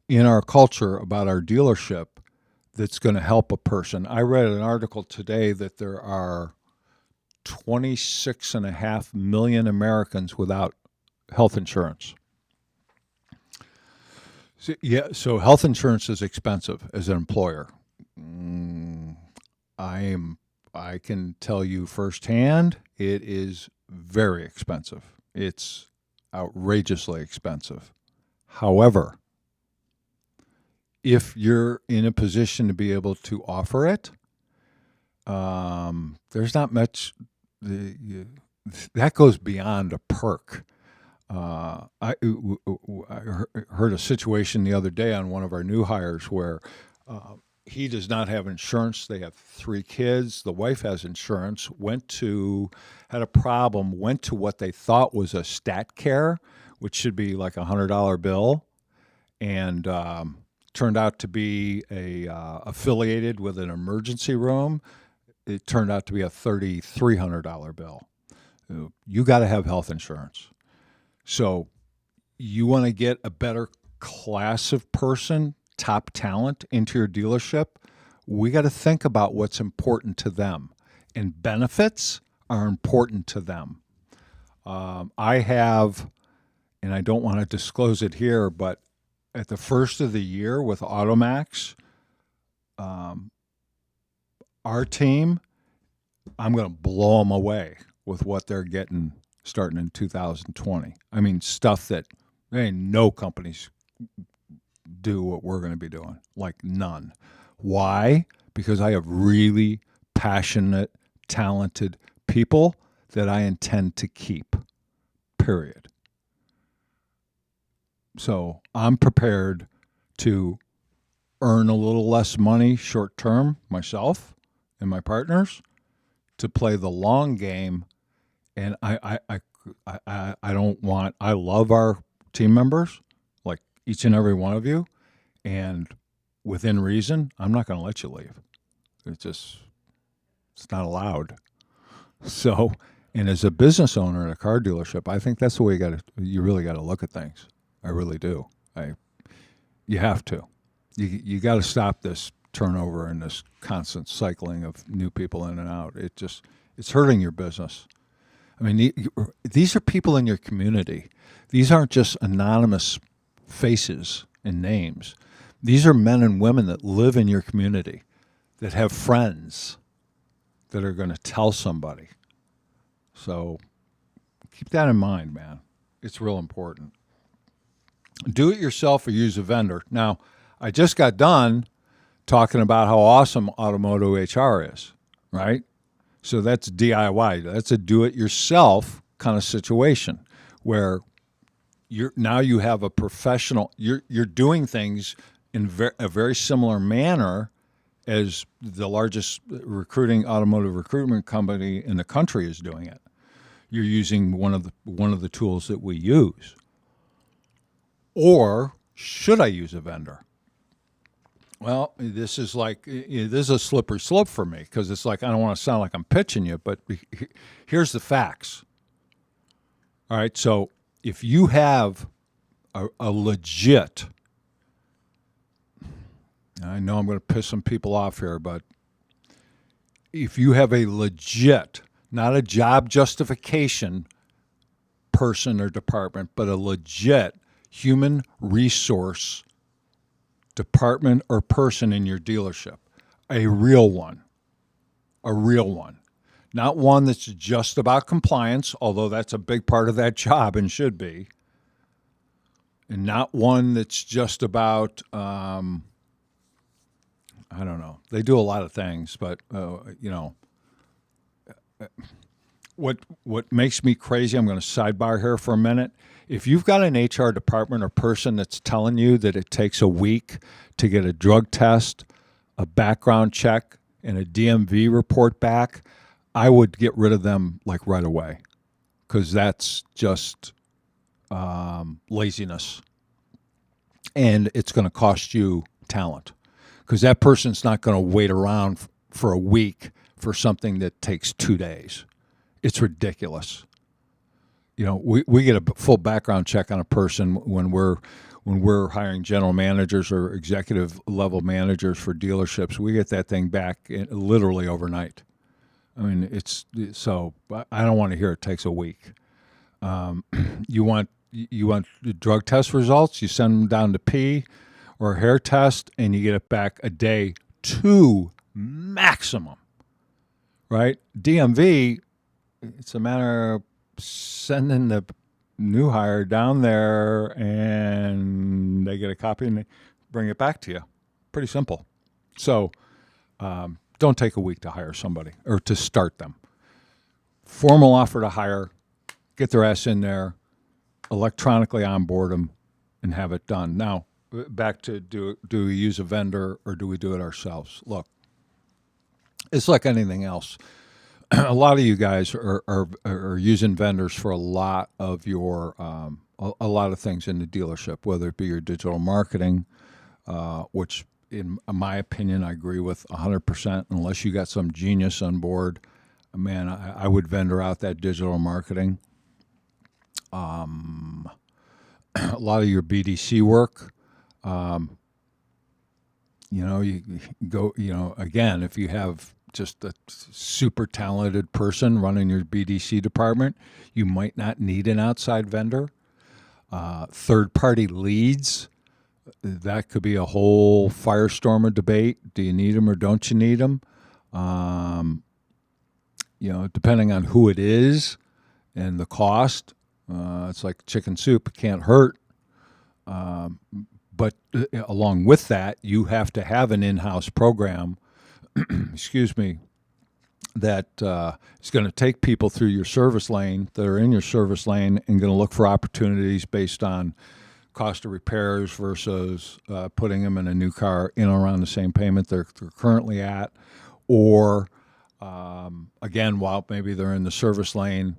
in our culture about our dealership that's going to help a person. I read an article today that there are 26.5 million Americans without health insurance. So health insurance is expensive as an employer. I can tell you firsthand, it is very expensive. It's outrageously expensive. However, if you're in a position to be able to offer it, there's not much that goes beyond a perk. I heard a situation the other day on one of our new hires where he does not have insurance. They have 3 kids. The wife has insurance. Had a problem. Went to what they thought was a stat care, which should be like $100 bill, and turned out to be affiliated with an emergency room. It turned out to be a $3,300 bill. You got to have health insurance. So you want to get a better class of person, top talent into your dealership, we got to think about what's important to them. And benefits are important to them. I have, and I don't want to disclose it here, but at the first of the year with AutoMax, our team, I'm going to blow them away with what they're getting starting in 2020. I mean, stuff that no companies do what we're going to be doing, like none. Why? Because I have really passionate, talented people that I intend to keep, period. So I'm prepared to earn a little less money short term myself and my partners to play the long game. And I love our team members, like each and every one of you. And within reason, I'm not going to let you leave. It's not allowed. So, and as a business owner at a car dealership, I think that's the way you really got to look at things. I really do. You have to. You got to stop this turnover and this constant cycling of new people in and out. It's hurting your business. I mean, these are people in your community. These aren't just anonymous faces and names. These are men and women that live in your community, that have friends that are going to tell somebody. So keep that in mind, man. It's real important. Do it yourself or use a vendor. Now, I just got done talking about how awesome Automotohr is, right? So that's DIY. That's a do-it-yourself kind of situation where you have a professional. You're doing things in a very similar manner as the largest automotive recruitment company in the country is doing it. You're using one of the tools that we use. Or should I use a vendor? Well, this is a slippery slope for me because it's like I don't want to sound like I'm pitching you, but here's the facts. All right, so if you have a legit, I know I'm going to piss some people off here, but if you have a legit, not a job justification person or department, but a legit human resource department or person in your dealership, a real one, not one that's just about compliance, although that's a big part of that job and should be, and not one that's just about, I don't know. They do a lot of things, but, what makes me crazy, I'm going to sidebar here for a minute. If you've got an HR department or person that's telling you that it takes a week to get a drug test, a background check, and a DMV report back, I would get rid of them like right away because that's just laziness. And it's going to cost you talent because that person's not going to wait around for a week for something that takes 2 days. It's ridiculous. We get a full background check on a person when we're hiring general managers or executive level managers for dealerships. We get that thing back literally overnight. I mean, so I don't want to hear it takes a week. You want the drug test results? You send them down to P or a hair test, and you get it back a day, 2 maximum. Right? DMV. It's a matter of sending the new hire down there and they get a copy and they bring it back to you. Pretty simple. So don't take a week to hire somebody or to start them. Formal offer to hire, get their ass in there, electronically onboard them, and have it done. Now, back to do we use a vendor or do we do it ourselves? Look, it's like anything else. A lot of you guys are using vendors for a lot of your a lot of things in the dealership, whether it be your digital marketing, which in my opinion I agree with 100%. Unless you got some genius on board, man, I would vendor out that digital marketing. A lot of your BDC work. You go, again, if you have just a super talented person running your BDC department, you might not need an outside vendor. Third party leads, that could be a whole firestorm of debate. Do you need them or don't you need them? Depending on who it is and the cost, it's like chicken soup, it can't hurt. But along with that, you have to have an in-house program, excuse me, that is going to take people through your service lane that are in your service lane and going to look for opportunities based on cost of repairs versus putting them in a new car in around the same payment they're currently at. Or, again, while maybe they're in the service lane,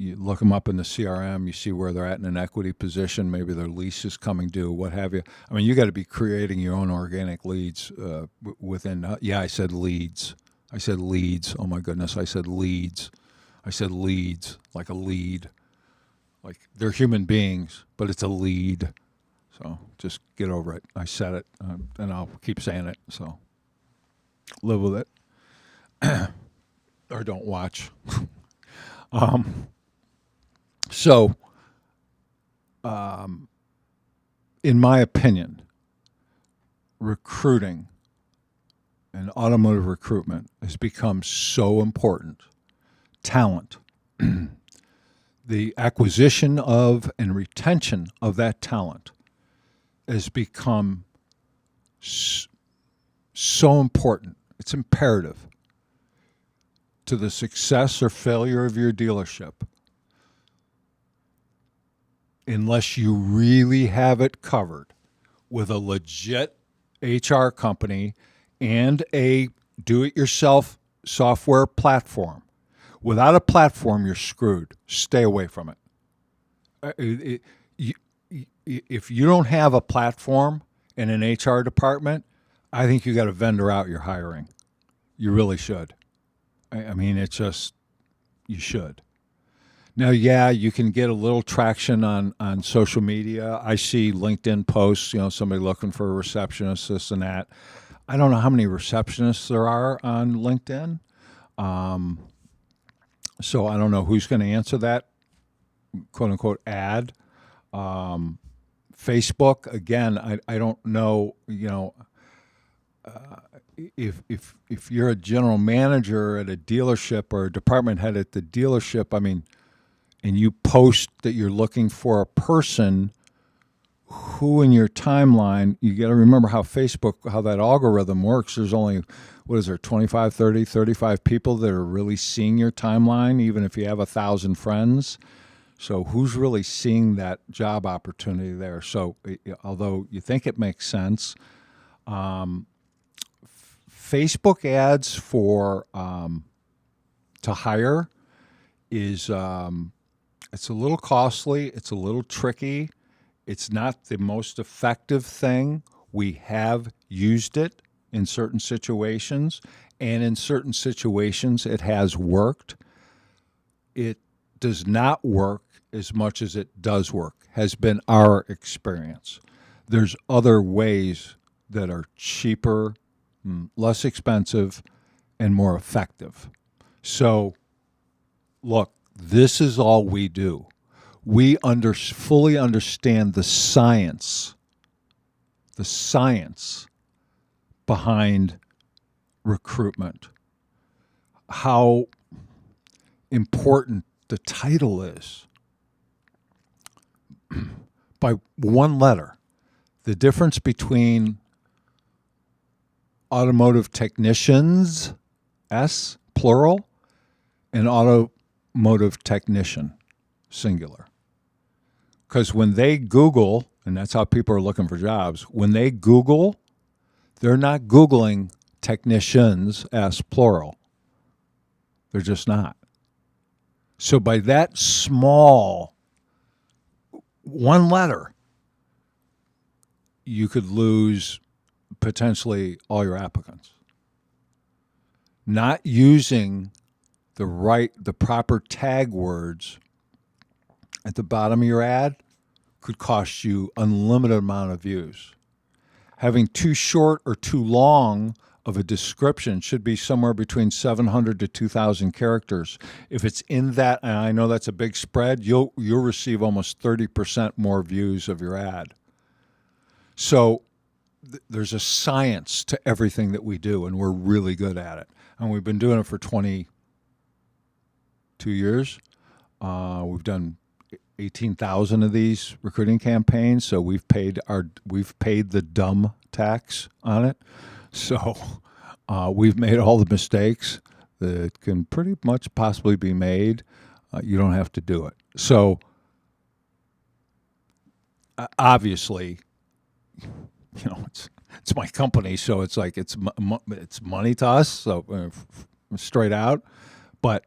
you look them up in the CRM, you see where they're at in an equity position, maybe their lease is coming due, what have you. I mean, you got to be creating your own organic leads within, I said leads. I said leads. Oh my goodness, I said leads. I said leads, like a lead. Like they're human beings, but it's a lead. So just get over it. I said it, and I'll keep saying it. So live with it. Or don't watch. So, in my opinion, recruiting and automotive recruitment has become so important. Talent, the acquisition of and retention of that talent has become so important. It's imperative to the success or failure of your dealership. Unless you really have it covered with a legit HR company and a do-it-yourself software platform. Without a platform, you're screwed. Stay away from it. If you don't have a platform in an HR department, I think you got to vendor out your hiring. You really should. I mean, it's just, you should. Now, you can get a little traction on social media. I see LinkedIn posts, somebody looking for a receptionist, this and that. I don't know how many receptionists there are on LinkedIn. So I don't know who's going to answer that, quote unquote, ad. Facebook, again, I don't know, if you're a general manager at a dealership or a department head at the dealership, I mean, and you post that you're looking for a person, who in your timeline, you got to remember how Facebook, how that algorithm works. There's only, 25, 30, 35 people that are really seeing your timeline, even if you have 1,000 friends. So who's really seeing that job opportunity there? So although you think it makes sense, Facebook ads for to hire is it's a little costly. It's a little tricky. It's not the most effective thing. We have used it in certain situations, and in certain situations it has worked. It does not work as much as it does work, has been our experience. There's other ways that are cheaper, less expensive, and more effective. So, look, this is all we do. We fully understand the science behind recruitment, how important the title is. By one letter, the difference between automotive technicians, S, plural, and automotive technician, singular. Because when they Google and that's how people are looking for jobs. When they Google, they're not Googling technicians as plural. They're just not. So by that small one letter, you could lose potentially all your applicants. Not using the proper tag words at the bottom of your ad could cost you unlimited amount of views. Having too short or too long of a description should be somewhere between 700 to 2,000 characters. If it's in that, and I know that's a big spread, you'll receive almost 30% more views of your ad. So there's a science to everything that we do, and we're really good at it. And we've been doing it for 22 years. We've done 18,000 of these recruiting campaigns, so we've paid the dumb tax on it. So we've made all the mistakes that can pretty much possibly be made. You don't have to do it. So obviously, it's my company, so it's like it's money to us, so straight out. But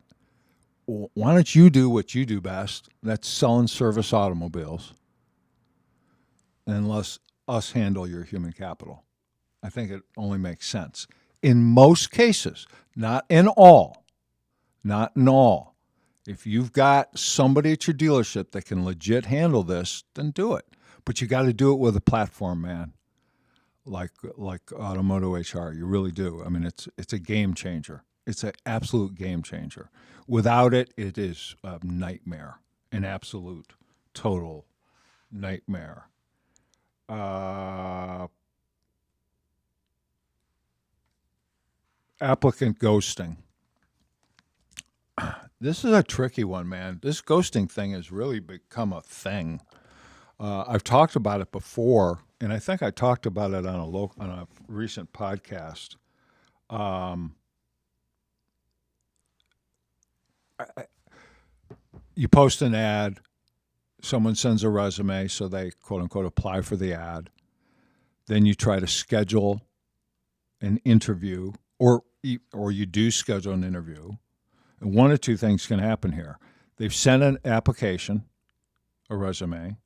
why don't you do what you do best? That's sell and service automobiles, and let us handle your human capital. I think it only makes sense. In most cases, not in all. Not in all. If you've got somebody at your dealership that can legit handle this, then do it. But you got to do it with a platform, man. Like Automotive HR, you really do. I mean, it's a game changer. It's an absolute game changer. Without it, it is a nightmare, an absolute, total nightmare. Applicant ghosting. This is a tricky one, man. This ghosting thing has really become a thing. I've talked about it before, and I think I talked about it on a recent podcast. You post an ad, someone sends a resume, so they quote unquote apply for the ad. Then you try to schedule an interview, or you do schedule an interview. And one of two things can happen here. They've sent an application, a resume,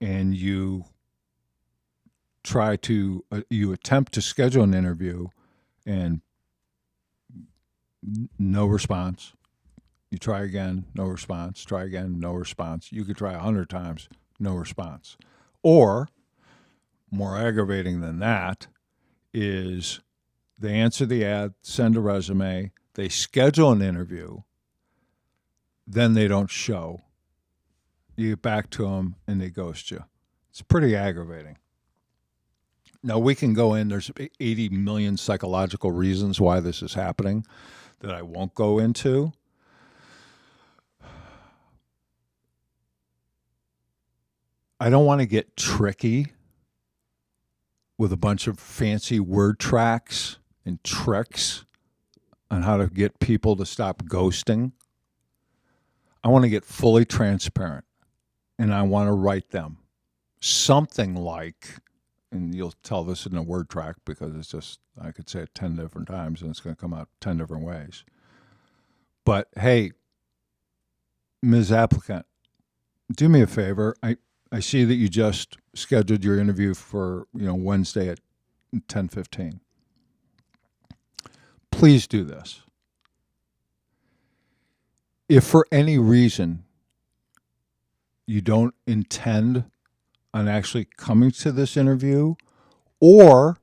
and you attempt to schedule an interview, and no response. You try again, no response. Try again, no response. You could try 100 times, no response. Or, more aggravating than that, is they answer the ad, send a resume, they schedule an interview, then they don't show. You get back to them, and they ghost you. It's pretty aggravating. Now, we can go in. There's 80 million psychological reasons why this is happening that I won't go into. I don't want to get tricky with a bunch of fancy word tracks and tricks on how to get people to stop ghosting. I want to get fully transparent, and I want to write them something like, and you'll tell this in a word track because it's just, I could say it 10 different times and it's going to come out 10 different ways. But hey, Ms. Applicant, do me a favor. I see that you just scheduled your interview for Wednesday at 10:15. Please do this. If for any reason you don't intend on actually coming to this interview, or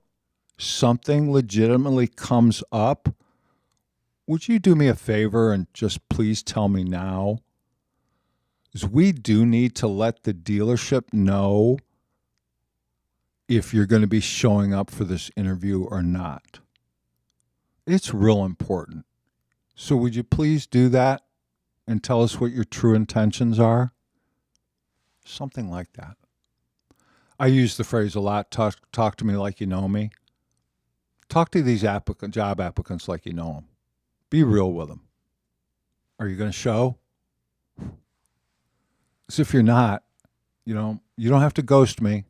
something legitimately comes up, would you do me a favor and just please tell me now? Because we do need to let the dealership know if you're going to be showing up for this interview or not. It's real important. So would you please do that and tell us what your true intentions are? Something like that. I use the phrase a lot, talk to me like you know me. Talk to these job applicants like you know them. Be real with them. Are you going to show? Because if you're not, You don't have to ghost me.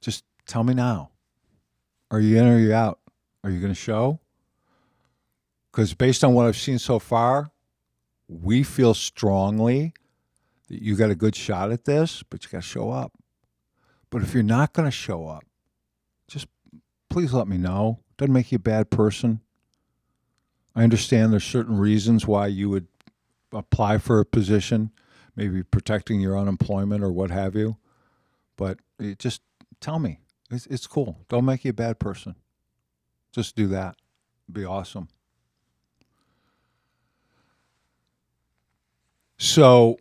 Just tell me now. Are you in or are you out? Are you going to show? Because based on what I've seen so far, we feel strongly that you got a good shot at this, but you got to show up. But if you're not going to show up, just please let me know. Doesn't make you a bad person. I understand there's certain reasons why you would apply for a position, maybe protecting your unemployment or what have you. But just tell me. It's cool. Don't make you a bad person. Just do that. It'd be awesome. So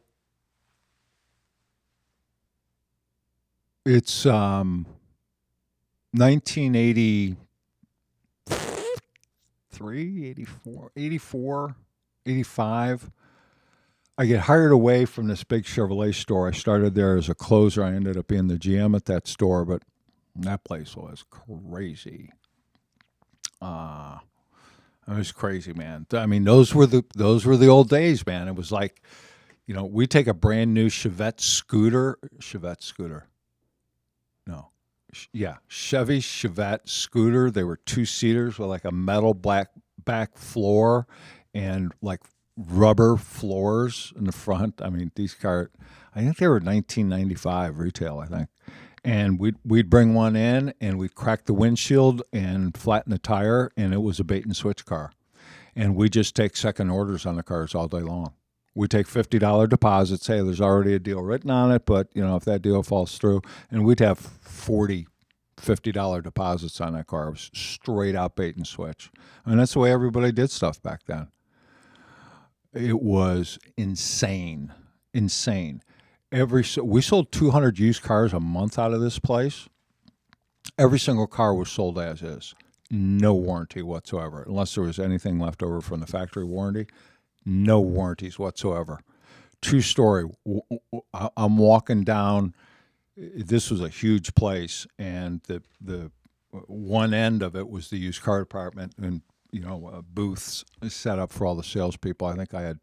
it's 1983, 84, 84, 85. I get hired away from this big Chevrolet store. I started there as a closer. I ended up being the GM at that store, but that place was crazy. Uh, it was crazy, man. I mean, those were the old days, man. It was like, we take a brand new Chevette scooter. No, yeah, Chevy Chevette scooter. They were two seaters with like a metal black back floor and like rubber floors in the front. I mean, these cars. I think they were 1995 retail. I think, and we'd bring one in and we'd crack the windshield and flatten the tire, and it was a bait and switch car. And we just take second orders on the cars all day long. We take $50 deposits. Hey, there's already a deal written on it, but if that deal falls through, and we'd have 40 $50 deposits on that car. It was straight out bait and switch. And that's the way everybody did stuff back then. It was insane. Insane. We sold 200 used cars a month out of this place. Every single car was sold as is. No warranty whatsoever, unless there was anything left over from the factory warranty. No warranties whatsoever. True story. I'm walking down. This was a huge place, and the one end of it was the used car department, and booths set up for all the salespeople. I think I had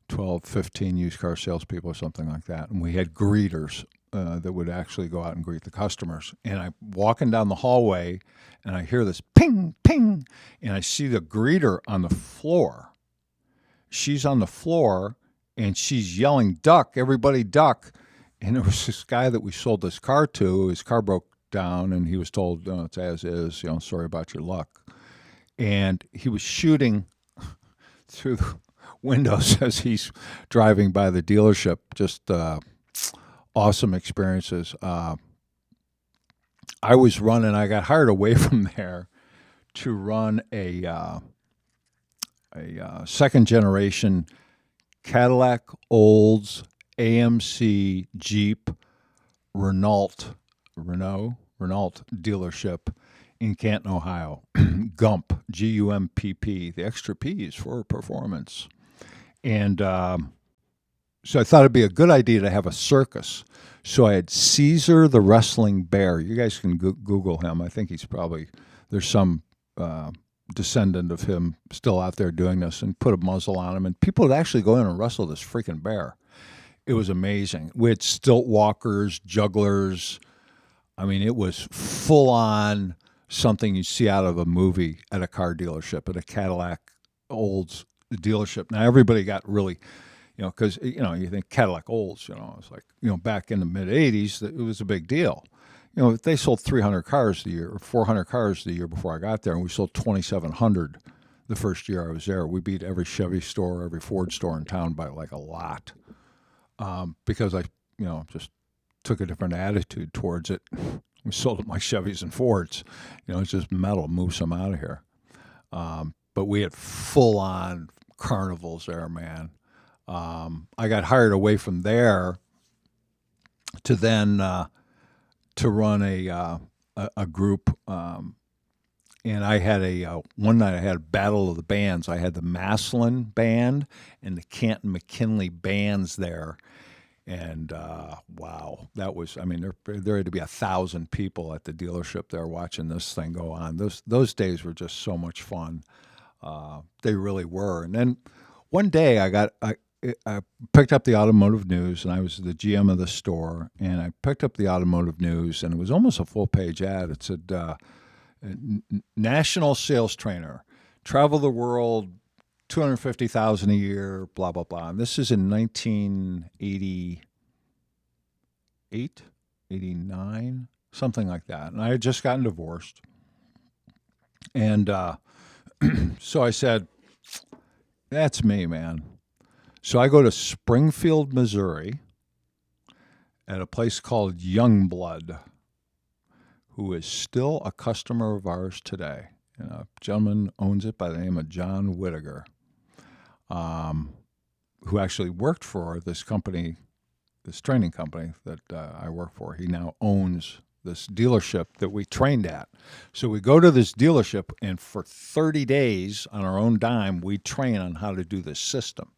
12, 15 used car salespeople or something like that, and we had greeters that would actually go out and greet the customers. And I'm walking down the hallway, and I hear this ping, ping, and I see the greeter on the floor. She's on the floor, and she's yelling, "Duck, everybody duck." And there was this guy that we sold this car to. His car broke down, and he was told, it's as is, sorry about your luck. And he was shooting through the windows as he's driving by the dealership. Just awesome experiences. I got hired away from there to run a second generation Cadillac Olds AMC Jeep Renault dealership in Canton, Ohio. Gump, Gumpp. The extra P is for performance. And so I thought it'd be a good idea to have a circus. So I had Caesar the Wrestling Bear. You guys can Google him. I think there's some descendant of him still out there doing this, and put a muzzle on him. And people would actually go in and wrestle this freaking bear. It was amazing. We had stilt walkers, jugglers. I mean, it was full on something you see out of a movie at a car dealership, at a Cadillac Olds dealership. Now, everybody got really, because, you think Cadillac Olds, it's like, back in the mid 80s, it was a big deal. They sold 300 cars a year or 400 cars a year before I got there, and we sold 2,700 the first year I was there. We beat every Chevy store, every Ford store in town by like a lot. Because I, just took a different attitude towards it. We sold my Chevys and Fords. It's just metal, move some out of here. But we had full-on carnivals there, man. I got hired away from there to then to run a group. And I had one night I had a battle of the bands. I had the Maslin band and the Canton McKinley bands there. And wow, that was, there had to be 1,000 people at the dealership there watching this thing go on. Those days were just so much fun. They really were. And then one day I picked up the Automotive News, and I was the GM of the store. And I picked up the Automotive News, and it was almost a full page ad. It said, "National sales trainer, travel the world, 250,000 a year, blah blah blah." And this is in 1988, 89, something like that. And I had just gotten divorced, and so I said, "That's me, man." So I go to Springfield, Missouri, at a place called Youngblood, who is still a customer of ours today. And a gentleman owns it by the name of John Whittaker, who actually worked for this company, this training company that I work for. He now owns this dealership that we trained at. So we go to this dealership, and for 30 days on our own dime, we train on how to do this system.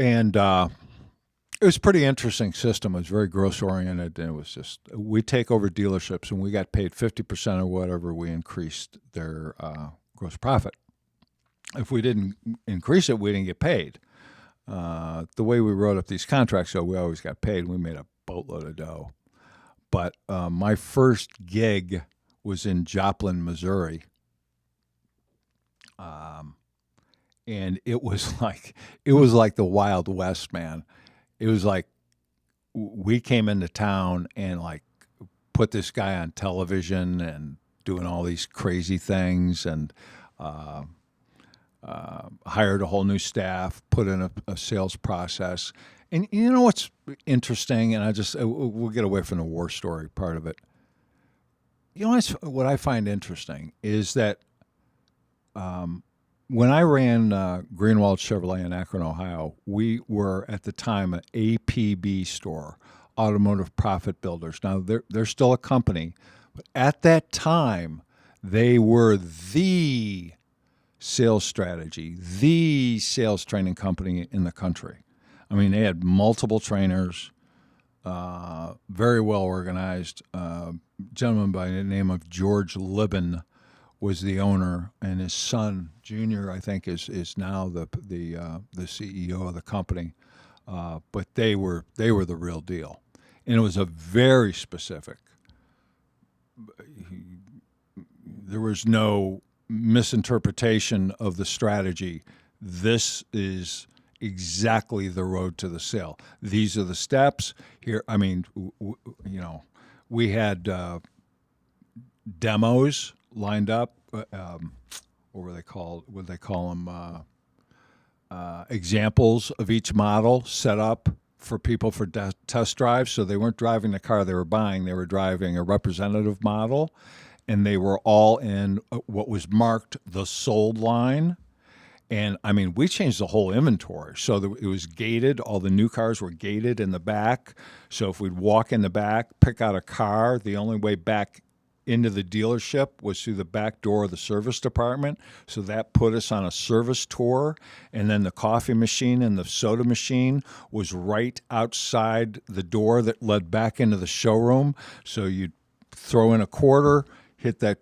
And it was a pretty interesting system. It was very gross oriented, and it was just, we take over dealerships, and we got paid 50% of whatever we increased their gross profit. If we didn't increase it, we didn't get paid. The way we wrote up these contracts, though, we always got paid. We made a boatload of dough. But my first gig was in Joplin, Missouri. And it was like the Wild West, man. It was like we came into town and like put this guy on television and doing all these crazy things, and hired a whole new staff, put in a sales process. And you know what's interesting? And we'll get away from the war story part of it. You know what I find interesting is that when I ran Greenwald Chevrolet in Akron, Ohio, we were at the time an APB store, Automotive Profit Builders. Now they're still a company, but at that time they were the sales strategy, the sales training company in the country. I mean, they had multiple trainers, very well organized. Gentleman by the name of George Libben was the owner, and his son Junior, I think, is now the CEO of the company. But they were the real deal, and it was a very specific. There was no misinterpretation of the strategy. This is exactly the road to the sale. These are the steps here. I mean, we had demos lined up. What were they called? Would they call them examples of each model set up for people for test drives? So they weren't driving the car they were buying; they were driving a representative model, and they were all in what was marked the sold line. And I mean, we changed the whole inventory. So it was gated. All the new cars were gated in the back. So if we'd walk in the back, pick out a car, the only way back into the dealership was through the back door of the service department. So that put us on a service tour. And then the coffee machine and the soda machine was right outside the door that led back into the showroom. So you'd throw in a quarter, hit that,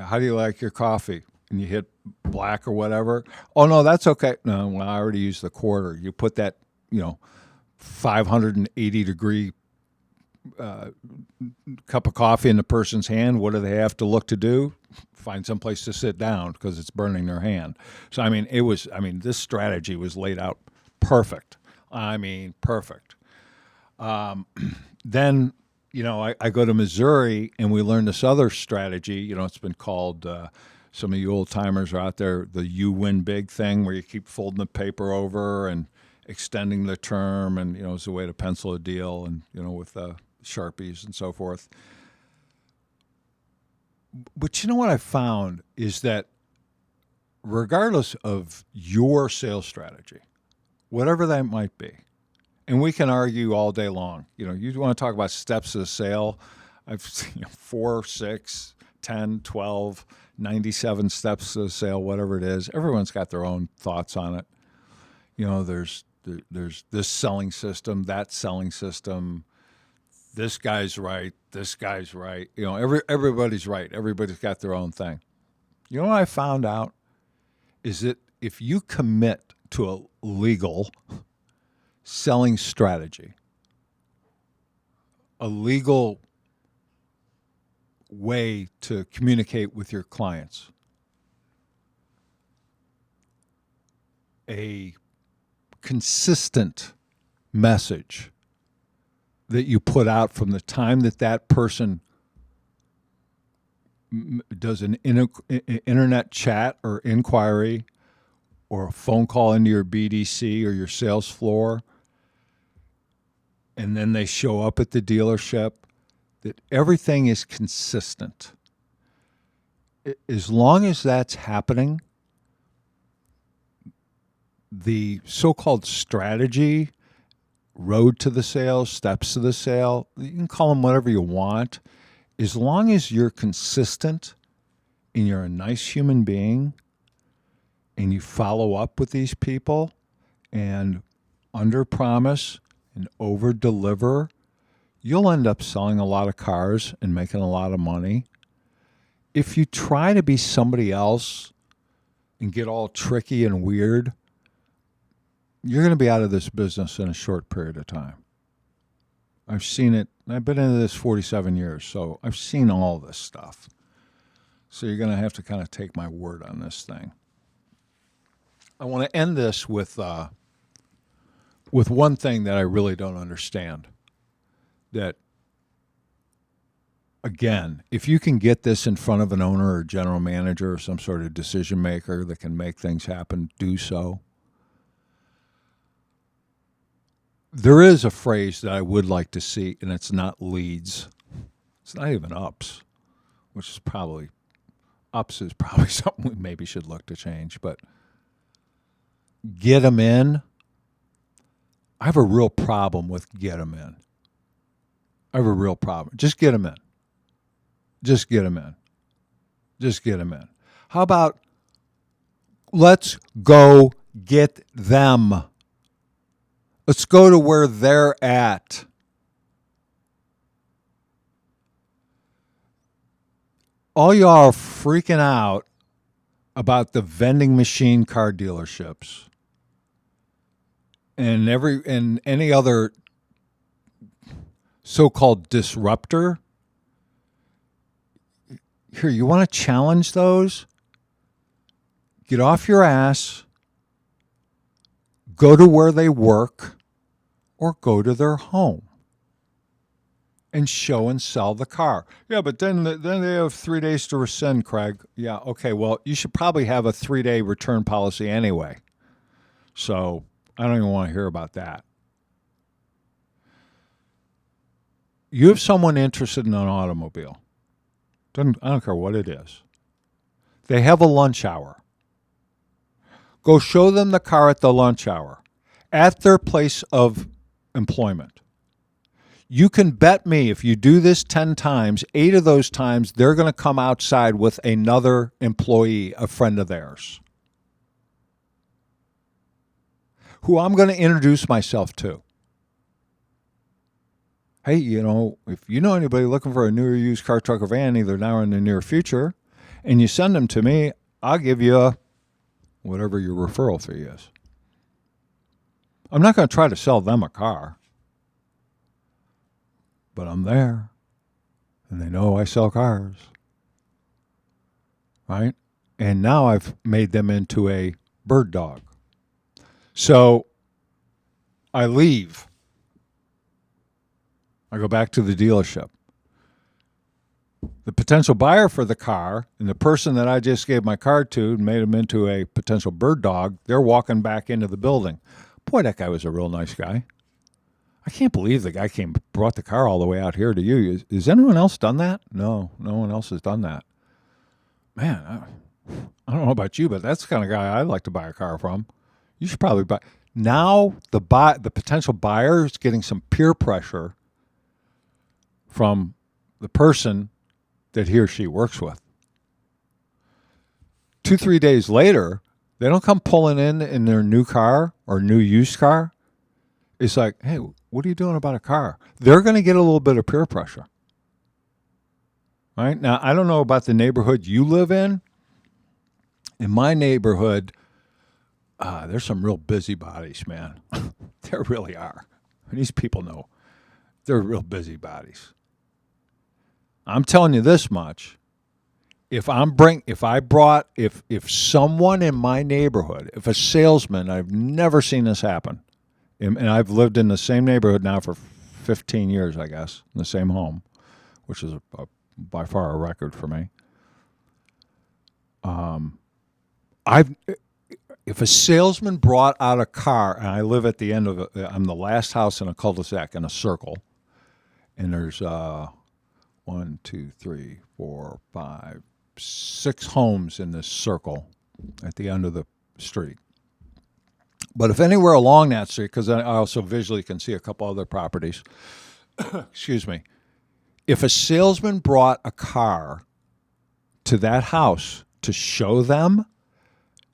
how do you like your coffee? And you hit black or whatever. Oh, no, that's okay. No, well, I already used the quarter. You put that, 580-degree cup of coffee in the person's hand. What do they have to look to do? Find someplace to sit down because it's burning their hand. So, this strategy was laid out perfect. Perfect. Then, I go to Missouri and we learn this other strategy. It's been called, some of you old timers are out there, the "you win big" thing, where you keep folding the paper over and extending the term, and it's a way to pencil a deal, and with Sharpies and so forth. But what I found is that regardless of your sales strategy, whatever that might be, and we can argue all day long. You want to talk about steps of the sale. I've seen 4, 6, 10, 12, 97 steps to the sale, whatever it is. Everyone's got their own thoughts on it. There's this selling system, that selling system. This guy's right. This guy's right. Everybody's right. Everybody's got their own thing. What I found out is that if you commit to a legal selling strategy, a legal way to communicate with your clients, a consistent message that you put out from the time that that person does an internet chat or inquiry or a phone call into your BDC or your sales floor, and then they show up at the dealership, that everything is consistent. As long as that's happening, the so-called strategy, road to the sale, steps to the sale, you can call them whatever you want. As long as you're consistent and you're a nice human being and you follow up with these people and under promise and over deliver, you'll end up selling a lot of cars and making a lot of money. If you try to be somebody else and get all tricky and weird, you're going to be out of this business in a short period of time. I've seen it. I've been into this 47 years, so I've seen all this stuff. So you're going to have to kind of take my word on this thing. I want to end this with one thing that I really don't understand. That, again, if you can get this in front of an owner or general manager or some sort of decision maker that can make things happen, do so. There is a phrase that I would like to see, and it's not leads. It's not even ups, which is probably, ups is probably something we maybe should look to change, but get them in. I have a real problem with get them in. I have a real problem. Just get them in. Just get them in. Just get them in. How about let's go get them? Let's go to where they're at. All y'all are freaking out about the vending machine car dealerships and any other so-called disruptor. Here, you want to challenge those? Get off your ass. Go to where they work or go to their home and show and sell the car. Yeah, but then they have 3 days to rescind, Craig. Yeah, okay, well, you should probably have a 3-day return policy anyway. So I don't even want to hear about that. You have someone interested in an automobile. I don't care what it is. They have a lunch hour. Go show them the car at the lunch hour, at their place of employment. You can bet me if you do this 10 times, 8 of those times, they're going to come outside with another employee, a friend of theirs, who I'm going to introduce myself to. Hey, if you know anybody looking for a new or used car, truck, or van, either now or in the near future, and you send them to me, I'll give you whatever your referral fee is. I'm not going to try to sell them a car, but I'm there, and they know I sell cars, right? And now I've made them into a bird dog. So I leave. I go back to the dealership. The potential buyer for the car and the person that I just gave my car to and made him into a potential bird dog, they're walking back into the building. Boy, that guy was a real nice guy. I can't believe the guy brought the car all the way out here to you. Has anyone else done that? No one else has done that. Man, I don't know about you, but that's the kind of guy I'd like to buy a car from. You should probably buy. Now the potential buyer is getting some peer pressure from the person that he or she works with. 2-3 days later, they don't come pulling in their new car or new used car. It's like, hey, what are you doing about a car? They're going to get a little bit of peer pressure. Right? Now, I don't know about the neighborhood you live in. In my neighborhood, there's some real busybodies, man. There really are. These people know they're real busybodies. I'm telling you this much. If someone in my neighborhood, if a salesman, I've never seen this happen, and I've lived in the same neighborhood now for 15 years, I guess, in the same home, which is by far a record for me. I've If a salesman brought out a car, and I live at the end of it, I'm the last house in a cul-de-sac in a circle, and there's 1, 2, 3, 4, 5, 6 homes in this circle at the end of the street. But if anywhere along that street, because I also visually can see a couple other properties, excuse me, if a salesman brought a car to that house to show them,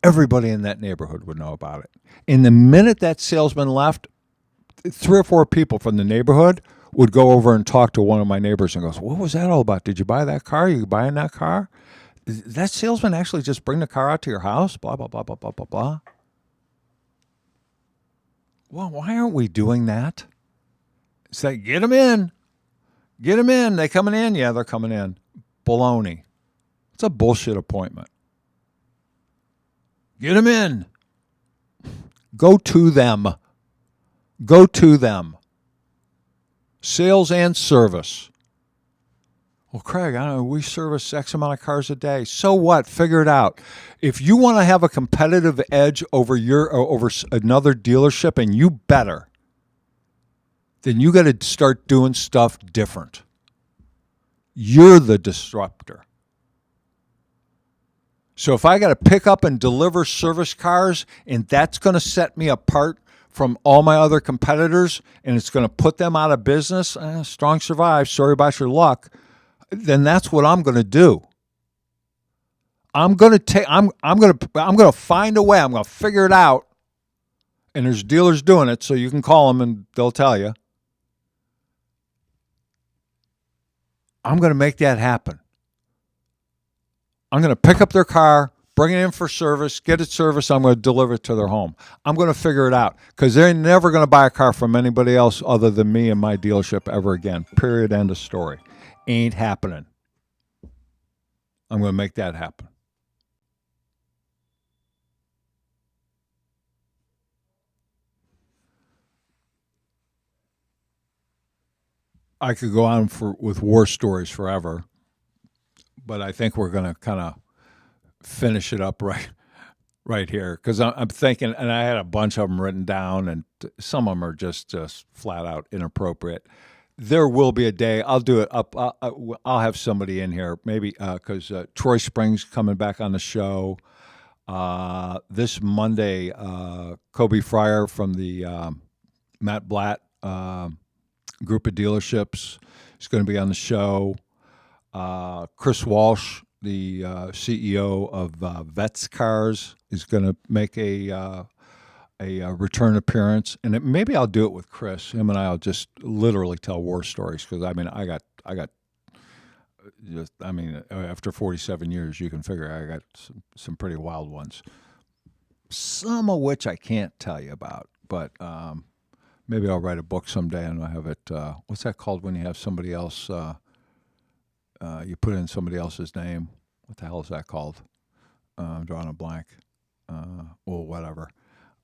everybody in that neighborhood would know about it. And the minute that salesman left, 3 or 4 people from the neighborhood would go over and talk to one of my neighbors and goes, "What was that all about? Did you buy that car? You buying that car? Did that salesman actually just bring the car out to your house? Blah, blah, blah, blah, blah, blah, blah." Well, why aren't we doing that? Say, get them in. Get them in. They coming in? Yeah, they're coming in. Baloney. It's a bullshit appointment. Get them in. Go to them. Go to them. Sales and service. Well, Craig, I don't know, we service X amount of cars a day. So what? Figure it out. If you want to have a competitive edge over another dealership, and you better, then you got to start doing stuff different. You're the disruptor. So if I got to pick up and deliver service cars, and that's going to set me apart from all my other competitors, and it's going to put them out of business, strong survive, sorry about your luck, then that's what I'm going to do. I'm going to find a way. I'm going to figure it out. And there's dealers doing it, so you can call them and they'll tell you. I'm going to make that happen. I'm going to pick up their car, bring it in for service, get it serviced. I'm going to deliver it to their home. I'm going to figure it out, because they're never going to buy a car from anybody else other than me and my dealership ever again. Period. End of story. Ain't happening. I'm going to make that happen. I could go on with war stories forever, but I think we're going to kind of finish it up right here, because I'm thinking, and I had a bunch of them written down, and some of them are just flat out inappropriate. There will be a day I'll do it up. I'll have somebody in here, maybe because Troy Springs coming back on the show this Monday. Kobe Fryer from the Matt Blatt group of dealerships is going to be on the show. Chris Walsh, the CEO of Vets Cars, is going to make a return appearance, and maybe I'll do it with Chris. Him and I'll just literally tell war stories, because I mean, after 47 years, you can figure I got some pretty wild ones. Some of which I can't tell you about, but maybe I'll write a book someday and I'll have it. What's that called when you have somebody else? You put in somebody else's name. What the hell is that called? I'm drawing a blank. Well, whatever.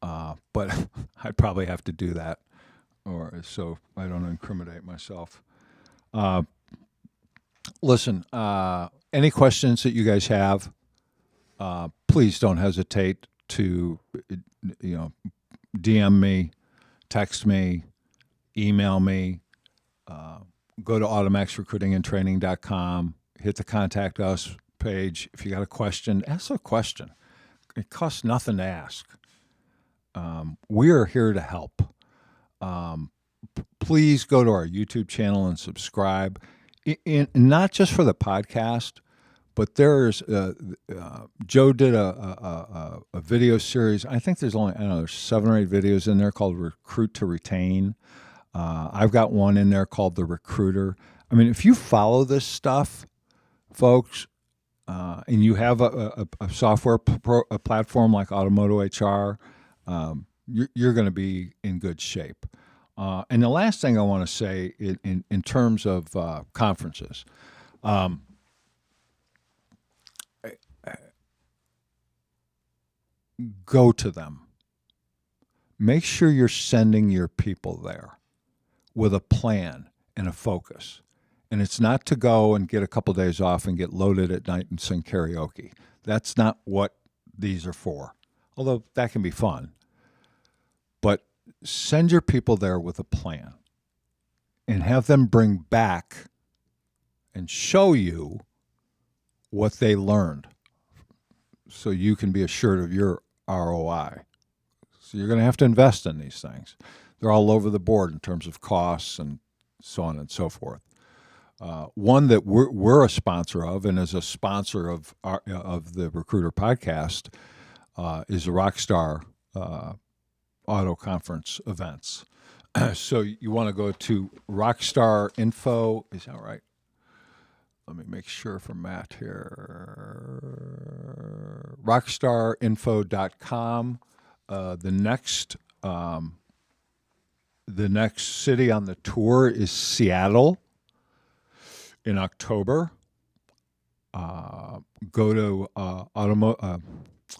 But I'd probably have to do that, or so I don't incriminate myself. Listen, any questions that you guys have, please don't hesitate to, DM me, text me, email me. Go to AutoMaxRecruitingandTraining.com. Hit the contact us page. If you got a question, ask a question. It costs nothing to ask. We are here to help. Please go to our YouTube channel and subscribe. Not just for the podcast, but there's Joe did a video series. I think there's only, there's 7 or 8 videos in there called Recruit to Retain. I've got one in there called The Recruiter. I mean, if you follow this stuff, folks, and you have a software a platform like Automotohr, you're going to be in good shape. And the last thing I want to say in terms of conferences, go to them. Make sure you're sending your people there with a plan and a focus. And it's not to go and get a couple days off and get loaded at night and sing karaoke. That's not what these are for, although that can be fun. But send your people there with a plan and have them bring back and show you what they learned so you can be assured of your ROI. So you're going to have to invest in these things. They're all over the board in terms of costs and so on and so forth. One that we're a sponsor of, and as a sponsor of the Recruiter podcast, is the Rockstar Auto Conference events. So you want to go to Rockstar Info. Is that right? Let me make sure for Matt here. Rockstarinfo.com. The next city on the tour is Seattle in October. Go to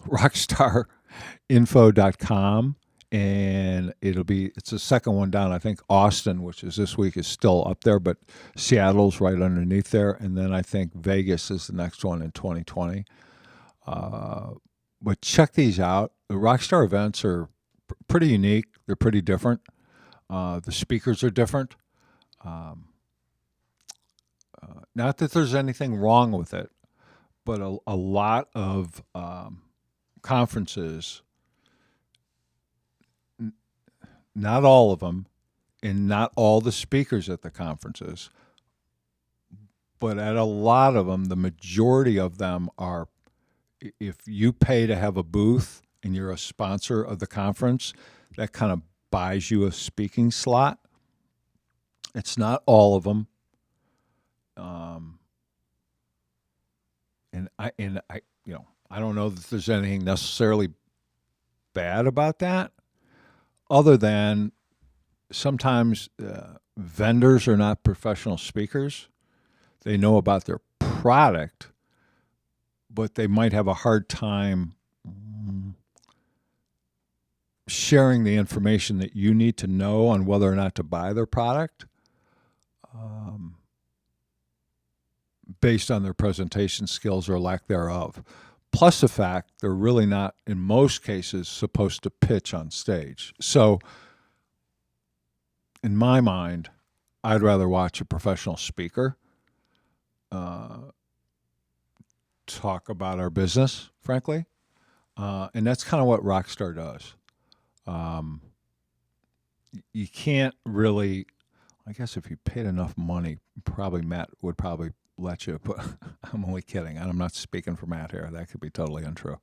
rockstarinfo.com, and it's the second one down. I think Austin, which is this week, is still up there, but Seattle's right underneath there. And then I think Vegas is the next one in 2020. But check these out. The Rockstar events are pretty unique. They're pretty different. The speakers are different. Not that there's anything wrong with it, but a lot of conferences, not all of them, and not all the speakers at the conferences, but at a lot of them, the majority of them are, if you pay to have a booth and you're a sponsor of the conference, that kind of buys you a speaking slot. It's not all of them. And I I don't know that there's anything necessarily bad about that, other than sometimes vendors are not professional speakers. They know about their product, but they might have a hard time sharing the information that you need to know on whether or not to buy their product. Based on their presentation skills or lack thereof. Plus the fact they're really not, in most cases, supposed to pitch on stage. So, in my mind, I'd rather watch a professional speaker talk about our business, frankly. And that's kind of what Rockstar does. You can't really, I guess if you paid enough money, probably Matt would probably let you, but I'm only kidding. I'm not speaking for Matt here. That could be totally untrue.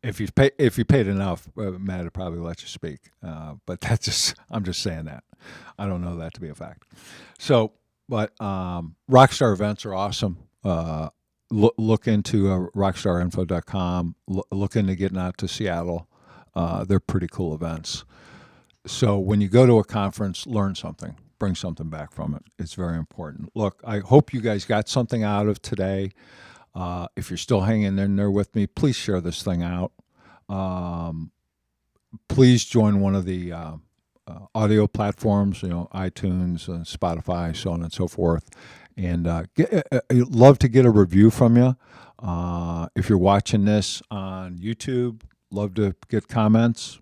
If you paid enough, Matt would probably let you speak. But I'm just saying that. I don't know that to be a fact. So, but Rockstar events are awesome. Look into rockstarinfo.com. Look into getting out to Seattle. They're pretty cool events. So when you go to a conference, learn something. Bring something back from it. It's very important. Look, I hope you guys got something out of today. If you're still hanging in there with me, please share this thing out. Please join one of the audio platforms, iTunes, Spotify, so on and so forth. And I'd love to get a review from you. If you're watching this on YouTube, love to get comments.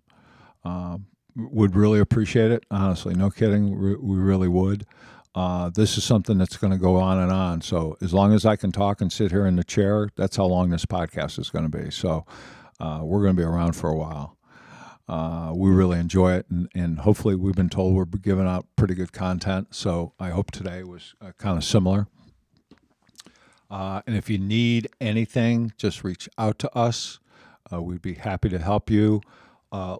Would really appreciate it. Honestly, no kidding. We really would. This is something that's going to go on and on. So as long as I can talk and sit here in the chair, that's how long this podcast is going to be. So we're going to be around for a while. We really enjoy it. And hopefully we've been told we're giving out pretty good content. So I hope today was kind of similar. And if you need anything, just reach out to us. We'd be happy to help you.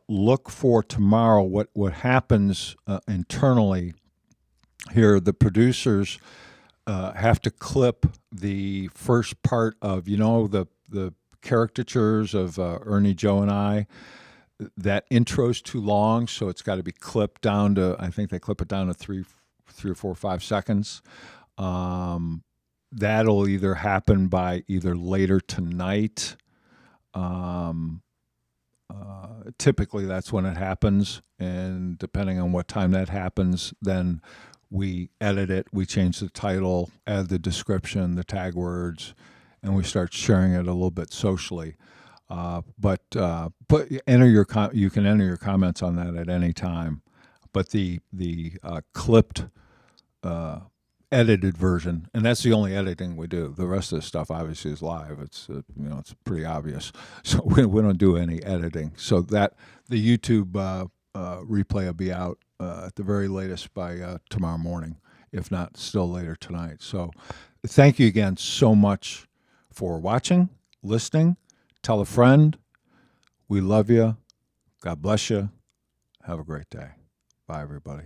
Look for tomorrow what happens internally here. The producers have to clip the first part of, the caricatures of Ernie, Joe, and I. That intro's too long, so it's got to be clipped down to, I think they clip it down to three or 4 or 5 seconds. That'll either happen by either later tonight. Typically, that's when it happens, and depending on what time that happens, then we edit it. We change the title, add the description, the tag words, and we start sharing it a little bit socially. But enter your you can enter your comments on that at any time. But the clipped edited version, and that's the only editing we do. The rest of the stuff obviously is live. It's it's pretty obvious, so we don't do any editing. So that the YouTube replay will be out at the very latest by tomorrow morning, if not still later tonight. So thank you again so much for watching, listening. Tell a friend. We love you. God bless you. Have a great day. Bye, everybody.